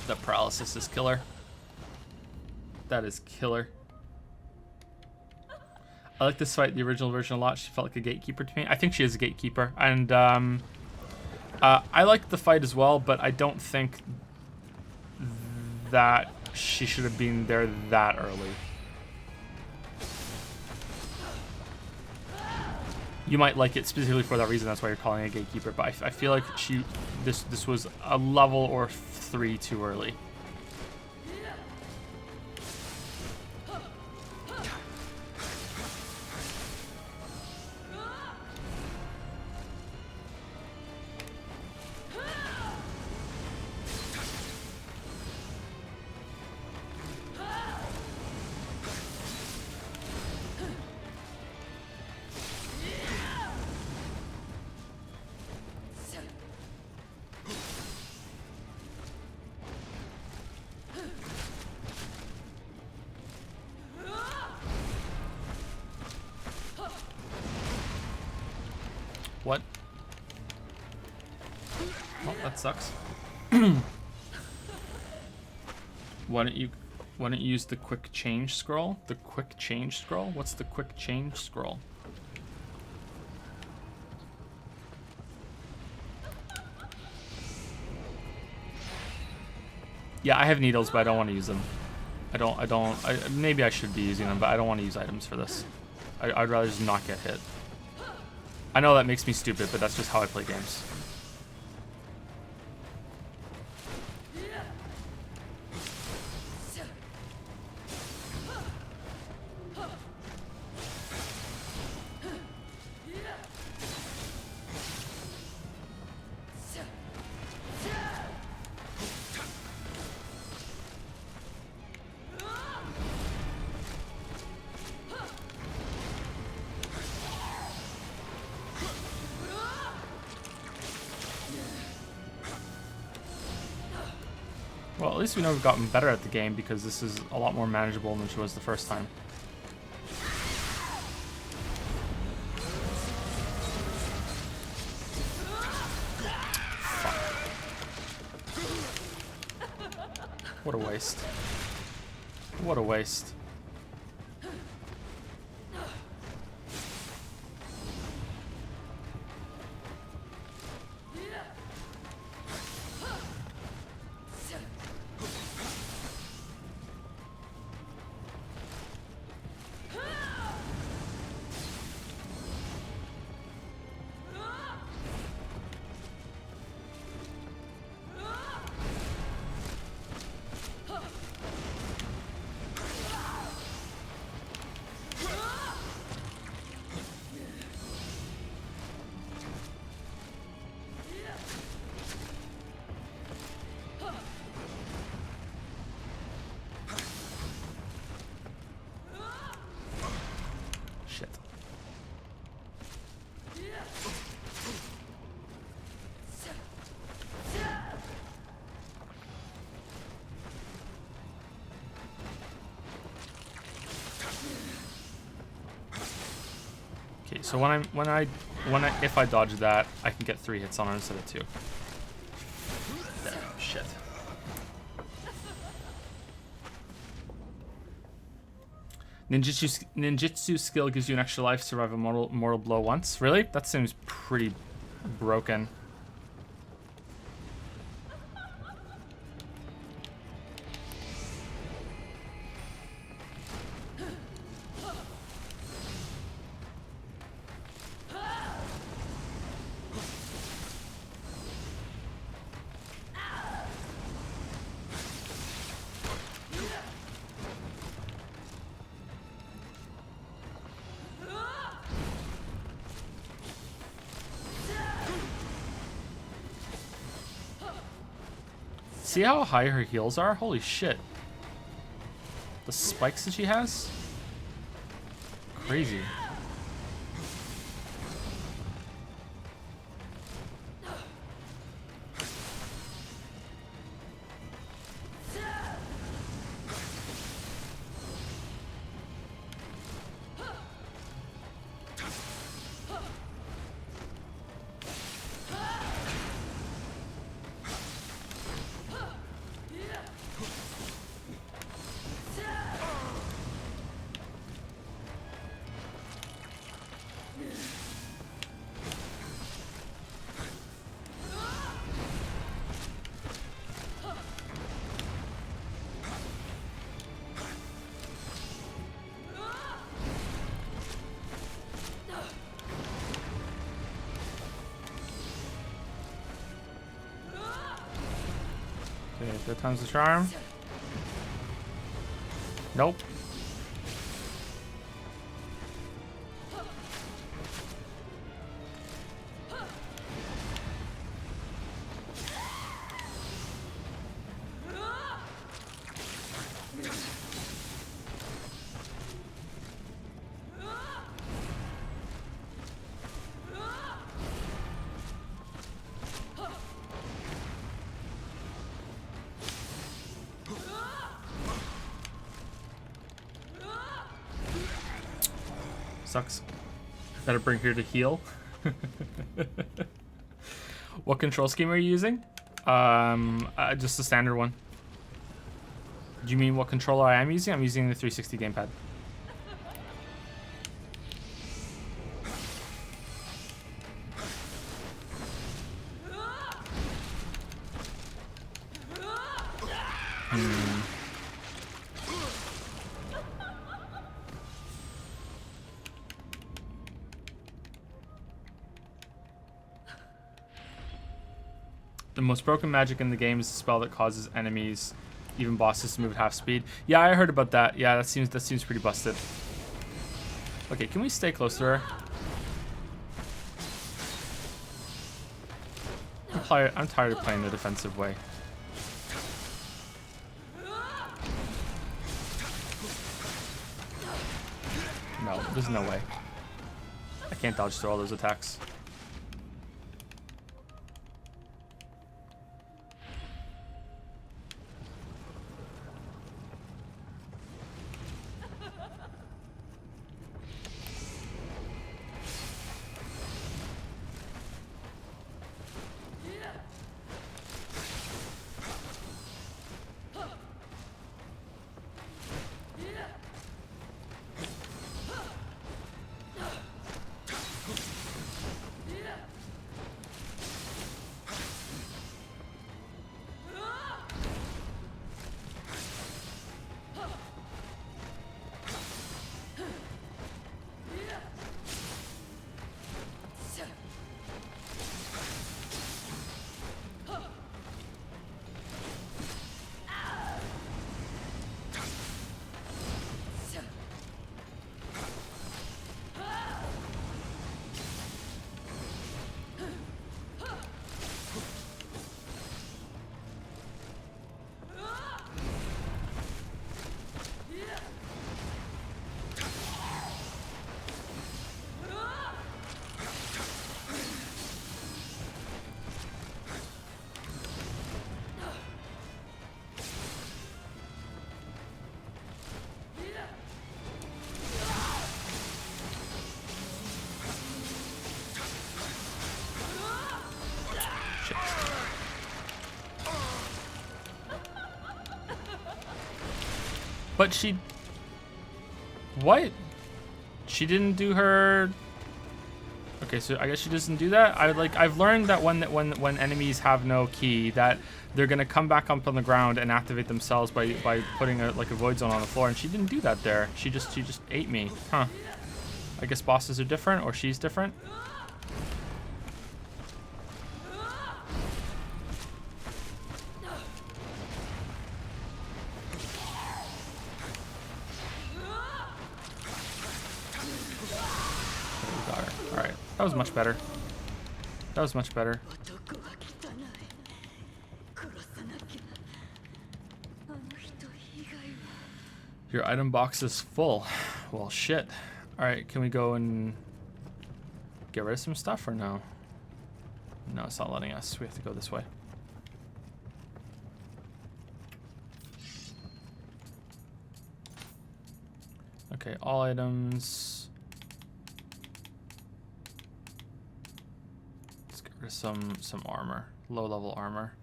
The paralysis is killer. That is killer. I like this fight, the original version, a lot. She felt like a gatekeeper to me. I think she is a gatekeeper. And I liked the fight as well, but I don't think that she should have been there that early. You might like it specifically for that reason. That's why you're calling it a gatekeeper. But I feel like this was a level or 3 too early. What? Well, that sucks. Why don't you use the quick change scroll? The quick change scroll? What's the quick change scroll? Yeah, I have needles, but I don't want to use them. Maybe I should be using them, but I don't want to use items for this. I'd rather just not get hit. I know that makes me stupid, but that's just how I play games. Well, at least we know we've gotten better at the game because this is a lot more manageable than she was the first time. Fuck. What a waste. What a waste. Shit. Okay, so if I dodge that, I can get 3 hits on her instead of 2. There, shit. Ninjutsu skill gives you an extra life, survive a mortal blow once. Really? That seems pretty broken. See how high her heals are? Holy shit. The spikes that she has? crazy. Okay, third time's the charm. Nope. Sucks. Gotta bring her to heal. What control scheme are you using? Just the standard one. Do you mean what controller I am using? I'm using the 360 gamepad. The most broken magic in the game is a spell that causes enemies, even bosses, to move at half speed. Yeah, I heard about that. Yeah, that seems pretty busted. Okay, can we stay close to her? I'm tired of playing the defensive way. No, there's no way. I can't dodge through all those attacks. But she... What? She didn't do her... Okay, so I guess she doesn't do that. I've learned that when enemies have no key, that they're gonna come back up on the ground and activate themselves by putting a void zone on the floor, and she didn't do that there. She just ate me. Huh. I guess bosses are different, or she's different. That was much better. That was much better. Your item box is full. Well, shit. Alright, can we go and get rid of some stuff or no? No, it's not letting us. We have to go this way. Okay, all items. Let's get rid of some armor. Low level armor.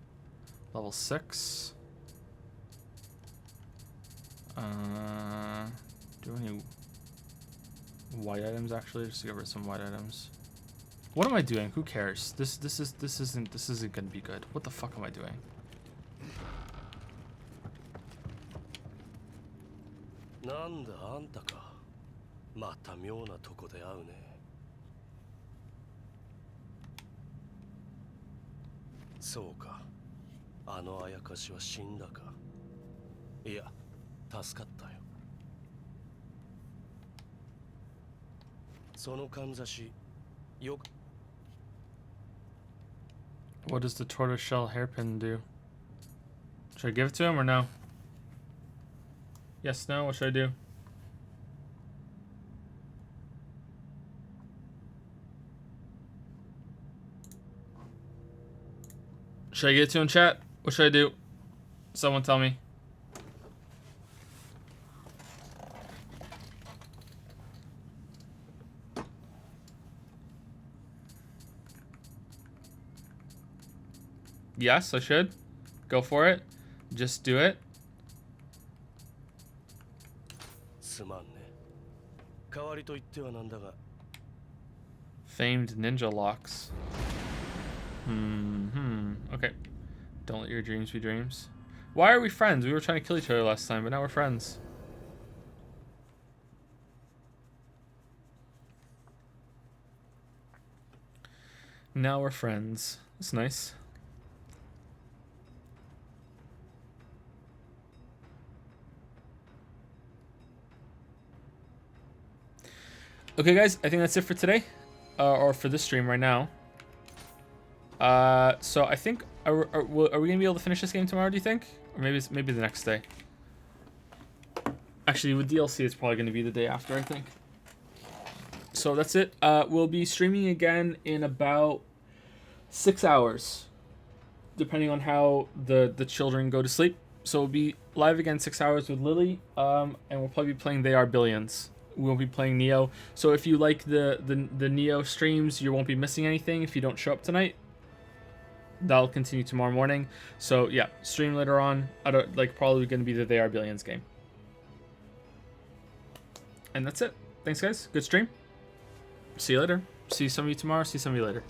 Level 6. Do any white items actually? Just to get rid of some white items. What am I doing? Who cares? This isn't gonna be good. What the fuck am I doing? なんだあんたか。また妙なとこで会うね。そうか。あのあやかしは死んだか。いや、助かったよ。そのかんざし、よく。What does the tortoiseshell hairpin do? Should I give it to him or no? Yes, no, what should I do? Should I give it to him, chat? What should I do? Someone tell me. Yes, I should. Go for it. Just do it. すまんね。代わりと言ってはなんだが。Famed ninja locks. Okay. Don't let your dreams be dreams. Why are we friends? We were trying to kill each other last time, but now we're friends. Now we're friends. That's nice. Okay, guys, I think that's it for today, or for this stream right now. So I think are we gonna be able to finish this game tomorrow? Do you think, or maybe the next day? Actually, with DLC, it's probably gonna be the day after, I think. So that's it. We'll be streaming again in about 6 hours, depending on how the children go to sleep. So we'll be live again 6 hours with Lily, and we'll probably be playing They Are Billions. We'll be playing Nioh. So if you like the Nioh streams, you won't be missing anything if you don't show up tonight. That'll continue tomorrow morning. So yeah, stream later on. Probably going to be the They Are Billions game. And that's it. Thanks, guys. Good stream. See you later. See some of you tomorrow. See some of you later.